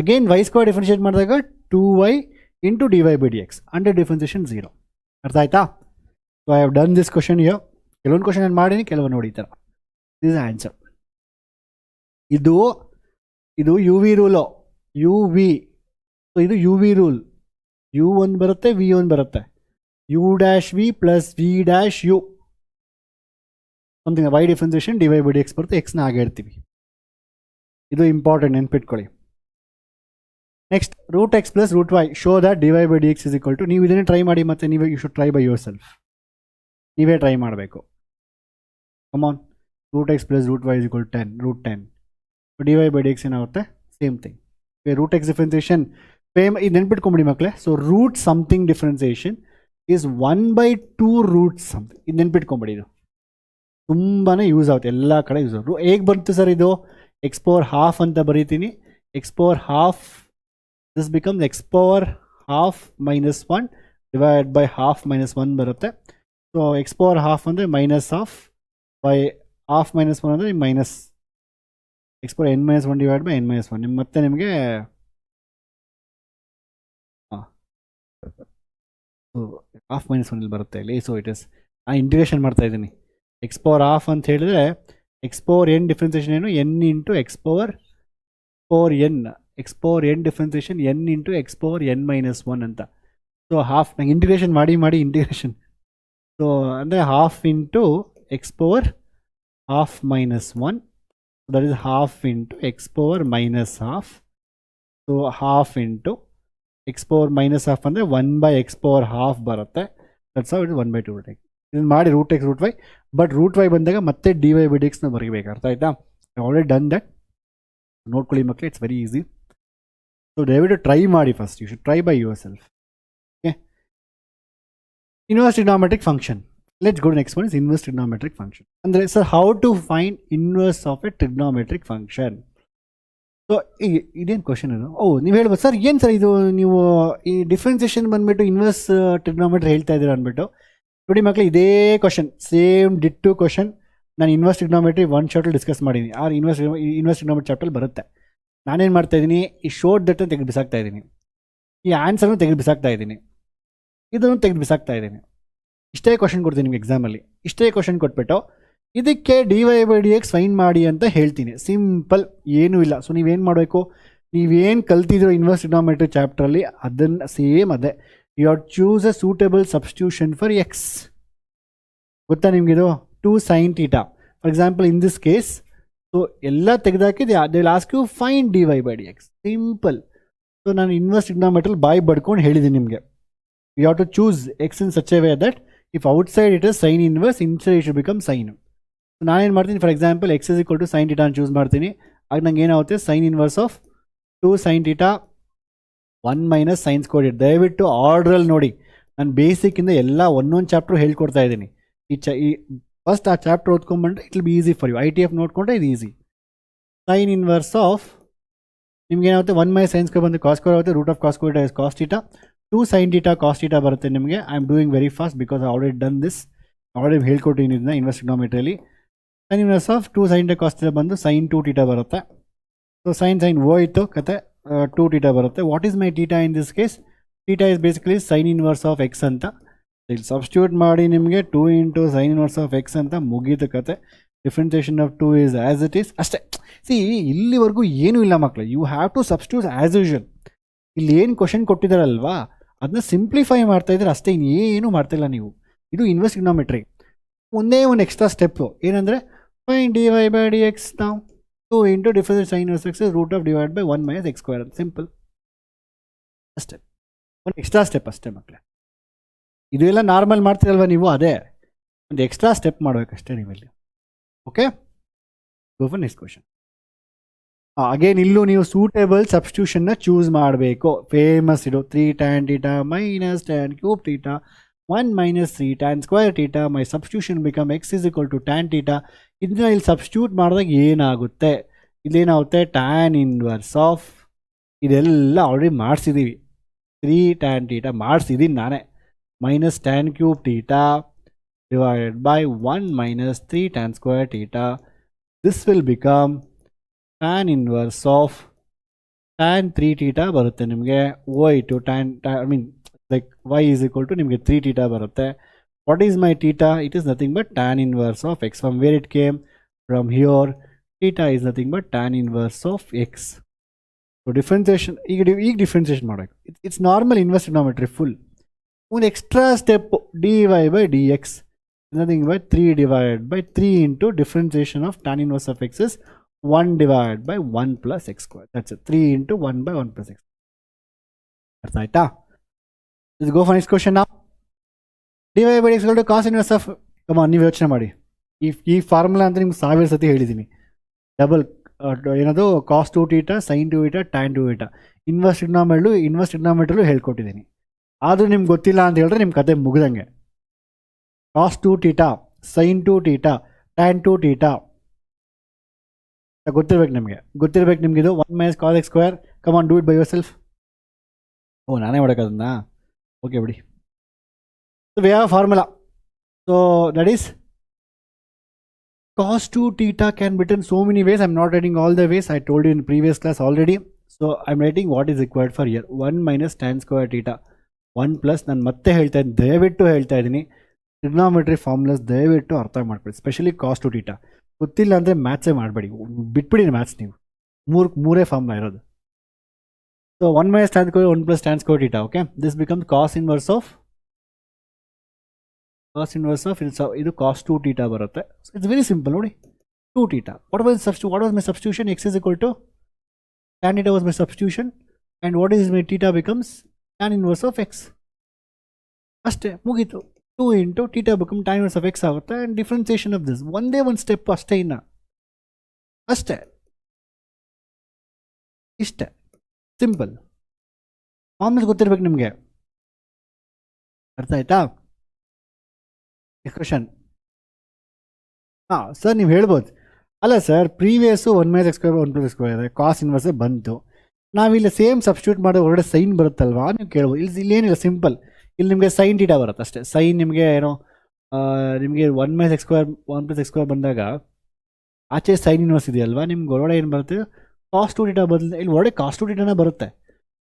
Again y square differentiate ಮಾಡಿದಾಗ 2y into d y by d x, under differentiation 0. ಅರ್ಥ ಆಯ್ತಾ? So I have done this question here. ಕೆಲವೊಂದು question ನಾನು ಮಾಡೀನಿ, ಕೆಲವೊಂದು ನೋಡಿ ಈ ಥರ. This is answer. ಇದು u v rule, u V. So ಇದು ಯು ವಿ ರೂಲ್, ಯು ಒಂದು ಬರುತ್ತೆ, ವಿ ಒಂದು ಬರುತ್ತೆ. U dash v plus v dash u something, y differentiation d y by d x ಬರುತ್ತೆ, ಎಕ್ಸ್ನ ಹಾಗೆ ಇರ್ತೀವಿ. ಇದು ಇಂಪಾರ್ಟೆಂಟ್, ನೆನ್ಪಿಟ್ಕೊಳ್ಳಿ. Next, root x plus root y show that d y by d x is equal to, ನೀವು ಇದನ್ನೇ try ಮಾಡಿ, ಮತ್ತು ನೀವೇ you should try by yourself. ನೀವೇ ಟ್ರೈ ಮಾಡಬೇಕು. Come on, root x plus root Y is equal 10, root 10. D y by d x ಏನಾಗುತ್ತೆ, same thing. Root x differentiation ಇದು ನೆನ್ಪಿಟ್ಕೊಂಬಿಡಿ ಮಕ್ಕಳೇ. So root something differentiation is 1/2 root something. ಇದು ನೆನ್ಪಿಟ್ಕೊಂಬಿಡಿ, ಇದು ತುಂಬಾ ಯೂಸ್ ಆಗುತ್ತೆ, ಎಲ್ಲ ಕಡೆ ಯೂಸ್ ಆಗುತ್ತೆ. ಹೇಗೆ ಬಂತು ಸರ್ ಇದು? ಎಕ್ಸ್ ಪವರ್ ಹಾಫ್ ಅಂತ ಬರೀತೀನಿ. X power half, this becomes x power half minus 1 divide by half minus 1 ಬರುತ್ತೆ. ಸೊ ಎಕ್ಸ್ ಪವರ್ ಹಾಫ್ ಅಂದರೆ minus half by half minus 1 ಅಂದರೆ minus x power n minus 1 divide by n minus 1. ಮತ್ತೆ ನಿಮಗೆ half minus 1 ಇಲ್ಲಿ ಬರುತ್ತೆ ಇಲ್ಲಿ. So it is, integration ಮಾಡ್ತಾ ಇದ್ದೀನಿ. ಎಕ್ಸ್ ಪವರ್ ಹಾಫ್ ಅಂತ ಹೇಳಿದ್ರೆ ಎಕ್ಸ್ ಪವರ್ ಎನ್ ಡಿಫ್ರೆನ್ಸಿಯೇಷನ್ ಏನು, n into x power n. X power n differentiation n into x power n minus 1 ಅಂತ. ಸೊ ಹಾಫ್ ನಂಗೆ ಇಂಟಿಗ್ರೇಷನ್ ಮಾಡಿ ಇಂಟಿಗ್ರೇಷನ್. ಸೊ ಅಂದರೆ half into x power half minus 1, that is half into x power minus half. So half into x power minus half ಅಂದರೆ 1/x power half ಬರುತ್ತೆ. That's how it is 1/2 root x. ಇದನ್ನು ಮಾಡಿ root x root y, but root y ಬಂದಾಗ ಮತ್ತೆ D y by D ಎಕ್ಸ್ನ ಬರೀಬೇಕು. ಅರ್ಥ ಆಯ್ತಾ? Already done that. ನೋಡ್ಕೊಳ್ಳಿ ಮಕ್ಕಳು, ಇಟ್ಸ್ ವೆರಿ ಈಸಿ. ಸೊ ದಯವಿಟ್ಟು ಟ್ರೈ ಮಾಡಿ first. You should try by yourself. Okay, inverse trigonometric function. Let's go to next one is inverse trigonometric function. ಅಂದರೆ sir how to find inverse of a trigonometric function. So ಇದೇನು question ಇದು? ನೀವು ಹೇಳ್ಬೋದು sir, ಏನು sir ಇದು ನೀವು ಈ differentiation ಬಂದುಬಿಟ್ಟು ಇನ್ವರ್ಸ್ ಟ್ರಿಗ್ನೋಮೆಟ್ರಿ ಹೇಳ್ತಾ ಇದ್ದೀರಾ ಅಂದ್ಬಿಟ್ಟು. ನೋಡಿ ಮಕ್ಕಳು, ಇದೇ ಕ್ವಶನ್, ಸೇಮ್ ಡಿಟ್ಟು ಕ್ವಶನ್ ನಾನು ಇನ್ವರ್ಸ್ ಟ್ರಿಗ್ನೋಮೆಟ್ರಿ ಒನ್ ಶಾರ್ಟಲ್ಲಿ ಡಿಸ್ಕಸ್ ಮಾಡಿದ್ದೀನಿ. ಇನ್ವರ್ಸ್ ಟ್ರಿಗ್ನೋಮೆಟ್ರಿ ಚಾಪ್ಟರ್ ಬರುತ್ತೆ. ನಾನೇನು ಮಾಡ್ತಾಯಿದ್ದೀನಿ, ಈ ಶೋರ್ಟ್ ದಟ್ಟನ್ನು ತೆಗೆದು ಬಿಸಾಕ್ತಾ ಇದ್ದೀನಿ, ಈ ಆನ್ಸರ್ನು ತೆಗೆದು ಬಿಸಾಕ್ತಾ ಇದ್ದೀನಿ, ಇದನ್ನು ತೆಗೆದು ಬಿಸಾಕ್ತಾ ಇದ್ದೀನಿ. ಇಷ್ಟೇ ಕ್ವಶನ್ ಕೊಡ್ತೀನಿ ನಿಮ್ಗೆ ಎಕ್ಸಾಮಲ್ಲಿ. ಇಷ್ಟೇ ಕ್ವಶನ್ ಕೊಟ್ಬಿಟ್ಟು ಇದಕ್ಕೆ d y by d x find ಮಾಡಿ ಅಂತ ಹೇಳ್ತೀನಿ. ಸಿಂಪಲ್, ಏನೂ ಇಲ್ಲ. ಸೊ ನೀವೇನು ಮಾಡಬೇಕು, ನೀವೇನು ಕಲ್ತಿದ್ರು ಇನ್ವರ್ಸ್ ಟ್ರಿಗ್ನೋಮೆಟ್ರಿ ಚಾಪ್ಟ್ರಲ್ಲಿ ಅದನ್ನು ಸೇಮ್ ಅದೇ, you have choose a suitable substitution for x. ಗೊತ್ತಾ ನಿಮಗಿದು? 2 sin θ for example in this case. So ಎಲ್ಲ ತೆಗೆದಾಕಿದೆ, they will ask you find d y by d x. Simple. So ನಾನು ಇನ್ವರ್ಸ್ ಟ್ರಿಗ್ನೋಮೆಟ್ರಿಯಲ್ಲಿ ಬಾಯ್ ಬಡ್ಕೊಂಡು ಹೇಳಿದ್ದೀನಿ ನಿಮಗೆ. You have to choose x in such a way that if outside it is sine inverse, inside it should become sine. So ನಾನೇನು ಮಾಡ್ತೀನಿ, for example x is equal to sin θ choose ಮಾಡ್ತೀನಿ. ಆಗ ನಂಗೆ ಏನಾಗುತ್ತೆ, sine inverse of 2 sin θ 1 minus sine square. ದಯವಿಟ್ಟು ಆರ್ಡ್ರಲ್ಲಿ ನೋಡಿ, ನಾನು ಬೇಸಿಕ್ಕಿಂದ ಎಲ್ಲ ಒಂದೊಂದು ಚಾಪ್ಟ್ರು ಹೇಳ್ಕೊಡ್ತಾ ಇದ್ದೀನಿ. ಈ ಫಸ್ಟ್ ಆ ಚಾಪ್ಟರ್ ಓದ್ಕೊಂಡ್ಬಂದ್ರೆ it will be easy for you. ITF ನೋಡಿಕೊಂಡ್ರೆ ಇದು ಈಸಿ. ಸೈನ್ ಇನ್ವರ್ಸ್ ಆಫ್ ನಿಮ್ಗೆ ಏನಾಗುತ್ತೆ, 1 ಮೈನಸ್ ಸೈನ್ ಸ್ಕ್ವೇರ್ ಬಂದು ಕಾಸ್ ಸ್ಕ್ವೇರ್ ಆಗುತ್ತೆ. Root of cos square is cos θ. 2 sin θ cos θ ಬರುತ್ತೆ ನಿಮಗೆ. I am doing very fast because I already done this. Already ಹೇಳ್ಕೊಟ್ಟಿದ್ದೀನಿ ಇದನ್ನ ಇನ್ವರ್ಸ್ ಟ್ರಿಗ್ನೋಮೆಟ್ರಿಯಲ್ಲಿ. Sine inverse of 2 sin θ cos θ ಬಂದು sin 2 θ ಬರುತ್ತೆ. So sine ಹೋಯಿತು ಕತೆ, 2 θ ಬರುತ್ತೆ. What is my θ in this case? θ is basically sine inverse of x ಅಂತ. ಇಲ್ಲಿ ಸಬ್ಸ್ಟಿಟ್ಯೂಟ್ ಮಾಡಿ ನಿಮಗೆ 2 into sine inverse of x ಅಂತ ಮುಗೀತು ಕತೆ. Differentiation of 2 is as it is ಅಷ್ಟೇ. ಇಲ್ಲಿವರೆಗೂ ಏನೂ ಇಲ್ಲ ಮಕ್ಕಳು, you have to substitute as usual. ಇಲ್ಲಿ ಏನು ಕ್ವಶನ್ ಕೊಟ್ಟಿದ್ದಾರಲ್ವಾ ಅದನ್ನ ಸಿಂಪ್ಲಿಫೈ ಮಾಡ್ತಾ ಇದ್ರೆ ಅಷ್ಟೇ, ಇನ್ನೇನು ಮಾಡ್ತಾಯಿಲ್ಲ ನೀವು. ಇದು ಇನ್ವರ್ಸ್ ಟ್ರಿಗೊನೋಮೆಟ್ರಿ. ಒಂದೇ ಒಂದು ಎಕ್ಸ್ಟ್ರಾ ಸ್ಟೆಪ್ಪು ಏನಂದರೆ ಫೈಂಡ್ dy by dx ನಾವು 2 ಇಂಟು difference sine inverse x root of divide by 1 minus x square ಅಂತ ಸಿಂಪಲ್ ಅಷ್ಟೇ. ಒಂದು ಎಕ್ಸ್ಟ್ರಾ ಸ್ಟೆಪ್ ಅಷ್ಟೇ ಮಕ್ಕಳೇ. ಇದು ಎಲ್ಲ ನಾರ್ಮಲ್ ಮಾಡ್ತೀರಲ್ವ ನೀವು, ಅದೇ ಒಂದು ಎಕ್ಸ್ಟ್ರಾ ಸ್ಟೆಪ್ ಮಾಡಬೇಕಷ್ಟೇ ನೀವಲ್ಲಿ. Okay, go for next question. Again ಇಲ್ಲೂ ನೀವು ಸೂಟೇಬಲ್ ಸಬ್ಸ್ಟಿಟ್ಯೂಷನ್ನ ಚೂಸ್ ಮಾಡಬೇಕು. ಫೇಮಸ್ ಇದು 3 tan θ minus tan cube θ 1 minus 3 tan square θ. My substitution become x is equal to tan θ. ಇದನ್ನ ಇಲ್ಲಿ ಸಬ್ಸ್ಟಿಟ್ಯೂಟ್ ಮಾಡಿದಾಗ ಏನಾಗುತ್ತೆ, ಇಲ್ಲೇನಾಗುತ್ತೆ tan ಇನ್ವರ್ಸ್ ಆಫ್, ಇದೆಲ್ಲ ಆಲ್ರೆಡಿ ಮಾಡಿಸಿದ್ದೀವಿ, 3 tan θ ಮಾಡಿಸಿದ್ದೀನಿ ನಾನೇ, minus tan cube θ divided by 1 minus 3 tan square θ. This will become tan inverse of tan 3 θ ಬರುತ್ತೆ ನಿಮಗೆ. Like y is equal to ನಿಮಗೆ 3 θ ಬರುತ್ತೆ. What is my θ? It is nothing but tan inverse of x. From where it came? From here. θ is nothing but tan inverse of x. So differentiation ಈಗ differentiation ಮಾಡಬೇಕು. It's normal inverse trigonometry full. ಒಂದು extra step dy by dx nothing but 3 divided by 3 into differentiation of tan inverse of x is 1 divided by 1 plus x square. That's it. 3 into 1 by 1 plus x. ಅರ್ಥ ಆಯ್ತಾ? Let's go for next question now. dy by dx equal to cos inverse of, come on, ನೀವು ಯೋಚನೆ ಮಾಡಿ. ಈ formula ಅಂತ ನಿಮ್ಗೆ 1000 ಸತಿ ಹೇಳಿದ್ದೀನಿ. ಡಬಲ್ ಏನದು ಕಾಸ್ 2 θ ಸೈನ್ 2 θ ಟ್ಯಾನ್ 2 θ. ಇನ್ವರ್ಸ್ ಟ್ರಿಗೊನೋಮೆಟ್ರಿಲೂ ಹೇಳ್ಕೊಟ್ಟಿದ್ದೀನಿ. ಆದರೂ ನಿಮ್ಗೆ ಗೊತ್ತಿಲ್ಲ ಅಂತ ಹೇಳಿದ್ರೆ ನಿಮ್ಮ ಕತೆ ಮುಗಿದಂಗೆ. ಕಾಸ್ 2 θ ಸೈನ್ 2 θ ಟ್ಯಾನ್ 2 θ ಗೊತ್ತಿರ್ಬೇಕು ನಿಮಗೆ. ಇದು 1 minus cos x square. Come on, do it by your self. ನಾನೇ ಮಾಡೋಕ್ಕದನ್ನ. ಓಕೆ ಬಿಡಿ. So we have formula. So that is cos 2 θ can be written so many ways. I am not writing all the ways. I told you in previous class already. So I am writing what is required for here. 1 minus tan square θ 1 plus, ನಾನು ಮತ್ತೆ ದಯವಿಟ್ಟು ಹೇಳ್ತಾ ಇದ್ದೀನಿ, ಟ್ರಿಗೊನೋಮೆಟ್ರಿ formulas ದಯವಿಟ್ಟು ಅರ್ಥ ಮಾಡ್ಕೊಳ್ಳಿ. Specially ಕಾಸ್ 2 θ ಗೊತ್ತಿಲ್ಲ ಅಂದರೆ ಮ್ಯಾಥ್ಸೇ ಮಾಡಬೇಡಿ, ಬಿಟ್ಬಿಡಿ ಮ್ಯಾಥ್ಸ್. ನೀವು ಮೂರೇ ಫಾರ್ಮುಲಾ ಇರೋದು. So 1 minus tan square 1 plus tan square θ. Okay, this becomes cos inverse of ಇದು ಕಾಸ್ 2 θ ಬರುತ್ತೆ. ಸೊ ಇಟ್ಸ್ ವೆರಿ ಸಿಂಪಲ್ ನೋಡಿ. 2 θ. What was my substitution? x is equal to tan θ was my substitution, and what is my θ becomes tan inverse of x. ಅಷ್ಟೇ, ಮುಗೀತು. 2 into θ become tan inverse of x ಆಗುತ್ತೆ. And differentiation of this ಒಂದೇ ಒಂದು step ಅಷ್ಟೇ, ಅಷ್ಟೇ, ಇಷ್ಟೇ simple. Formulas ಗೊತ್ತಿರ್ಬೇಕು ನಿಮಗೆ. ಅರ್ಥ ಆಯ್ತಾ? ಕ್ವಶನ್. ಸರ್ ನೀವು ಹೇಳ್ಬೋದು, ಅಲ್ಲ sir previous 1 minus x square 1 plus x square ಇದೆ, ಕಾಸ್ ಇನ್ವರ್ಸೇ ಬಂತು, ನಾವಿಲ್ಲಿ ಸೇಮ್ ಸಬ್ಸ್ಟಿಟ್ಯೂಟ್ ಮಾಡೋ ಹೊರಗಡೆ ಸೈನ್ ಬರುತ್ತಲ್ವಾ ನೀವು ಕೇಳ್ಬೋದು. ಇಲ್ಲೇನಿಲ್ಲ, ಸಿಂಪಲ್. ಇಲ್ಲಿ ನಿಮಗೆ ಸೈನ್ θ ಬರುತ್ತೆ ಅಷ್ಟೇ. ಸೈನ್ ನಿಮಗೆ ಏನೋ ನಿಮಗೆ 1 minus x square 1 plus x square ಬಂದಾಗ ಆಚೆ ಸೈನ್ ಇನ್ವರ್ಸ್ ಇದೆಯಲ್ವಾ, ನಿಮ್ಗೆ ಹೊರಗಡೆ ಏನು ಬರುತ್ತೆ? ಕಾಸ್ 2 θ ಬದಲು ಇಲ್ಲಿ ಒಳಗಡೆ ಕಾಸ್ 2 θ ಬರುತ್ತೆ.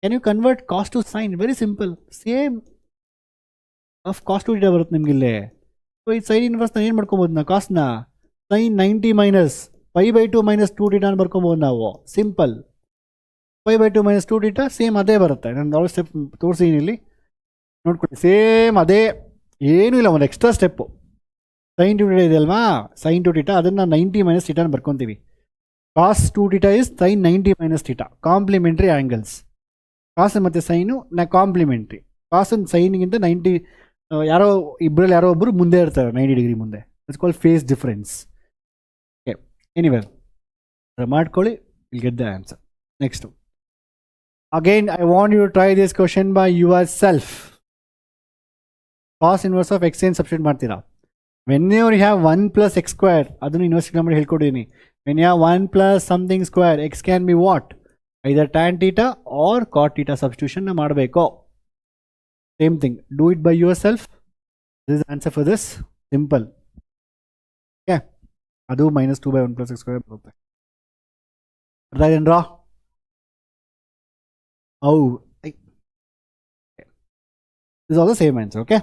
Can you convert cos to sine? Very simple. Same of cos 2 θ ಬರುತ್ತೆ ನಿಮಗಿಲ್ಲೇ. ಸೊ ಈ ಸೈನ್ ಇನ್ವರ್ಸ್ನ ಏನು ಮಾಡ್ಕೊಬೋದು ನಾವು? ಕಾಸ್ನ ಸೈನ್ 90 minus π/2 minus 2 θ ಬರ್ಕೊಬೋದು ನಾವು. ಸಿಂಪಲ್. π/2 minus 2 θ ಸೇಮ್ ಅದೇ ಬರುತ್ತೆ. ನಾನು ಅವಳು ಸ್ಟೆಪ್ ತೋರಿಸಿದ್ದೀನಿ ಇಲ್ಲಿ ನೋಡ್ಕೊಳ್ಳಿ. ಸೇಮ್ ಅದೇ, ಏನೂ ಇಲ್ಲ, ಒಂದು ಎಕ್ಸ್ಟ್ರಾ ಸ್ಟೆಪ್ಪು. ಸೈನ್ 2 θ ಇದೆಯಲ್ವಾ, ಸೈನ್ 2 θ ಅದನ್ನು 90 minus θ ಬರ್ಕೊತೀವಿ. Cos 2 θ is sine 90 minus θ. Complementary angles. Cos ಮತ್ತು ಸೈನು ಕಾಂಪ್ಲಿಮೆಂಟ್ರಿ. ಕಾಸನ್ ಸೈನ್ಗಿಂತ 90 ಇಬ್ಬರಲ್ಲಿ ಯಾರೋ ಒಬ್ಬರು ಮುಂದೆ ಇರ್ತಾರೆ, 90 ಡಿಗ್ರಿ ಮುಂದೆ. It's called phase difference. Okay, anywhere ಮಾಡ್ಕೊಳ್ಳಿ, will get the answer. Next again I want you to try this question by yourself. Cos inverse of x ಏನು substitute ಮಾಡ್ತೀರಾ? When you have 1 plus x square, ಅದನ್ನು university number ಹೇಳ್ಕೊಡಿದ್ದೀನಿ. When you have 1 plus something square, x can be what? Either tan θ or cot θ substitution ಮಾಡಬೇಕು. Same thing, do it by yourself. This is the answer for this. Simple. Okay, ಅದು -2 by 1 plus x square ಬರುತ್ತೆ. ಅರ್ಥ ಆಯ್ತೇನ್ರಾ? This is all the same answer. Okay.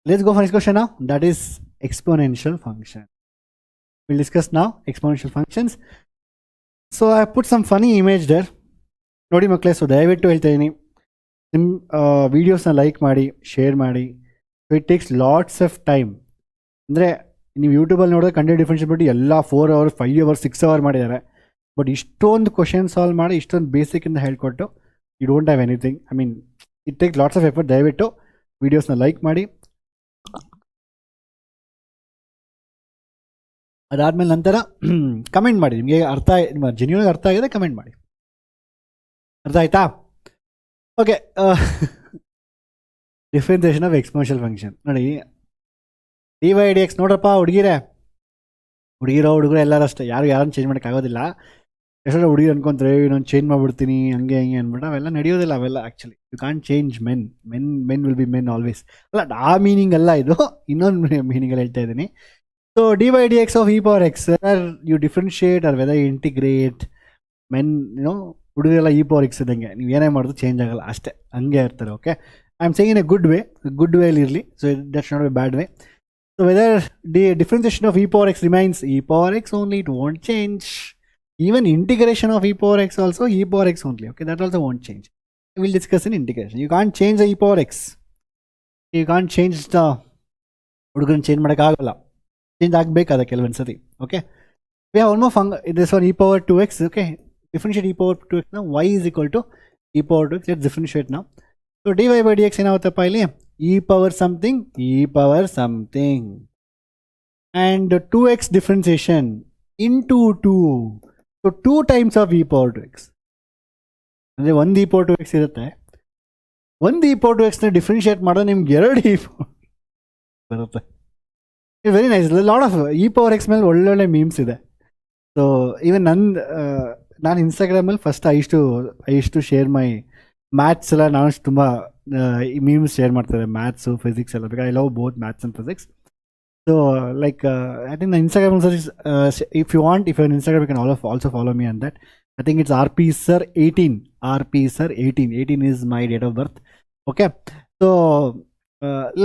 Let's go for next question now. That is exponential function. We'll discuss now exponential functions. So I put some funny image there. ನೋಡಿ ಮಕ್ಕಳೇ, so ದಯವಿಟ್ಟು ಹೇಳ್ತಾ ಇದ್ದೀನಿ, ನಿಮ್ಮ ವೀಡಿಯೋಸ್ನ like ಮಾಡಿ, share ಮಾಡಿ. So it takes lots of time. ಅಂದರೆ ನೀವು ಯೂಟ್ಯೂಬಲ್ಲಿ ನೋಡಿದ್ರೆ ಕಂಟೆಂಟ್ ಡಿಫರೆನ್ಷಿಯಬಿಲಿಟಿ ಎಲ್ಲ 4 hours 5 hours 6 hours ಮಾಡಿದ್ದಾರೆ. ಬಟ್ ಇಷ್ಟೊಂದು ಕ್ವಶನ್ ಸಾಲ್ವ್ ಮಾಡಿ, ಇಷ್ಟೊಂದು ಬೇಸಿಕ್ಕಿಂದ ಹೇಳ್ಕೊಟ್ಟು you don't have anything. I mean it take lots of effort. ದಯವಿಟ್ಟು ವೀಡಿಯೋಸ್ನ ಲೈಕ್ ಮಾಡಿ. ಅದಾದಮೇಲೆ ನಂತರ ಕಮೆಂಟ್ ಮಾಡಿ. ನಿಮಗೆ ನಿಮ್ಮ ಜೆನ್ಯೂನ್ ಅರ್ಥ ಆಗಿದೆ ಕಮೆಂಟ್ ಮಾಡಿ. ಅರ್ಥ ಆಯ್ತಾ? Okay. Differentiation of exponential function ನೋಡಿ. dy/dx ನೋಡ್ರಪ್ಪ ಹುಡುಗರು ಎಲ್ಲರೂ ಅಷ್ಟೇ, ಯಾರನ್ನು ಚೇಂಜ್ ಮಾಡೋಕ್ಕಾಗೋದಿಲ್ಲ. ಎಷ್ಟೋ ಹುಡುಗಿರು ಅನ್ಕೊಂತಾರೆ ನಾನು ಚೇಂಜ್ ಮಾಡ್ಬಿಡ್ತೀನಿ ಹಂಗೆ ಅಂದ್ಬಿಟ್ಟು. ಅವೆಲ್ಲ ನಡೆಯೋದಿಲ್ಲ. ಅವೆಲ್ಲ actually you can't change men will be men always. ಅಲ್ಲ, ಆ ಮೀನಿಂಗ್ ಅಲ್ಲ ಇದು, ಇನ್ನೊಂದು ಮೀನಿಂಗಲ್ಲಿ ಹೇಳ್ತಾ ಇದ್ದೀನಿ. So dy/dx of e power x, whether you differentiate or whether you integrate, ಹುಡುಗರೆಲ್ಲ e power x ಇದ್ದಂಗೆ, ನೀವು ಏನೇ ಮಾಡೋದು ಚೇಂಜ್ ಆಗಲ್ಲ, ಅಷ್ಟೇ ಹಂಗೆ ಇರ್ತಾರೆ. Okay, I am saying in a good ವೇಲಿ ಇರಲಿ. So that's not a bad way. So whether differentiation of e power x remains e power x only, it won't change. Even integration of e power x also e power x only. Okay, that also won't change. We'll discuss in integration. You can't change the e power x. You can't change the ಹುಡುಗರನ್ನ change ಮಾಡೋಕ್ಕಾಗಲ್ಲ. Change ಆಗಬೇಕಾದ ಕೆಲವೊಂದು ಸತಿ. Okay, we have almost this one e power 2x. Okay, differentiate e power 2x ನಾವು y is equal to e power 2x. Let's differentiate ನಾವು. So dy/dx ಏನಾಗುತ್ತಪ್ಪ ಇಲ್ಲಿ? e power something and 2x differentiation into 2. So 2 times of e power 2x ಅಂದರೆ 1 e power 2x ಇರುತ್ತೆ. 1 e power 2x ನ differentiate ಮಾಡೋದು ನಿಮ್ಗೆ 2 e power ಬರುತ್ತೆ. Very nice. Lot of e power x ಮೇಲೆ ಒಳ್ಳೊಳ್ಳೆ memes ಇದೆ. ಸೊ ಈವನ್ ನಾನು ಇನ್ಸ್ಟಾಗ್ರಾಮಲ್ಲಿ ಫಸ್ಟ್ ಐ ಇಷ್ಟು ಶೇರ್ ಮೈ ಮ್ಯಾಥ್ಸ್ ಎಲ್ಲ. ನಾನು ತುಂಬ ಈ ಮೀಮ್ಸ್ ಶೇರ್ ಮಾಡ್ತಾರೆ, ಮ್ಯಾಥ್ಸು ಫಿಸಿಕ್ಸ್ ಎಲ್ಲ. Because I love both maths and physics. So like I think Instagram if you want, if your Instagram you can also follow me on that. I think it's RP Sir 18. RP Sir 18 is my date of birth. Okay, so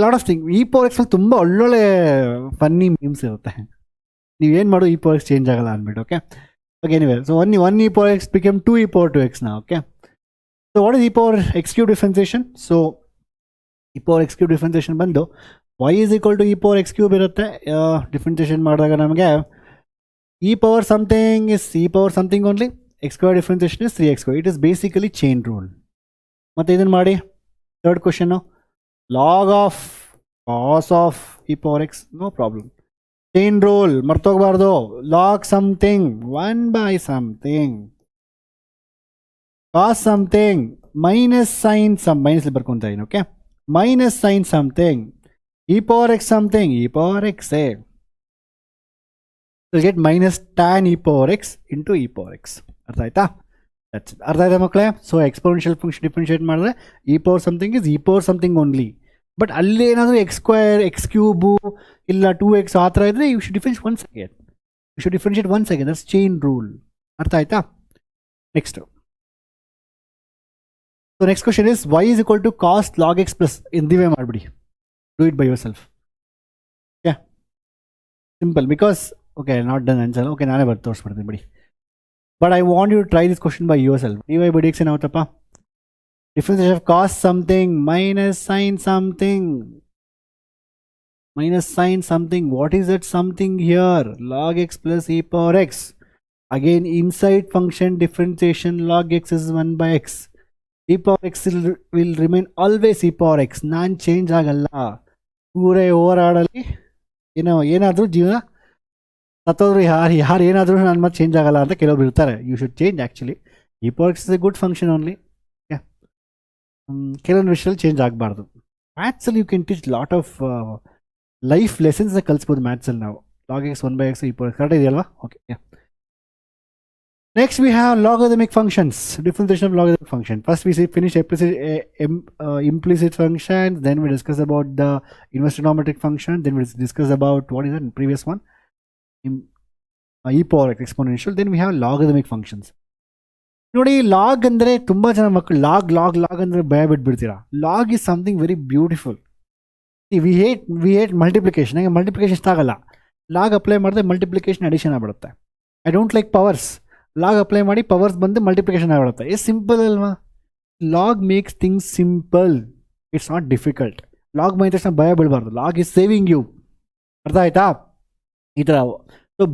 lot of thing. e power x ಅಲ್ಲಿ ತುಂಬ ಒಳ್ಳೊಳ್ಳೆ funny memes ಇರುತ್ತೆ. ನೀವೇನು ಮಾಡು e power x change ಆಗಲ್ಲ ಅಂದ್ಬಿಟ್ಟು. Okay, anyway, so one e power x became 2 e power 2x now. Okay, so what is e power x cube differentiation? So e power x cube differentiation ಬಂದು y is equal to e power x cube ಇರುತ್ತೆ. Differentiation ಮಾಡಿದಾಗ ನಮಗೆ e power something is e power something only. x square differentiation is 3x square. It is basically chain rule. ಮತ್ತೆ ಇದನ್ನು ಮಾಡಿ. Third question log of cos of e power x, no problem. Chain rule ಮರ್ತೋಗ್ಬಾರ್ದು. log something 1 by something cos something minus sin some, minus ಬರ್ಕೊಂತ ಇದೀನಿ. Okay, minus sin something e power x something e power x a. So get minus tan e power x into e power x. ಅರ್ಥ ಆಯ್ತಾ? ಅರ್ಥ ಆಯ್ತಾ ಮಕ್ಕಳೇ? So exponential function differentiate ಮಾಡಿದ್ರೆ e power something is e power something only. But ಅಲ್ಲಿ ಏನಾದರೂ x square x cube ಇಲ್ಲ 2x ಆ ಥರ ಇದ್ದರೆ you should differentiate once again. That's chain rule. ಅರ್ಥ ಆಯ್ತಾ? Next. So next question is y is equal to cos log x plus. ಇಂದಿವೇ ಮಾಡಿಬಿಡಿ. Do it by yourself. Okay, simple. Because okay, not done answer. Okay, ನಾನೇ ತೋರಿಸ್ಬಿಡ್ತೀನಿ ಬಿಡಿ. But I want you try this question by yourself. dy/dx ಏನಾಗುತ್ತಪ್ಪ? Differentiation of cos something minus sin something. What is that something here? Log x plus e power x. Again, inside function differentiation log x is 1 by x. e power x will remain always e power x. ನಾನು change ಆಗಲ್ಲ. ಪೂರೇ over ಆಡಲ್ಲಿ ಏನಾದರೂ ಜೀವನ ಸತ್ತೋದ್ರು ಯಾರು ಏನಾದರೂ ನಾನು ಮತ್ತೆ change ಆಗಲ್ಲ ಅಂತ ಕೆಲವೊಬ್ರು ಇರ್ತಾರೆ. You should change actually. e power x is a good function only. ಕೆಲವೊಂದು ವಿಷಯದಲ್ಲಿ ಚೇಂಜ್ ಆಗಬಾರ್ದು. ಮ್ಯಾಥ್ಸಲ್ಲಿ you can teach lot of life ಲೆಸನ್ಸ್ನ ಕಲಿಸ್ಬೋದು ಮ್ಯಾಥ್ಸಲ್ಲಿ ನಾವು. Log x 1 by x e power x correct ಇದೆಯಲ್ವಾ? Okay, next we have logarithmic functions. Differentiation of logarithmic function. First we finish implicit functions, then we discuss about the inverse trigonometric function, then we discuss about what is the previous one, e power x exponential. Then we have logarithmic functions. ನೋಡಿ, log ಅಂದರೆ ತುಂಬ ಜನ ಮಕ್ಕಳು log ಅಂದರೆ ಭಯ ಬಿಟ್ಬಿಡ್ತೀರಾ. Log is something very beautiful. We hate multiplication. ಹಾಗೆ multiplication ಇಷ್ಟ ಆಗಲ್ಲ. ಲಾಗ್ ಅಪ್ಲೈ ಮಾಡಿದ್ರೆ ಮಲ್ಟಿಪ್ಲಿಕೇಶನ್ ಅಡಿಷನ್ ಆಗ್ಬಿಡುತ್ತೆ. I don't like powers. Log apply ಮಾಡಿ ಪವರ್ಸ್ ಬಂದು ಮಲ್ಟಿಪ್ಲಿಕೇಶನ್ ಆಗ್ಬಿಡುತ್ತೆ. ಎಷ್ಟು ಸಿಂಪಲ್ ಅಲ್ವಾ? Log makes things simple, it's not difficult. Log ಮಾಡಿದ ತಕ್ಷಣ ಭಯ ಬೀಳಬಾರ್ದು. Log is saving you. ಅರ್ಥ ಆಯ್ತಾ? ಈ ಥರ. So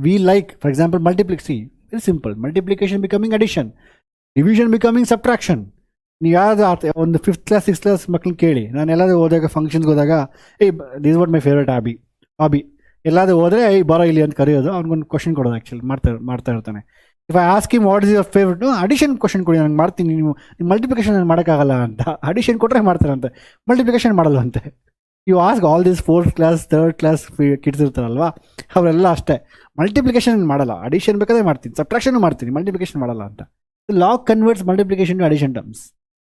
we like, for example, ಮಲ್ಟಿಪ್ಲಿಕ್ಸಿ very simple. Multiplication becoming addition, division becoming subtraction. ನೀವು ಯಾವ್ದು ಒಂದು 5th ಕ್ಲಾಸ್ 6th ಕ್ಲಾಸ್ ಮಕ್ಳನ್ನ ಕೇಳಿ, ನಾನು ಎಲ್ಲಾದರೂ ಹೋದಾಗ ಫಂಕ್ಷನ್ಸ್ಗೆ ಹೋದಾಗ, this what my favourite hobby ಎಲ್ಲಾದರೂ ಹೋದರೆ ಬರೋ ಇಲ್ಲಿ ಅಂತ ಕರೆಯೋದು, ಅವ್ನಿಗೊಂದು ಕ್ವಶನ್ ಕೊಡೋದು. ಆ್ಯಕ್ಚುಲಿ ಮಾಡ್ತಾ ಇರ್ತಾನೆ. If I ask him what is your favourite, addition question ಕೊಡಿ, ನಂಗೆ ಮಾಡ್ತೀನಿ, ನೀವು ಮಲ್ಟಿಪ್ಲಿಕೇಶನ್ ನಾನು ಮಾಡೋಕ್ಕಾಗಲ್ಲ ಅಂತ. ಅಡಿಷನ್ ಕೊಟ್ಟರೆ ಮಾಡ್ತಾರಂತೆ, ಮಲ್ಟಿಪ್ಲಿಕೇಶನ್ ಮಾಡಲ್ವಂತೆ. You ask all this 4th class 3rd class kids ಇರ್ತಾರಲ್ವಾ, ಅವರೆಲ್ಲ ಅಷ್ಟೇ. ಮಲ್ಟಿಪ್ಲಿಕೇಶನ್ ಮಾಡಲ್ಲ, ಅಡಿಷನ್ ಬೇಕಾದ್ರೆ ಮಾಡ್ತೀನಿ, ಸಬ್ಟ್ರಾಕ್ಷನ್ ಮಾಡ್ತೀನಿ, ಮಲ್ಟಿಪ್ಲಿಕೇಶನ್ ಮಾಡಲ್ಲ ಅಂತ. Log converts multiplication to addition terms.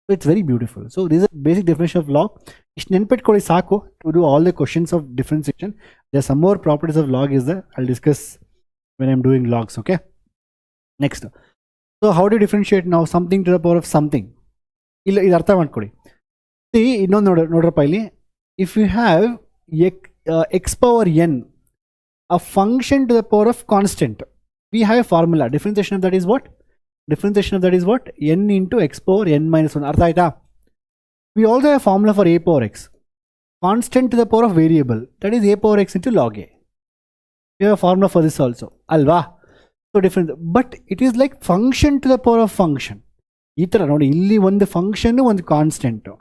So it's very beautiful. So this is a basic definition of log. ಇಷ್ಟು ನೆನ್ಪಿಟ್ಕೊಳ್ಳಿ ಸಾಕು to do all the questions of differentiation. There are some more properties of log is there. I'll discuss when I'm doing logs. Okay. Next. So how do you differentiate now something to the power of something? ಇದು ಅರ್ಥ ಮಾಡ್ಕೊಳ್ಳಿ. See, ಇನ್ನೊಂದು ನೋಡ್ರಪ್ಪ ಇಲ್ಲಿ. If you have x power n, a function to the power of constant, we have a formula. Differentiation of that is what? Differentiation of that is what? N into x power n minus 1. ಅರ್ಥ ಆಯ್ತಾ? We also have a formula for a power x. Constant to the power of variable. That is a power x into log a. We have a formula for this also. ಅಲ್ವಾ? So different. But it is like function to the power of function. ಈ ಥರ ನೋಡಿ, ಇಲ್ಲಿ ಒಂದು function ಒಂದು constant,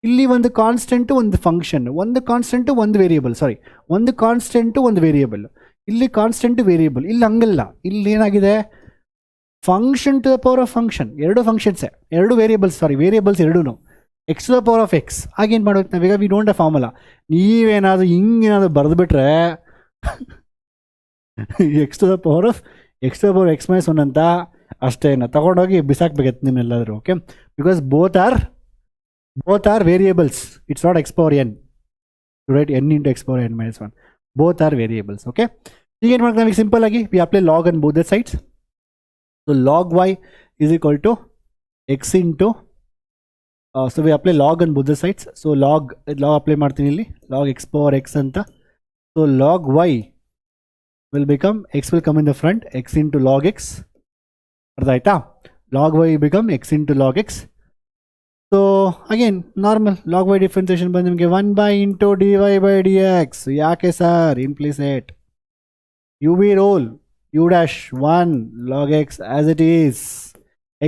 ಇಲ್ಲಿ ಒಂದು constant ಒಂದು ಫಂಕ್ಷನ್, ಒಂದು ಕಾನ್ಸ್ಟೆಂಟು ಒಂದು ವೇರಿಯೇಬಲ್, ಸಾರಿ, ಒಂದು ಕಾನ್ಸ್ಟೆಂಟು ಒಂದು ವೇರಿಯೇಬಲ್, ಇಲ್ಲಿ ಕಾನ್ಸ್ಟೆಂಟು ವೇರಿಯೇಬಲ್. ಇಲ್ಲಿ ಹಂಗಲ್ಲ. ಇಲ್ಲಿ ಏನಾಗಿದೆ? Function to the power of function. ಎರಡು ಫಂಕ್ಷನ್ಸೇ, ಎರಡು ವೇರಿಯೇಬಲ್ಸ್, ಸಾರಿ, ವೇರಿಯೇಬಲ್ಸ್ ಎರಡೂ x to the power of x. ಆಗೇನು ಮಾಡ್ಬೇಕು ನಾವೀಗ? We don't uh formula. ನೀವೇನಾದರೂ ಹಿಂಗೇನಾದರೂ ಬರೆದುಬಿಟ್ರೆ x to the power of x minus 1 ಅಂತ ಅಷ್ಟೇನ ತಗೊಂಡೋಗಿ ಬಿಸಾಕ್ಬೇಕತ್ತು ನಿಮ್ಮೆಲ್ಲಾದರೂ. Okay, because both are variables. It's not x power n, right? N into x power n minus 1, both are variables. Okay, ಈಗೇನು ಮಾಡ್ತೀವಿ ನಮಗೆ? ಸಿಂಪಲ್ ಆಗಿ we apply log on both the sides. So log y is equal to x into, so we apply log on both the sides. So log apply ಮಾಡ್ತೀನಿ ಇಲ್ಲಿ, log x power x ಅಂತ. So log y will become, x will come in the front, x into log x. ಅರ್ಥ ಆಯ್ತಾ? log y become x into log x. So again normal log y differentiation ಬಂದು ನಿಮಗೆ 1 by into dy by dx. ಯಾಕೆ sir? implicit. UV rule. U dash 1 log x as it is,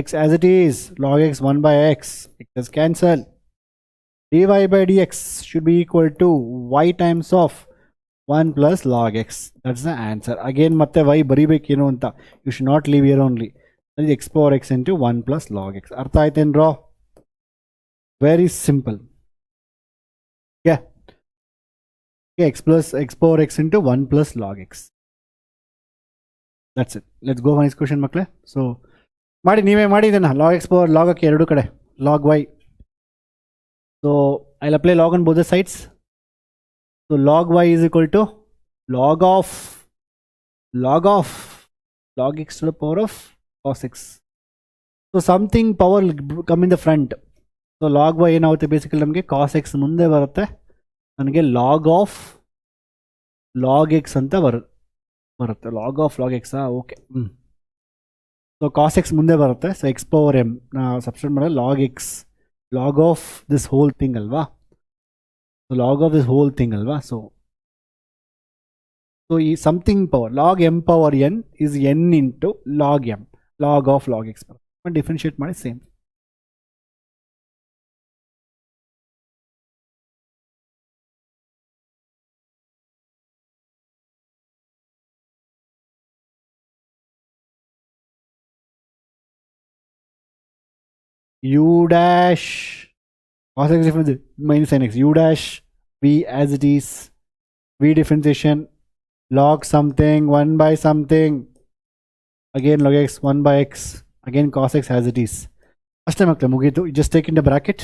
x as it is, log x 1 by x, it does cancel. Dy by dx should be equal to y times of 1 plus log x. That's the answer. Again ಮತ್ತೆ y ಬರಿಬೇಕೇನು ಅಂತ. You should not leave here only. That is x power x into 1 plus log x. ಅರ್ಥ ಆಯ್ತೇನ್ರೋ? Very simple. Yeah. Okay, x power x into 1 plus log x. That's it. Let's go for next question ಮಕ್ಕಳೇ. So ಮಾಡಿ, ನೀವೇ ಮಾಡಿ ಇದನ್ನು. Log x power log ಹಾಕಿ ಎರಡು ಕಡೆ, log y. So I will apply log on both the sides. So log y is equal to log of log x to the power of cos x. So something power come in the front. So log y ಏನಾಗುತ್ತೆ? Basically ನಮಗೆ cos x ಮುಂದೆ ಬರುತ್ತೆ, ನನಗೆ log of log x ಅಂತ ಬರುತ್ತೆ. Log of log ಎಕ್ಸಾ? Okay. So cos x ಮುಂದೆ ಬರುತ್ತೆ. So x power m substitute ಮಾಡಿದ್ರೆ log x, log of this whole thing ಅಲ್ವಾ? So log of this whole thing ಅಲ್ವಾ? ಸೊ ಈ something power log m power n is n into log m, log of log x ಬರುತ್ತೆ. Differentiate ಮಾಡಿ same. U dash cos x difference minus sin x, U dash v as it is, v differentiation log something 1 by something, again log x 1 by x, again cos x as it is. ಅಷ್ಟೇ ಮಕ್ಕಳೇ, ಮುಗೀತು. just take in the bracket.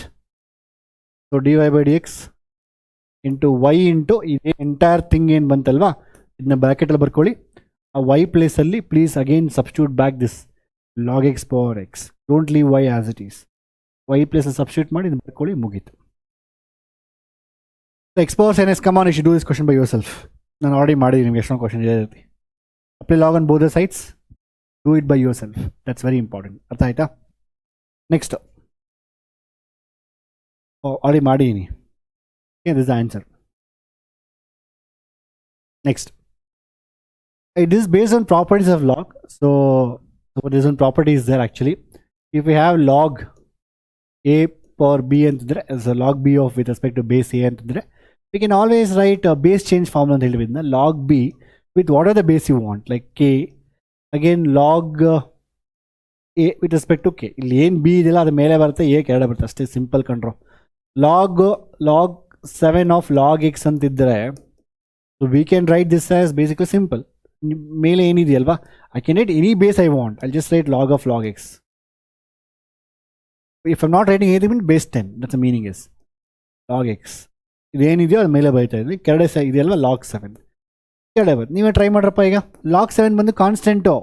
So dy by dx into y into ಇದೇ entire thing ಏನು ಬಂತಲ್ವಾ, ಇದನ್ನ ಬ್ರಾಕೆಟಲ್ಲಿ ಬರ್ಕೊಳ್ಳಿ. ಆ y ಪ್ಲೇಸಲ್ಲಿ please again substitute back this log x power x. Don't leave y as it is. y ಪ್ಲೇಸಲ್ಲಿ substitute ಮಾಡಿ ಇದನ್ನ ಬರ್ಕೊಳ್ಳಿ, ಮುಗೀತು. X power sin s, come on, you should do this question by yourself. ನಾನು already ಮಾಡಿದ್ದೀನಿ ನಿಮ್ಗೆ ಎಷ್ಟೊಂದು question ಇದೇ ರೀತಿ. Apply log on both the sides, do it by your self, that's very important. ಅರ್ಥ ಆಯ್ತಾ? ನೆಕ್ಸ್ಟ್ ಆಲ್ರೆಡಿ ಮಾಡಿದ್ದೀನಿ, this the answer. Next, it is based on properties of log. So there's one property is there actually. If we have log a power b antandre as a log b of with respect to base a antandre, we can always write a base change formula ಅಂತ ಹೇಳಿದ್ನ log b with whatever the base you want, like k, again log a with respect to k. ಇಲ್ಲಿ ಏನು b ಇದೆಯಲ್ಲ ಅದು ಮೇಲೆ ಬರುತ್ತೆ, a ಕೆಳಗಡೆ ಬರುತ್ತೆ, ಅಷ್ಟೇ simple control. log 7 of log x ಅಂತಿದ್ರೆ, so we can write this as basically simple. ಮೇಲೆ ಏನಿದೆಯಲ್ವಾ, I can write any base I want, I just write log of log x. If I'm not writing anything mean base 10, that's the meaning is log x. ಇದೇನಿದೆಯೋ ಅದು ಮೇಲೆ ಬರೀತಾ ಇದ್ವಿ, ಕೆಳಗಡೆ ಇದೆಯಲ್ವಾ log 7 ಕೆಳಗಡೆ ಬರುತ್ತೆ. ನೀವೇ ಟ್ರೈ ಮಾಡ್ರಪ್ಪ. ಈಗ ಲಾಗ್ 7 ಬಂದು constant,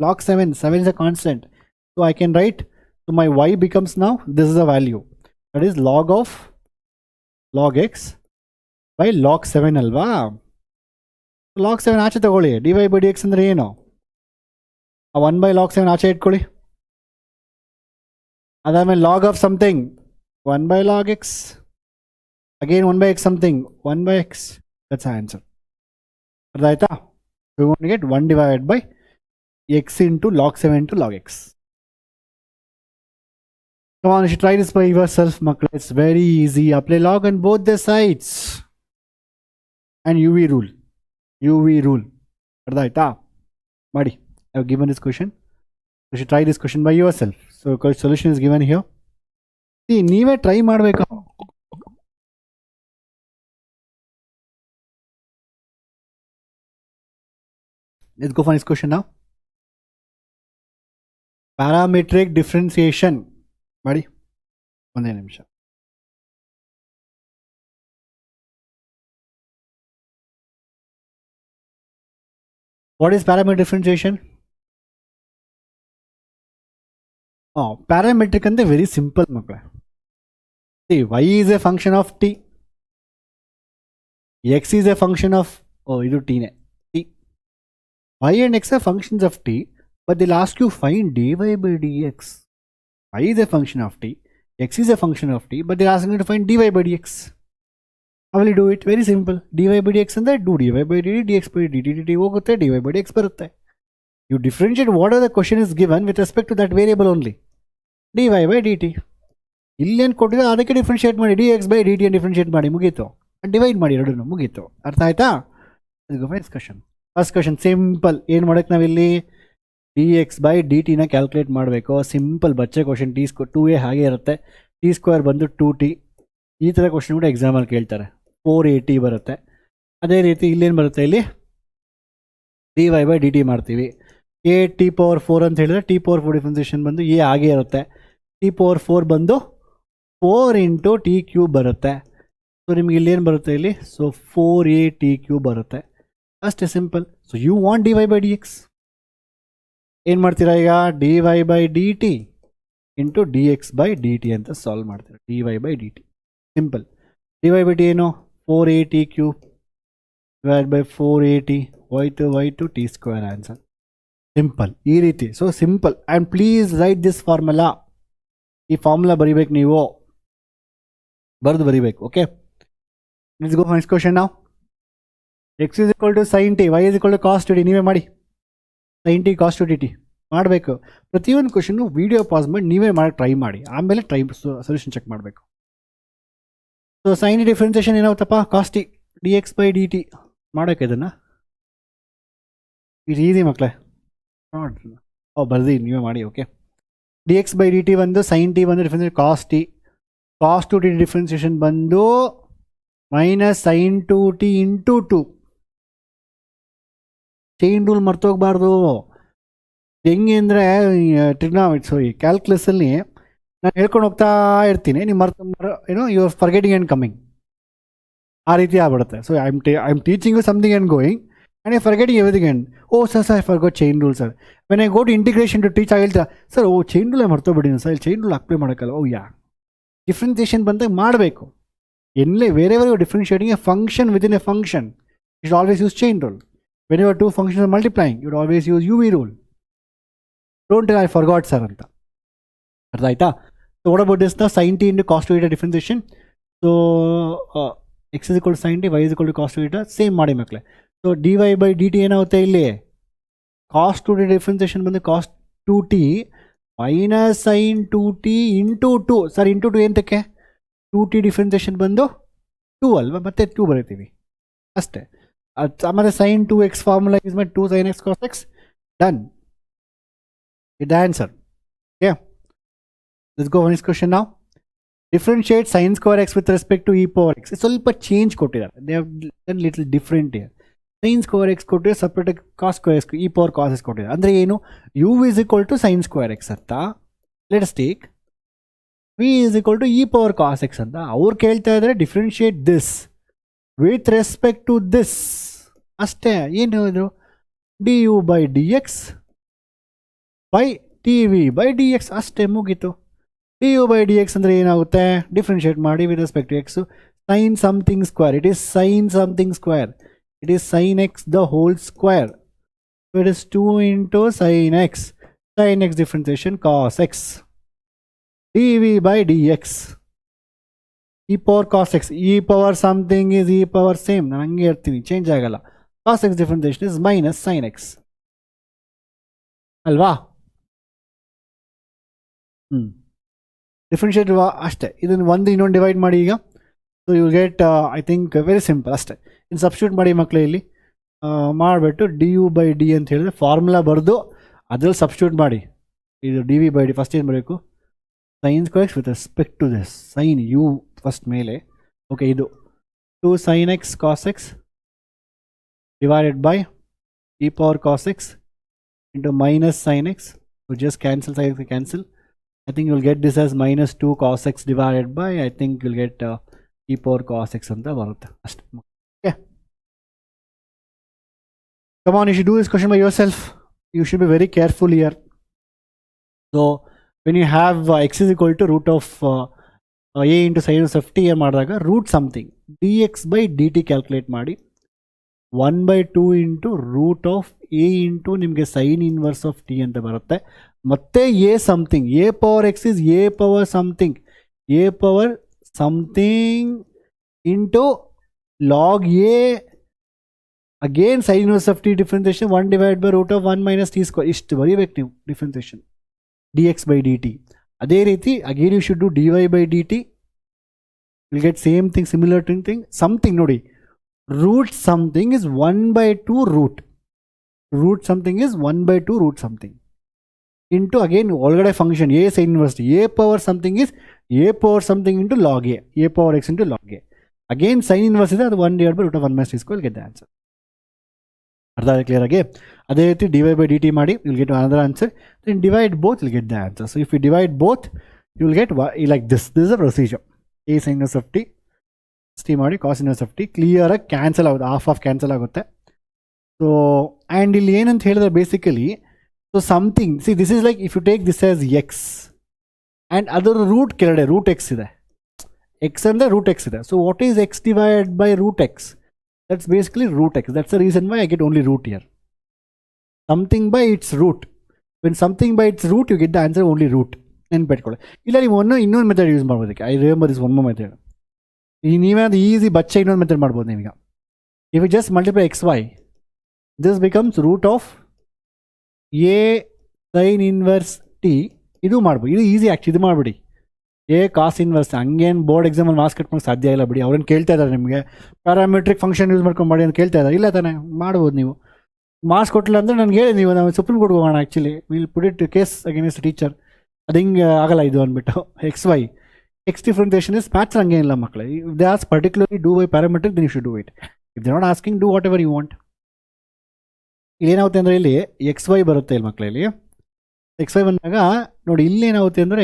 log 7 is a constant. So I can write, so my y becomes now this is the value, that is log of log x by log 7 ಅಲ್ವಾ. ಲಾಗ್ 7 ಆಚೆ ತಗೊಳ್ಳಿ, d y by d x ಅಂದರೆ ಏನು, ಆ 1 by log 7 ಆಚೆ ಇಟ್ಕೊಳ್ಳಿ. ಅದಾದಮೇಲೆ log of something 1 by log x, again 1 by x something 1 by x, that's answer. ಅರ್ಥ ಆಯ್ತಾ? We want to get 1 divided by x into log 7 into log x. Come on, you should try this by yourself, ಮಕ್ಕಳು. It's very easy. Apply log on both the sides and UV rule. ಅರ್ಥ ಆಯ್ತಾ? ಮಾಡಿ. I have given this question. You should try this question by yourself. So solution is given here. See, ನೀವೇ try ಮಾಡಬೇಕು. Let's go for this question now. Parametric differentiation. ಮಾಡಿ ಒಂದೇ ನಿಮಿಷ. What is parametric differentiation? Parametric ಅಂದ್ರೆ very simple ಮಕ್ಕಳೇ. See, y is a function of t, x is a function of, ಇದು t ನೇ, t. y and x are functions of t, but they'll ask you find dy by dx. y is a function of t, x is a function of t, but they're asking you to find dy by dx. How will you do it? Very simple. dy by dx ಅಂದರೆ do dy by dt, dx by dt, dt ಹೋಗುತ್ತೆ, dy by dx ಬರುತ್ತೆ. You differentiate whatever the question is given with respect to that variable only. dy by dt. ಇಲ್ಲೇನು ಕೊಟ್ಟಿದ್ರೆ ಅದಕ್ಕೆ differentiate ಮಾಡಿ, dx by dt ಅಂತ differentiate ಮಾಡಿ, ಮುಗೀತು. Divide ಮಾಡಿ ಎರಡನ್ನು, ಮುಗೀತು. ಅರ್ಥ ಆಯ್ತಾ? First question simple. ಏನು ಮಾಡೋಕ್ಕೆ ನಾವಿಲ್ಲಿ dx by dt ನ ಕ್ಯಾಲ್ಕುಲೇಟ್ ಮಾಡಬೇಕು. ಸಿಂಪಲ್ ಬಚ್ಚೆ ಕ್ವಶನ್. ಟೂ ಎ ಹಾಗೆ ಇರುತ್ತೆ, ಟಿ ಸ್ಕ್ವೇರ್ ಬಂದು 2t. ಈ ಥರ ಕ್ವಶನ್ ಕೂಡ ಎಕ್ಸಾಮಲ್ಲಿ ಕೇಳ್ತಾರೆ. 4at ಬರುತ್ತೆ. ಅದೇ ರೀತಿ ಇಲ್ಲೇನು ಬರುತ್ತೆ, ಇಲ್ಲಿ dy by dt ಮಾಡ್ತೀವಿ. a t ಪವರ್ 4 ಅಂತ ಹೇಳಿದ್ರೆ t ಪವರ್ 4 ಡಿಫ್ರೆನ್ಸಿಯೇಷನ್ ಬಂದು a ಹಾಗೆ ಇರುತ್ತೆ. t ಪವರ್ 4 ಬಂದು 4 ಇಂಟು ಟಿ ಕ್ಯೂಬ್ ಬರುತ್ತೆ. ಸೊ ನಿಮ್ಗೆ ಇಲ್ಲೇನು ಬರುತ್ತೆ, ಇಲ್ಲಿ ಸೊ 4at³ ಬರುತ್ತೆ. ಅಷ್ಟೇ simple. So you want dy by dx. ಏನು ಮಾಡ್ತೀರಾ ಈಗ, dy by dt into dx by dt ಅಂತ ಸಾಲ್ವ್ ಮಾಡ್ತೀರಾ. dy by dt simple. dy by dt ಏನು, 4at³ divide by 4at, y to t square answer. Simple ಈ ರೀತಿ. So simple. And please write this formula. ಈ formula ಬರಿಬೇಕು, ನೀವು ಬರೆದು ಬರಿಬೇಕು. Okay, let's go next question ನಾವು. x is equal to sin t, y is equal to cos 2t. ನೀವೇ ಮಾಡಿ, sin t cos 2t ಮಾಡಬೇಕು. ಪ್ರತಿಯೊಂದು ಕ್ವಶನ್ನು ವೀಡಿಯೋ ಪಾಸ್ ಮಾಡಿ ನೀವೇ ಮಾಡಿ ಟ್ರೈ ಮಾಡಿ, ಆಮೇಲೆ ಸೊಲ್ಯೂಷನ್ ಚೆಕ್ ಮಾಡಬೇಕು. ಸೊ ಸೈನ್ ಡಿಫ್ರೆನ್ಸಿಯೇಷನ್ ಏನಾಗುತ್ತಪ್ಪ, cos t dx by dt ಮಾಡೋಕೆ ಇದನ್ನು. ಇದು ಈಸಿ ಮಕ್ಕಳೇ, ನೋಡ್ರಿ. ಬರ್ದಿ ನೀವೇ ಮಾಡಿ. ಓಕೆ, dx by dt ಬಂದು sin t ಬಂದು differentiation cos t, cos 2t differentiation ಬಂದು minus sin 2t into 2. Chain rule ಮರ್ತೋಗ್ಬಾರ್ದು. ಹೆಂಗೆ ಅಂದರೆ ಕ್ಯಾಲ್ಕುಲಸಲ್ಲಿ ನಾನು ಹೇಳ್ಕೊಂಡು ಹೋಗ್ತಾ ಇರ್ತೀನಿ, ನೀವು ಏನೋ you are forgetting and coming, ಆ ರೀತಿ ಆಗ್ಬಿಡುತ್ತೆ. So I am teaching you something and going and I forgetting everything and sir I forgot chain rule sir. When I go to integration to teach ಹೇಳ್ತಾ sir chain ರೂಲೇ ಮರ್ತೋಗ್ಬಿಟ್ಟಿನಿ sir, ಇಲ್ಲಿ chain rule apply ಮಾಡೋಕ್ಕಲ್ಲ. ಯಾ differentiation ಬಂದಾಗ ಮಾಡಬೇಕು. Wherever you're differentiating a function within a function, you should always use chain rule. Whenever two functions are multiplying, you would always use UV rule. Don't tell I forgot, sir. Right? So what about this now? Sin t into cos 2 theta differentiation. So x is equal to sin t, y is equal to cos 2 theta. Same ಮಾಡಿ ಮಕ್ಕಳೇ. So dy by dt ಏನಾಗುತ್ತೆ ಇಲ್ಲಿ? Cos 2t differentiation ಬಂದು cos 2t minus sin 2t into 2. Sir into 2 ಎಂತಕ್ಕೆ? 2t differentiation ಬಂದು 2 ಅಲ್ವಾ? ಮತ್ತೆ 2 ಬರೀತೀವಿ ಅಷ್ಟೇ. ಆಮೇಲೆ sin 2x formula is my 2 sin x cos x. Done. With the answer. Okay. Let's go for this question now. Differentiate sin square x with respect to e power x. It's ಸ್ವಲ್ಪ change ಕೊಟ್ಟಿದ್ದಾರೆ. They have done little different here. Sin square x ಕೊಟ್ಟಿದ್ದಾರೆ, separate cos square x e power cos x ಕೊಟ್ಟಿದ್ದಾರೆ. ಅಂದ್ರೆ ಏನು? u is equal to sin square x ಅಂತ. Let us take v is equal to e power cos x ಅಂತ. ಅವ್ರು ಕೇಳ್ತಾ ಇದ್ದಾರೆ differentiate this with respect to this. ಅಷ್ಟೇ. ಏನು ಹೇಳಿದ್ರು? du by dx by dv by dx ಅಷ್ಟೇ, ಮುಗೀತು. du by dx ಅಂದರೆ ಏನಾಗುತ್ತೆ? ಡಿಫ್ರೆನ್ಷಿಯೇಟ್ ಮಾಡಿ with respect to x. sin something square, it is sin something square, it is sin x the whole square. So it is 2 into sin x, sin x differentiation cos x, dv by dx e power cos x, e power something is e power same, ನಾನು ಹಂಗೆ ಇರ್ತೀನಿ, change ಆಗಲ್ಲ. cos x differentiation is minus sin x ಅಲ್ವಾ? Differentiate ಅಷ್ಟೇ. ಇದನ್ನು ಒಂದು ಇನ್ನೊಂದು divide ಮಾಡಿ ಈಗ. So you get I think very simple ಅಷ್ಟೇ. ಇನ್ನು ಸಬ್ಸ್ಟಿಟ್ಯೂಟ್ ಮಾಡಿ ಮಕ್ಕಳು ಇಲ್ಲಿ ಮಾಡಿಬಿಟ್ಟು ಡಿ ಯು ಬೈ ಡಿ ಅಂತ ಹೇಳಿದ್ರೆ ಫಾರ್ಮುಲಾ ಬರೆದು ಅದ್ರಲ್ಲಿ ಸಬ್ಸ್ಟಿಟ್ಯೂಟ್ ಮಾಡಿ. ಇದು d v by d first ಏನು ಬರಬೇಕು? Sine square x with respect to this sine u first ಮೇಲೆ. ಓಕೆ, ಇದು 2 sin x cos x divided by e power cos x into minus sin x. So just cancel sin x, cancel. I think you'll get this as minus 2 cos x divided by, I think you'll get e power cos x ಅಂತ ಬರುತ್ತೆ ಅಷ್ಟೇ. Okay. Come on, you should do this question by yourself. You should be very careful here. So when you have x is equal to root of a into sin of t ಮಾಡಿದಾಗ root something dx by dt calculate ಮಾಡಿ 1 by 2 into root of a into ನಿಮಗೆ sin inverse of t ಅಂತ ಬರುತ್ತೆ. ಮತ್ತೆ a something, a power x is a power something into log a, again sin inverse of t differentiation 1 divided by root of 1 minus t square. ಇಷ್ಟು ಬರೀಬೇಕು ನೀವು differentiation dx by dt. ಅದೇ ರೀತಿ again you should do dy by dt. You'll get same thing, similar thing. Something ನೋಡಿ, root something is 1 by 2 root something is 1 by 2 root something into again already function a sin inverse t. A power something is a power something into log a power x into log a. Again sin inverse is 1 divided by root of 1 minus t square. You'll get the answer. ಅರ್ಧ clear ಆಗಿ ಅದೇ ರೀತಿ D Y by d T ಮಾಡಿ you'll get another answer. Then divide both, you'll get the answer. So if you divide both, you'll get like this. This is a procedure. A sin inverse of t t ಮಾಡಿ cos inverse of t clear ಆಗಿ cancel ಆಗುತ್ತೆ, half cancel ಆಗುತ್ತೆ. So and ಇಲ್ಲಿ ಏನಂತ ಹೇಳಿದ್ರೆ basically, so something c this is like if you take this as x and ಅದರ root ಕೆಳಗಡೆ root x ಇದೆ, ಎಕ್ಸ್ ಅಂದರೆ ರೂಟ್ ಎಕ್ಸ್ ಇದೆ. So what is x divide by root x? That's basically root x. That's the reason why I get only root here. Something by it's root. When something by it's root you get the answer only root. ನೆನ್ಪಿಟ್ಕೊಳ್ಳಿ. ಇಲ್ಲ ನೀವು ಇನ್ನೊಂದು method use ಮಾಡ್ಬೋದಕ್ಕೆ. I remember this one more method. ಈ ನೀವೇ ಅದು easy ಬಚ್ಚ ಇನ್ನೊಂದು ಮೆಥಡ್ ಮಾಡ್ಬೋದು ನೀವೀಗ. If you just multiply x y, this becomes root of a sine inverse t. ಇದು ಮಾಡ್ಬೋದು, ಇದು ಈಸಿ ಆ್ಯಕ್ಚುಲಿ. ಇದು ಮಾಡಿಬಿಡಿ ಎ ಕಾಸ್ ಇನ್ವರ್ಸ್. ಹಂಗೇನು ಬೋರ್ಡ್ ಎಕ್ಸಾಮಲ್ಲಿ ಮಾರ್ಕ್ಸ್ ಕಟ್ಕೊಂಡು ಸಾಧ್ಯ ಇಲ್ಲ ಬಿಡಿ. ಅವ್ರೇನು ಕೇಳ್ತಾ ಇದ್ದಾರೆ ನಿಮಗೆ ಪ್ಯಾರಾಮೆಟ್ರಿಕ್ ಫಂಕ್ಷನ್ ಯೂಸ್ ಮಾಡ್ಕೊಂಡು ಮಾಡಿ ಅಂತ ಕೇಳ್ತಾ ಇದ್ದಾರೆ. ಇಲ್ಲ ತಾನೇ, ಮಾಡ್ಬೋದು ನೀವು. ಮಾರ್ಕ್ಸ್ ಕೊಟ್ಟಿಲ್ಲ ಅಂದರೆ ನನಗೆ ಹೇಳಿ ನೀವು, ನಾವು ಸುಪ್ರೀಂ ಕೋರ್ಟ್ಗೆ ಹೋಗೋಣ. Actually will put it case against teacher. ಅದು ಹಿಂಗೆ ಆಗಲ್ಲ ಇದು ಅಂದ್ಬಿಟ್ಟು. X y x differentiation is maths ಹಂಗೇನಿಲ್ಲ ಮಕ್ಕಳೇ. If they ask particularly do by parametric then you should do it. If they not asking do whatever you want. ಇಲ್ಲಿ ಏನಾಗುತ್ತೆ ಅಂದರೆ ಇಲ್ಲಿ ಎಕ್ಸ್ ವೈ ಬರುತ್ತೆ ಇಲ್ಲಿ ಮಕ್ಕಳಲ್ಲಿ. ಎಕ್ಸ್ ವೈ ಬಂದಾಗ ನೋಡಿ ಇಲ್ಲಿ ಏನಾಗುತ್ತೆ ಅಂದರೆ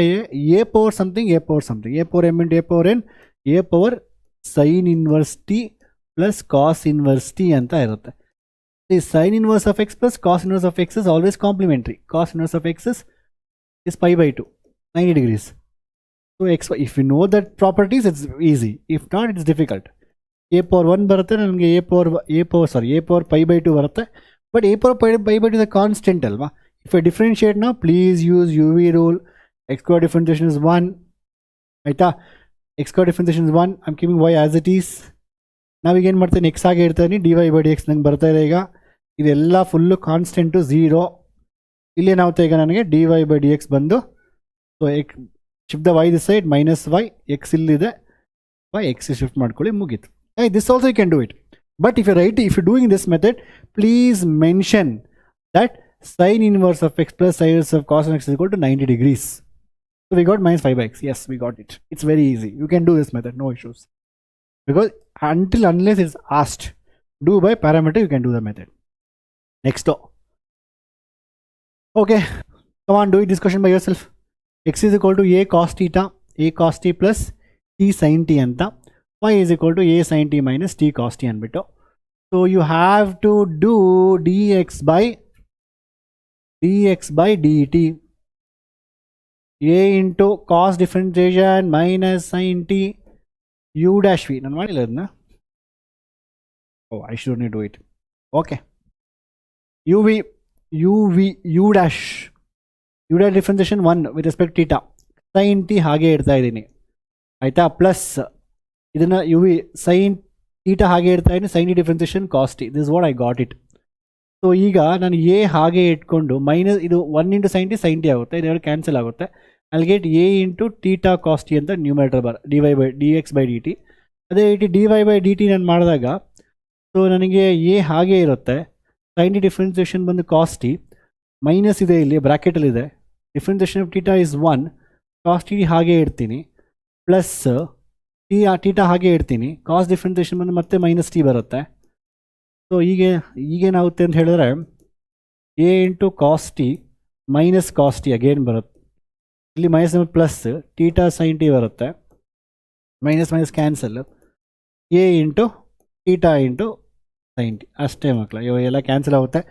a power something a power something, a power m into a power n, a power sine inverse t plus cos inverse t ಅಂತ ಇರುತ್ತೆ. ಈ sine inverse of x plus cos inverse of x is always complementary. Cos inverse of x is pi by 2 90 degrees. ಸೊ if you know that properties it's easy, if not it's difficult. a power 1 ಬರುತ್ತೆ ನನಗೆ a power pi by 2 ಬರುತ್ತೆ, but a power pi by 2 is a constant ಅಲ್ವಾ. if I differentiate now, please use UV rule. x square differentiation is 1 ಆಯ್ತಾ. x square differentiation is 1, I'm keeping y as it is. ನಾವೀಗ ಏನು ಮಾಡ್ತೀನಿ, x ಆಗಿ ಇರ್ತಾನೆ, dy by dx ನಂಗೆ ಬರ್ತಾ ಇದೆ. ಈಗ ಇದೆಲ್ಲ ಫುಲ್ಲು ಕಾನ್ಸ್ಟೆಂಟು 0. ಇಲ್ಲೇನಾಗುತ್ತೆ ಈಗ ನನಗೆ dy by dx ಬಂದು, so shift the y this side, minus y, x ಇಲ್ಲಿದೆ, y x shift ಮಾಡ್ಕೊಳ್ಳಿ, ಮುಗೀತು. This also you can do it. But if you're doing this method, please mention that sin inverse of x plus sin inverse of cos x is equal to 90 degrees. So we got minus 5 by x. Yes, we got it. It's very easy. You can do this method, no issues. Because unless it's asked, do by parameter, you can do the method. Next. Okay, come on, do it this question by yourself. X is equal to a cos theta, a cos t plus t sin t anta. Y is equal to a sin t minus t cos t anbittu. So you have to do dx by dt. A into cos differentiation minus sin t u dash v. ನಾನು ಮಾಡಿಲ್ಲ ಅದನ್ನ. Oh, I should only do it. Okay. u dash differentiation 1 with respect to theta. sin t ಹಾಗೆ ಇಡ್ತಾ ಇದ್ದೀನಿ ಆಯ್ತಾ, plus ಇದನ್ನ uv sin theta ಹಾಗೆ ಇಡ್ತಾ ಇದ್ದೀನಿ, sin t differentiation cos t. This is what I got it. So ಈಗ ನಾನು a ಹಾಗೆ ಇಟ್ಕೊಂಡು ಮೈನಸ್ ಇದು 1 into sin t ಆಗುತ್ತೆ, ಇದೆರಡು ಕ್ಯಾನ್ಸಲ್ ಆಗುತ್ತೆ. I'll get a into theta cos t ಅಂತ ನ್ಯೂಮರೇಟರ್ dx by dt. ಅದೇ ರೀತಿ dy by dt ನಾನು ಮಾಡಿದಾಗ, ಸೊ ನನಗೆ a ಹಾಗೆ ಇರುತ್ತೆ, sin t differentiation ಬಂದು cos t, ಮೈನಸ್ ಇದೆ ಇಲ್ಲಿ ಬ್ರ್ಯಾಕೆಟಲ್ಲಿ ಇದೆ, differentiation of theta is 1, cos t ಹಾಗೆ ಇಡ್ತೀನಿ, ಪ್ಲಸ್ theta ಹಾಗೆ ಇಡ್ತೀನಿ, cos differentiation ಬಂದು ಮತ್ತೆ ಮೈನಸ್ t ಬರುತ್ತೆ. ಸೊ ಈಗೇನಾಗುತ್ತೆ ಅಂತ ಹೇಳಿದ್ರೆ a into cos t minus cos t again ಬರುತ್ತೆ, ಇಲ್ಲಿ minus plus theta sine t ಬರುತ್ತೆ, minus cancel, a into theta into sine t ಅಷ್ಟೇ ಮಕ್ಕಳ. ಇವಾಗ ಎಲ್ಲ ಕ್ಯಾನ್ಸಲ್ ಆಗುತ್ತೆ,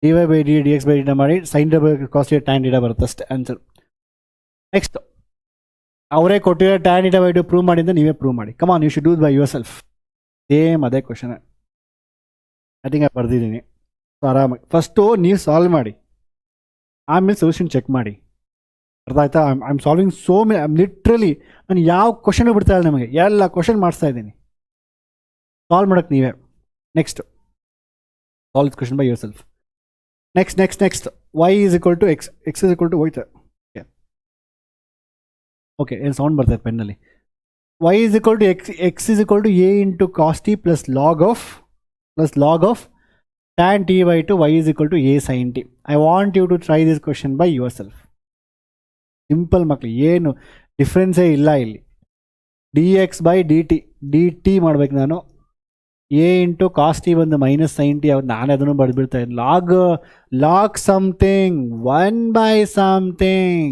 dy by dx by dt ಮಾಡಿ sine cos t tan theta ಬರುತ್ತೆ ಅಷ್ಟೇ ಆನ್ಸರ್. ನೆಕ್ಸ್ಟ್ ಅವರೇ ಕೊಟ್ಟಿರೋ tan theta by two prove ಮಾಡಿಂದ ನೀವೇ ಪ್ರೂವ್ ಮಾಡಿ. Come on, you should do by yourself. Same ಅದೇ ಕ್ವಶನ್ ಐ ಥಿಂಕ್ ಬರ್ದಿದ್ದೀನಿ. ಆರಾಮಾಗಿ ಫಸ್ಟು ನೀವು ಸಾಲ್ವ್ ಮಾಡಿ, ಆಮೇಲೆ ಸೊಲ್ಯೂಷನ್ ಚೆಕ್ ಮಾಡಿ. ಅರ್ಥ ಆಯ್ತಾ? I am solving so many, literally ನಾನು ಯಾವ ಕ್ವಶನ್ ಬಿಡ್ತಾ ಇಲ್ಲ ನಿಮಗೆ, ಎಲ್ಲ ಕ್ವಶನ್ ಮಾಡಿಸ್ತಾ ಇದ್ದೀನಿ. ಸಾಲ್ವ್ ಮಾಡೋಕ್ಕೆ ನೀವೇ. Next solve this question by your self. Next y is equal to x is equal to ಹೋಯ್ತು. ಓಕೆ, ಏನು ಸೌಂಡ್ ಬರ್ತದೆ ಪೆನ್ನಲ್ಲಿ. y is equal to x is equal to a into cos t plus log of tan t by 2, y is equal to a sin t. I want you to try this question by yourself. Simple ಮಕ್ಕಳು, ಏನು ಡಿಫ್ರೆನ್ಸೇ ಇಲ್ಲ ಇಲ್ಲಿ. dx by dt ಮಾಡ್ಬೇಕು ನಾನು. a into cos T ಬಂದು minus sine T, ನಾನು ಅದನ್ನು ಬರೆದ್ಬಿಡ್ತಾ ಇದ್ದೀನಿ. Log something 1 by something,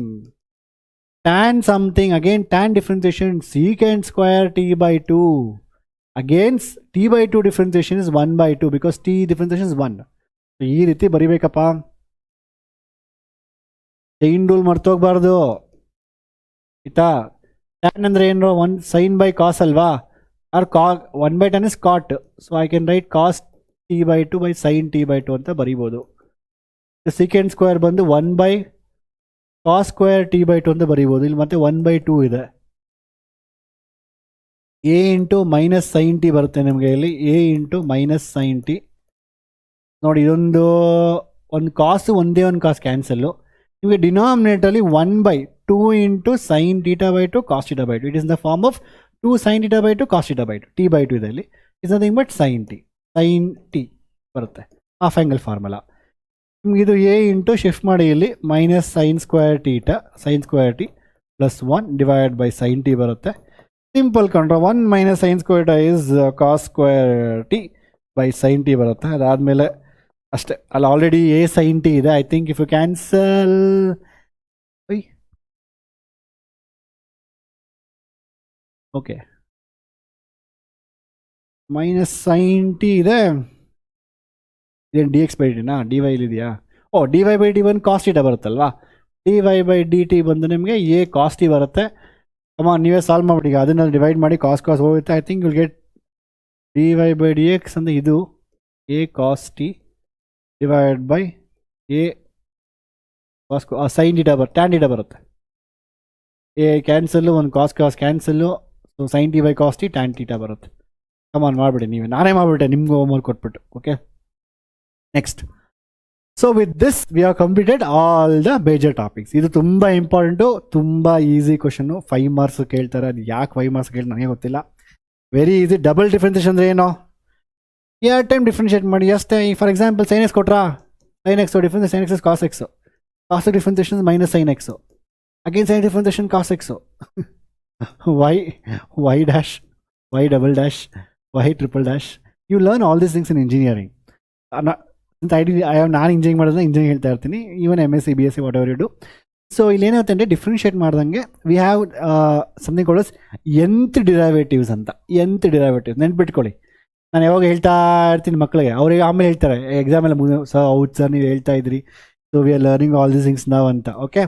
tan something, again tan differentiation secant square t by 2, again t by 2 differentiation is 1 by 2 because t differentiation is 1. ಈ ರೀತಿ ಬರಿಬೇಕಪ್ಪ. Chain rule ಮರ್ತೋಗ್ಬಾರ್ದು ಆಯ್ತಾ. Tan ಅಂದರೆ ಏನು, 1 sign by cos ಅಲ್ವಾ, or 1 by tan is cot, so I can write cos t by 2 by sine t by 2 ಅಂತ ಬರಿಬೋದು. Second square ಬಂದು 1 by cos square t by 2 ಅಂತ ಬರಿಬೋದು. ಇಲ್ಲಿ ಮತ್ತೆ 1 by 2 ಇದೆ. a into minus sine t ಬರುತ್ತೆ ನಿಮಗೆ ಇಲ್ಲಿ, a into minus sine t. ನೋಡಿ, ಒಂದು ಕಾಸು ಒಂದೇ ಒಂದು ಕಾಸು ಕ್ಯಾನ್ಸಲ್ಲು. ನಿಮಗೆ ಡಿನಾಮಿನೇಟರ್ಲಿ 1 by 2 into sine theta by 2 cos theta by 2, it is the form of 2 sin theta by 2 cos theta by 2, t by 2 ಇದೆ ಇಲ್ಲಿ. Is nothing but sin t ಬರುತ್ತೆ, half angle formula. ನಿಮ್ಗೆ ಇದು a into shift ಮಾಡಿ ಇಲ್ಲಿ minus sine square t plus 1 divide by sine t ಬರುತ್ತೆ. Simple ಕಂಡ್ರೆ 1 minus sine square t is cos square t by sine t ಬರುತ್ತೆ. ಅದಾದಮೇಲೆ ಅಷ್ಟೇ, ಅಲ್ಲಿ ಆಲ್ರೆಡಿ a sin t ಇದೆ. I think if you cancel, okay, minus sine t ಇದೆ, ಇದೇನು d x by ಟಿನಾ, ಡಿ ವೈ ಇಲ್ಲಿದೆಯಾ? Oh, d y by d ಬಂದು ಕಾಸ್ ಟೀಟಾ ಬರುತ್ತಲ್ವಾ, d y by d t ಬಂದು ನಿಮಗೆ ಎ ಕಾಸ್ ಟಿ ಬರುತ್ತೆ. ಕಮಾನ್ ನೀವೇ ಸಾಲ್ವ್ ಮಾಡ್ಬಿಡಿ. ಈಗ ಅದನ್ನ ಡಿವೈಡ್ ಮಾಡಿ ಕಾಸ್ ಹೋಗುತ್ತೆ. I think will get dy/dx ಅಂದರೆ ಇದು a cos t divide by a cos sin θ tan θ ಬರುತ್ತೆ. a ಕ್ಯಾನ್ಸಲ್ಲು, ಒಂದು cos cancel, so sin t by cos t tan θ ಬರುತ್ತೆ. ಕಮಾನ್ ಮಾಡಿಬಿಡಿ ನೀವೇ, ನಾನೇ ಮಾಡಿಬಿಟ್ಟೆ ನಿಮ್ಗೆ ಹೋಮ್ವರ್ಕ್ ಕೊಟ್ಬಿಟ್ಟು. Okay, next. So with this we are completed all the major topics. ಇದು ತುಂಬ ಇಂಪಾರ್ಟೆಂಟು, ತುಂಬ ಈಸಿ ಕ್ವಶನ್ನು. 5 ಮಾರ್ಕ್ಸ್ ಕೇಳ್ತಾರೆ. ಅದು ಯಾಕೆ 5 ಮಾರ್ಕ್ಸ್ ಕೇಳಿ ನನಗೆ ಗೊತ್ತಿಲ್ಲ. Very easy. ಡಬಲ್ ಡಿಫ್ರೆನ್ಸಿಯೇಷನ್ ಅಂದರೆ ಏನು? 2 ಟೈಮ್ ಡಿಫ್ರೆನ್ಷಿಯೇಟ್ ಮಾಡಿ ಅಷ್ಟೇ. For example sin x ಕೊಟ್ರಾ, sin x difference sin x is cos x, cos differentiation minus sin x, again sin differentiation cos x, y dash, y double dash, y triple dash. You learn all these things in engineering. ನಾನು engineering ಮಾಡೋದನ್ನ engineering ಹೇಳ್ತಾ ಇರ್ತೀನಿ, even MSc BSc whatever you do. So ಇಲ್ಲಿ ಏನಾಗುತ್ತೆ ಅಂದರೆ differentiate ಮಾಡ್ದಂಗೆ we have something called nth derivatives ಅಂತ. nth derivatives ನೆನ್ಪಿಟ್ಕೊಳ್ಳಿ. ನಾನು ಯಾವಾಗ ಹೇಳ್ತಾ ಇರ್ತೀನಿ ಮಕ್ಕಳಿಗೆ, ಅವ್ರಿಗೆ ಆಮೇಲೆ ಹೇಳ್ತಾರೆ ಎಕ್ಸಾಮೆಲ್ಲ ಸರ್ ಹೌದು ಸರ್ ನೀವು ಹೇಳ್ತಾ ಇದ್ರಿ, so we are learning all these things ನಾವು ಅಂತ. ಓಕೆ,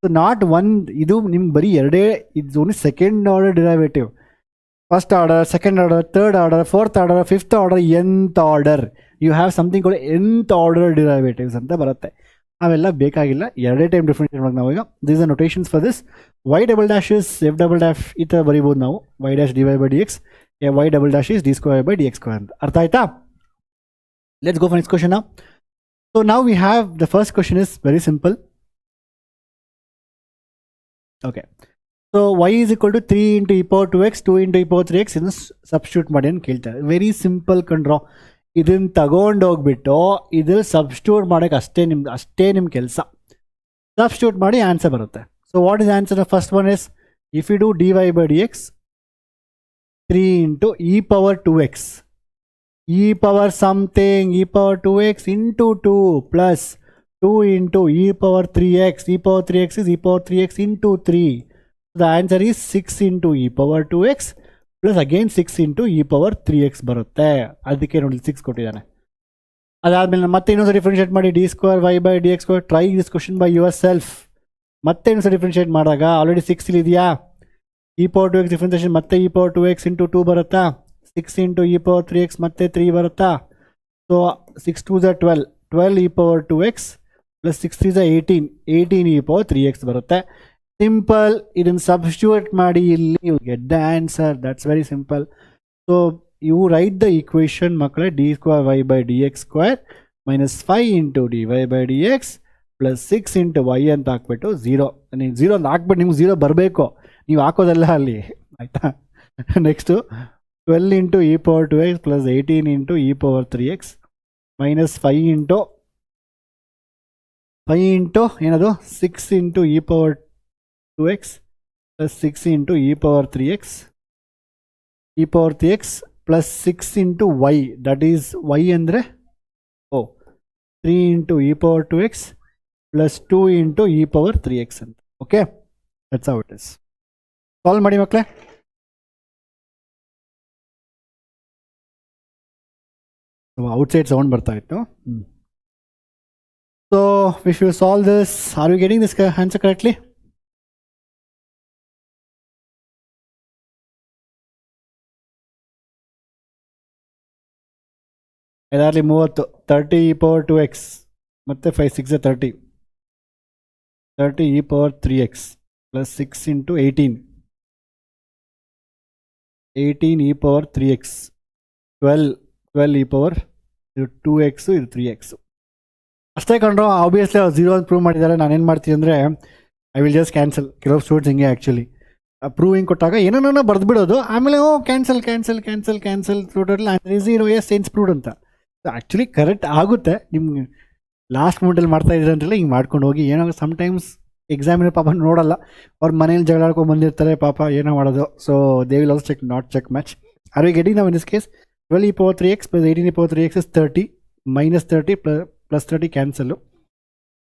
ಸೊ ನಾಟ್ ಒನ್, ಇದು ನಿಮ್ಗೆ ಬರೀ ಎರಡೇ, ಇದು only second order derivative. First order, second order, third order, fourth order, fifth order, nth order. You have something called nth order derivatives ಅಂತ ಬರುತ್ತೆ. ಅವೆಲ್ಲ ಬೇಕಾಗಿಲ್ಲ, ಎರಡೇ ಟೈಮ್ ಡಿಫ್ರೆನ್ಷಿಯೇಟ್ ಮಾಡಿ ನಾವೀಗ. These are notations for this. y double dash is f double dash ಈ ಥರ ಬರೀಬೋದು ನಾವು. y dash dy/dx, y double dash is d²/dx² ಅಂತ. ಅರ್ಥ ಆಯ್ತಾ? Let's go for next question. So ನಾವು we have the first question is very simple. Okay, so y is equal to 3 into e power 2x, 2 into e power 3x ಇದನ್ನು substitute ಮಾಡಿ ಅಂತ ಕೇಳ್ತಾರೆ. Very simple ಕಂಡ್ರೋ. ಇದನ್ನು ತಗೊಂಡೋಗ್ಬಿಟ್ಟು ಇದ್ರಲ್ಲಿ substitute ಮಾಡೋಕ್ಕೆ ಅಷ್ಟೇ ನಿಮ್ಮ ಕೆಲಸ. ಸಬ್ಸ್ಟಿಟ್ಯೂಟ್ ಮಾಡಿ ಆನ್ಸರ್ ಬರುತ್ತೆ. So what is answer? First one is if you do dy/dx 3 into e power 2x, e power something, e power 2x into 2 plus 2 into e power 3x, e power 3x is e power 3x into 3. The answer is 6 into e power 2x plus again 6 into e power 3x ಬರುತ್ತೆ. ಅದಕ್ಕೆ ನೋಡಿ 6 ಕೊಟ್ಟಿದ್ದಾನೆ. ಅದಾದಮೇಲೆ ಮತ್ತೆ ಇನ್ನೊಂದು differentiate ಮಾಡಿ d²y/dx². Try this question by your self. ಮತ್ತೆ ಇನ್ನೊಂದು ಡಿಫ್ರೆನ್ಷಿಯೇಟ್ ಮಾಡಿದಾಗ ಆಲ್ರೆಡಿ 6 ಇಲ್ಲಿ ಇದೆಯಾ, e power 2x ಡಿಫ್ರೆನ್ಷಿಯೇಷನ್ ಮತ್ತೆ e power 2x into 2 ಬರುತ್ತಾ, 6 into e power 3x ಮತ್ತೆ 3 ಬರುತ್ತಾ. So 6 2 is 12, 12 e power 2x plus 6 3 is 18, 18 e power 3x ಬರುತ್ತೆ. ಸಿಂಪಲ್. ಇದನ್ನು ಸಬ್ಸ್ಟಿಟ್ಯೂಟ್ ಮಾಡಿ ಇಲ್ಲಿ you get the answer. That's very simple. So you write the equation ಮಕ್ಕಳೇ, d²y/dx² minus 5 into dy/dx plus 6 into y ಅಂತ ಹಾಕ್ಬಿಟ್ಟು 0. ನೀವು 0 ಅಂತ ಹಾಕ್ಬಿಟ್ಟು ನಿಮ್ಗೆ 0 ಬರಬೇಕು, ನೀವು ಹಾಕೋದಲ್ಲ ಅಲ್ಲಿ, ಆಯಿತಾ? Next 12 into e power 2x plus 18 into e power 3x minus 5 into ಏನದು 6 into e power 2x plus 6 into e power 3x plus 6 into y, that is y ಅಂದರೆ 3 into e power 2x plus 2 into e power 3x ಅಂತ. Okay, that's how it is. Solve ಮಾಡಿ ಮಕ್ಕಳೇ. Outside sound ಬರ್ತಾ ಇತ್ತು. So if you solve this, are you getting this answer correctly? ಐದಾರ್ಲಿ 30, 30 e power 2x ಮತ್ತು 5 6 30, 30 e power 3x plus 6 into 18, 18 e power 3x, 12 e power 2x, ಇದು 3x ಅಷ್ಟೇ ಕಂಡ್ರು. Obviously ಅವ್ರು 0 ಅಂತ ಪ್ರೂವ್ ಮಾಡಿದ್ದಾರೆ. ನಾನೇನು ಮಾಡ್ತೀನಿ ಅಂದರೆ ಐ ವಿಲ್ ಜಸ್ಟ್ ಕ್ಯಾನ್ಸಲ್. ಕೆಲವು ಸ್ಟೂಡೆಂಟ್ಸ್ ಹಿಂಗೆ ಆ್ಯಕ್ಚುಲಿ ಪ್ರೂವಿಂಗ್ ಕೊಟ್ಟಾಗ ಏನೇನೋ ಬರೆದ್ಬಿಡೋದು, ಆಮೇಲೆ cancel total answer is 0, hence proved ಅಂತ. ಆ್ಯಕ್ಚುಲಿ ಕರೆಕ್ಟ್ ಆಗುತ್ತೆ. ನಿಮ್ಗೆ ಲಾಸ್ಟ್ ಮೂಮೆಂಟಲ್ಲಿ ಮಾಡ್ತಾ ಇದ್ರೆ ಅಂತೆಲ್ಲ ಹಿಂಗೆ ಮಾಡ್ಕೊಂಡು ಹೋಗಿ. ಏನೋ ಸಮ್ಟೈಮ್ಸ್ ಎಕ್ಸಾಮಿನ ಪಾಪ ನೋಡಲ್ಲ, ಅವ್ರ ಮನೇಲಿ ಜಗಳ ಆಡ್ಕೊಂಡು ಬಂದಿರ್ತಾರೆ ಪಾಪ, ಏನೋ ಮಾಡೋದು. So they will also check match. Are we getting ನಾವು in this case 12 e power 3x plus 18 e power 3x is 30, minus 30 plus 30 cancel.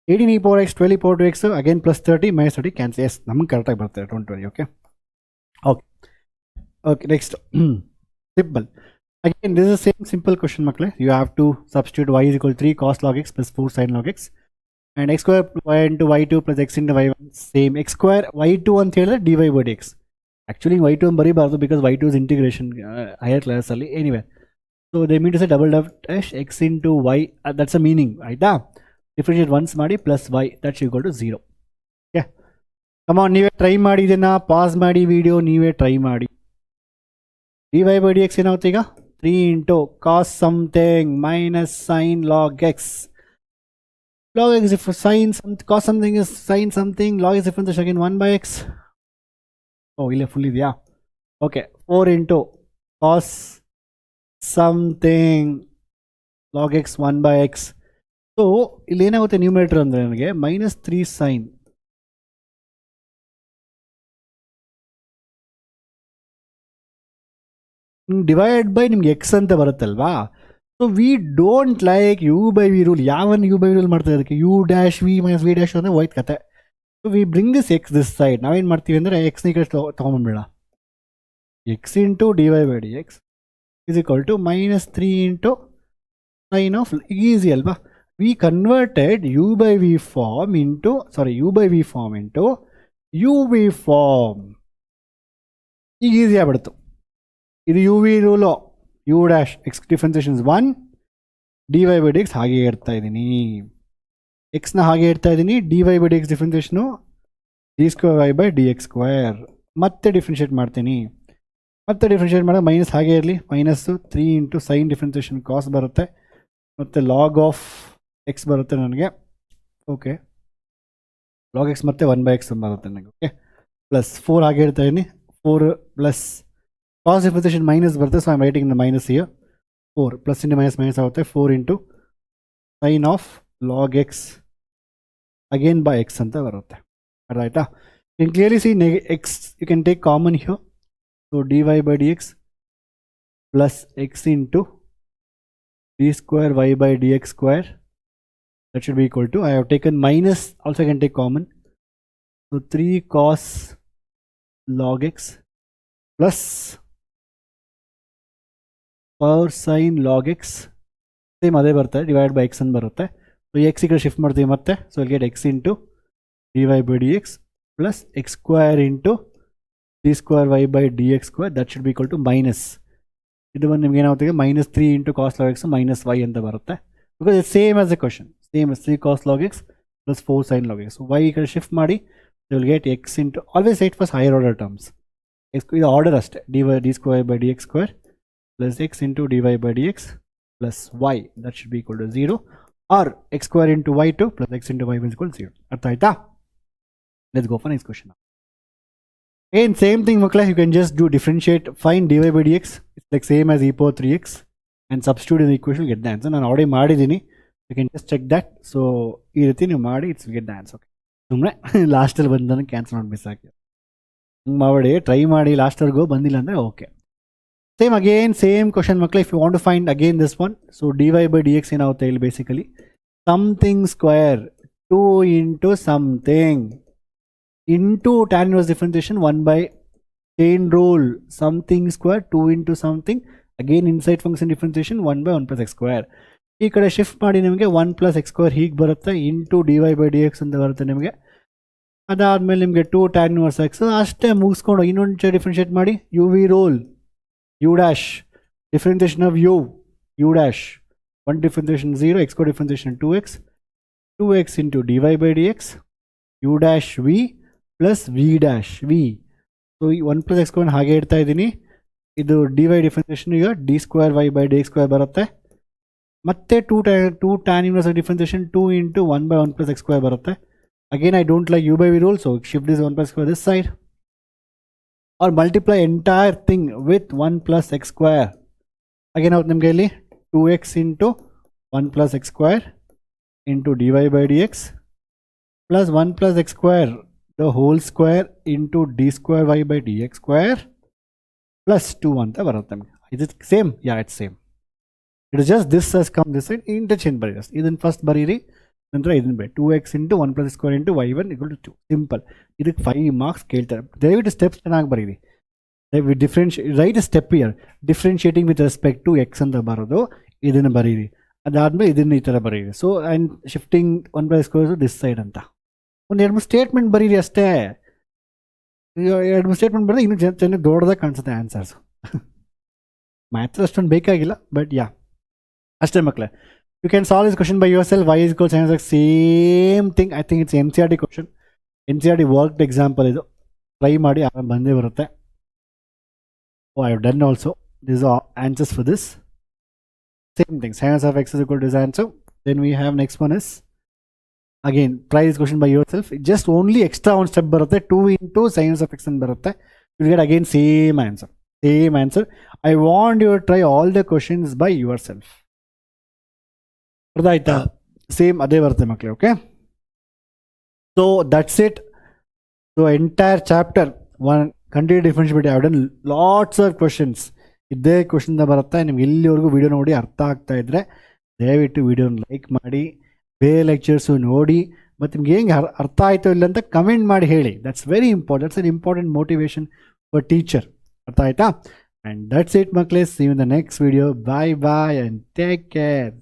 18 e power x, 12 e power 2x again plus 30 minus 30 cancel. S, ನಮ್ಗೆ ಕರೆಕ್ಟಾಗಿ ಬರ್ತಾರೆ, don't worry. Okay next simple. Again, this is the same simple question, makle. You have to substitute y is equal to 3 cos log x plus 4 sin log x and x square y into y2 plus x into y1 same. X square y2 ಅಂತ ಹೇಳಿದ್ರೆ dy/dx, actually y2 ಬರೀಬಾರ್ದು because y2 is integration higher ಕ್ಲಾಸಲ್ಲಿ anyway. So they mean to say double dash x into y, that's a meaning ಆಯಿತಾ. Differentiate once ಮಾಡಿ plus y that's equal to 0. Okay come on, ನೀವೇ try ಮಾಡಿ, ಇದನ್ನು pass ಮಾಡಿ video ನೀವೇ try ಮಾಡಿ. dy by dx ಏನಾಗುತ್ತೆ ಈಗ 3 into cos something minus sine log x. Log x if sin some cos something is sin something, log is difference again 1 by x. Oh, ile full idea. Okay, 4 into cos something log x 1 by x. So ಇಲ್ಲಿ ಏನಾಗುತ್ತೆ numerator ಅಂದರೆ ನನಗೆ -3 sin divide by ನಿಮ್ಗೆ x ಅಂತ ಬರುತ್ತಲ್ವಾ. So we don't like u by v rule. ಯಾವನ್ u by rule ಮಾಡ್ತಾರೆ ಅದಕ್ಕೆ u dash v minus v dash ಅಂದರೆ ಹೋಯ್ತು ಕತೆ. So we bring this x this side. ನಾವೇನು ಮಾಡ್ತೀವಿ ಅಂದರೆ ಎಕ್ಸ್ನ ಈ ಕಡೆ ತೊಗೊಂಬಂದ್ಬಿಡ. X into d y by d x is equal to -3 into sine of, easy ಅಲ್ವಾ. We converted u by v form into you by v form into u v form. ಈಗ easy ಆಗ್ಬಿಡ್ತು. ಇದು u v rule. U dash x differentiation 1, d y by d x ಹಾಗೆ ಇಡ್ತಾ ಇದ್ದೀನಿ, ಎಕ್ಸ್ನ ಹಾಗೆ ಇಡ್ತಾ ಇದ್ದೀನಿ. D y by d x differentiation d square y by d x square. ಮತ್ತೆ ಡಿಫ್ರೆನ್ಷಿಯೇಟ್ ಮಾಡ್ತೀನಿ, ಮತ್ತೆ ಡಿಫ್ರೆನ್ಷಿಯೇಟ್ ಮಾಡಿದ್ರೆ ಮೈನಸ್ ಹಾಗೆ ಇರಲಿ, -3 ಇಂಟು ಸೈನ್ ಡಿಫ್ರೆನ್ಸಿಯೇಷನ್ ಕಾಸ್ ಬರುತ್ತೆ, ಮತ್ತು ಲಾಗ್ ಆಫ್ ಎಕ್ಸ್ ಬರುತ್ತೆ ನನಗೆ. ಓಕೆ, ಲಾಗ್ ಎಕ್ಸ್ ಮತ್ತು 1 ಬೈ ಎಕ್ಸ್ ಬರುತ್ತೆ ನನಗೆ. ಓಕೆ, ಪ್ಲಸ್ 4 ಹಾಗೆ ಇಡ್ತಾ ಇದ್ದೀನಿ. 4 ಪ್ಲಸ್ cos differentiation minus ಬರುತ್ತೆ, so I am writing the minus here. 4 plus into minus ಆಗುತ್ತೆ. 4 into sine of log x again by x ಅಂತ ಬರುತ್ತೆ. ಅರ್ಥ ಆಯ್ತಾ? You can clearly see x you can take common here. So d y by d x plus x into d square y by d x square that should be equal to, I have taken minus, also I can take common, so 3 cos log x plus power sin log x same ಅದೇ ಬರುತ್ತೆ, divide by x ಅಂತ ಬರುತ್ತೆ. So X ಈ ಕಡೆ shift ಮಾಡ್ತೀವಿ ಮತ್ತೆ. So ಇಲ್ಲಿ get x into d y by d x plus x square into d square y by d x square that should be equal to minus. ಇದು ಬಂದು ನಿಮ್ಗೆ ಏನಾಗುತ್ತೆ, -3 into cos log x minus y ಅಂತ ಬರುತ್ತೆ. Because it's same as a question, same as 3 cos log x plus 4 sin log x. So y ಈ ಕಡೆ shift ಮಾಡಿ you will get x into, always wait for higher order terms. ಇದು order ಅಷ್ಟೇ, d square by d x square plus x into d y by d x plus y that should be equal to 0, or x square into y two plus x into y is equal 0. ಅರ್ಥ ಆಯ್ತಾ? Let's go for next question. Again same thing ಮಕ್ಕಳೇ, you can just do differentiate, find dy by dx, it's like same as e power 3x and substitute in the equation, get the answer. ನಾನು already ಮಾಡಿದ್ದೀನಿ, you can just check that. So ಈ ರೀತಿ ನೀವು ಮಾಡಿ it's get the answer. Okay, ಸುಮ್ಮನೆ ಲಾಸ್ಟಲ್ಲಿ ಬಂದು cancel ಮಾಡಿ ಮಿಸ್ ಆಗಿ ಹಂಗೆ ಮಾಡಿ ಟ್ರೈ ಮಾಡಿ, ಲಾಸ್ಟ್ವರೆಗೂ ಬಂದಿಲ್ಲ ಅಂದರೆ okay. Same again same question ಮಕ್ಕಳೇ, if you want to find again this one. So d y by d x ಏನಾಗುತ್ತೆ ಇಲ್ಲಿ basically something square 2 into something into tan inverse differentiation 1 by chain rule something square 2 into something again inside function differentiation 1 by 1 plus x square. ಈ ಕಡೆ shift ಮಾಡಿ ನಿಮಗೆ 1 plus x square ಹೀಗೆ ಬರುತ್ತೆ into d y by d x ಅಂತ ಬರುತ್ತೆ ನಿಮಗೆ. ಅದಾದಮೇಲೆ ನಿಮಗೆ 2 tan inverse x ಅಷ್ಟೇ ಮುಗಿಸ್ಕೊಂಡು ಇನ್ನೊಂದು ಡಿಫ್ರೆನ್ಷಿಯೇಟ್ ಮಾಡಿ u v rule u dash differentiation of u dash 1 differentiation 0 x square differentiation 2x into d y by d x u dash v plus v dash v. So ಈ 1 plus x square ಹಾಗೆ ಇಡ್ತಾ ಇದ್ದೀನಿ. ಇದು d y differentiation ಈಗ d square y by d x square ಬರುತ್ತೆ. ಮತ್ತೆ 2 tan inverse differentiation 2 into 1 by 1 plus x square ಬರುತ್ತೆ. Again I don't like u by v rule, so shift this 1 plus x square this side or multiply entire thing with 1 plus x square. Again ಅವ್ರು ನಿಮಗೆ ಇಲ್ಲಿ 2x into 1 plus x square into d y by d x plus 1 plus x ಸ್ಕ್ವೇರ್ the whole square into d square y by dx square plus 2 ಅಂತ ಬರುತ್ತೆ. is it same? yeah, it's same. it is just this has come this side, interchange ಬರೀರಿ ಅಷ್ಟೇ. ಇದನ್ನು first ಬರೀರಿ, ನಂತರ ಇದನ್ನು ಬೇಡ 2x into 1 plus square into y1 equal to 2. Simple. ಇದಕ್ಕೆ 5 ಮಾರ್ಕ್ಸ್ ಕೇಳ್ತಾರೆ. ದಯವಿಟ್ಟು ಸ್ಟೆಪ್ಸ್ ಚೆನ್ನಾಗಿ ಬರೀರಿ. Write step here differentiating with respect to x ಅಂತ ಬರೋದು, ಇದನ್ನು ಬರೀರಿ. ಅದಾದಮೇಲೆ ಇದನ್ನು ಈ ಥರ ಬರೀರಿ. So and shifting 1 plus square this side ಅಂತ ಒಂದು 2-3 ಸ್ಟೇಟ್ಮೆಂಟ್ ಬರೀರಿ ಅಷ್ಟೇ. ಎರಡು ಮೂರು ಸ್ಟೇಟ್ಮೆಂಟ್ ಬರೆದ್ರೆ ಇನ್ನೂ ಚೆನ್ನಾಗಿ ದೊಡ್ಡದಾಗಿ ಕಾಣಿಸುತ್ತೆ ಆನ್ಸರ್ಸು. ಮ್ಯಾಥ್ಸ್ ಅಷ್ಟೊಂದು ಬೇಕಾಗಿಲ್ಲ, ಬಟ್ ಯಾ ಅಷ್ಟೇ ಮಕ್ಕಳೇ. You can solve this question by yourself. Y is equals answer same thing. I think it's MCRT question, MCRT worked example. ಇದು ಟ್ರೈ ಮಾಡಿ ಆರಾಮ ಬಂದೇ ಬರುತ್ತೆ. I have done also. This are answers for this. Same thing, sin of x is equal to this answer. Then we have next one is again try this question by yourself. Just only extra one step barutte, 2 into sin of x and barutte. You get again same answer. Same answer. I want you to try all the questions by yourself. Ardaita same ade barutte makle. Okay, so that's it. So entire chapter 1 continuous differentiability, I have done lots of questions. ಇದೇ ಕ್ವಶನ್ದ ಬರುತ್ತೆ. ನಿಮ್ಗೆ ಇಲ್ಲಿವರೆಗೂ video ನೋಡಿ ಅರ್ಥ ಆಗ್ತಾ ಇದ್ದರೆ ದಯವಿಟ್ಟು ವಿಡಿಯೋನ ಲೈಕ್ ಮಾಡಿ, ಬೇರೆ ಲೆಕ್ಚರ್ಸು ನೋಡಿ, ಮತ್ತು ನಿಮ್ಗೆ ಹೆಂಗೆ ಅರ್ಥ ಆಯಿತು ಇಲ್ಲ ಅಂತ ಕಮೆಂಟ್ ಮಾಡಿ ಹೇಳಿ. That's very important. That's an important motivation for teacher. ಅರ್ಥ ಆಯ್ತಾ? ಆ್ಯಂಡ್ ದಟ್ಸ್ ಇಟ್ ಮಕ್ಕಳೇ. See you in the next video. Bye bye and take care.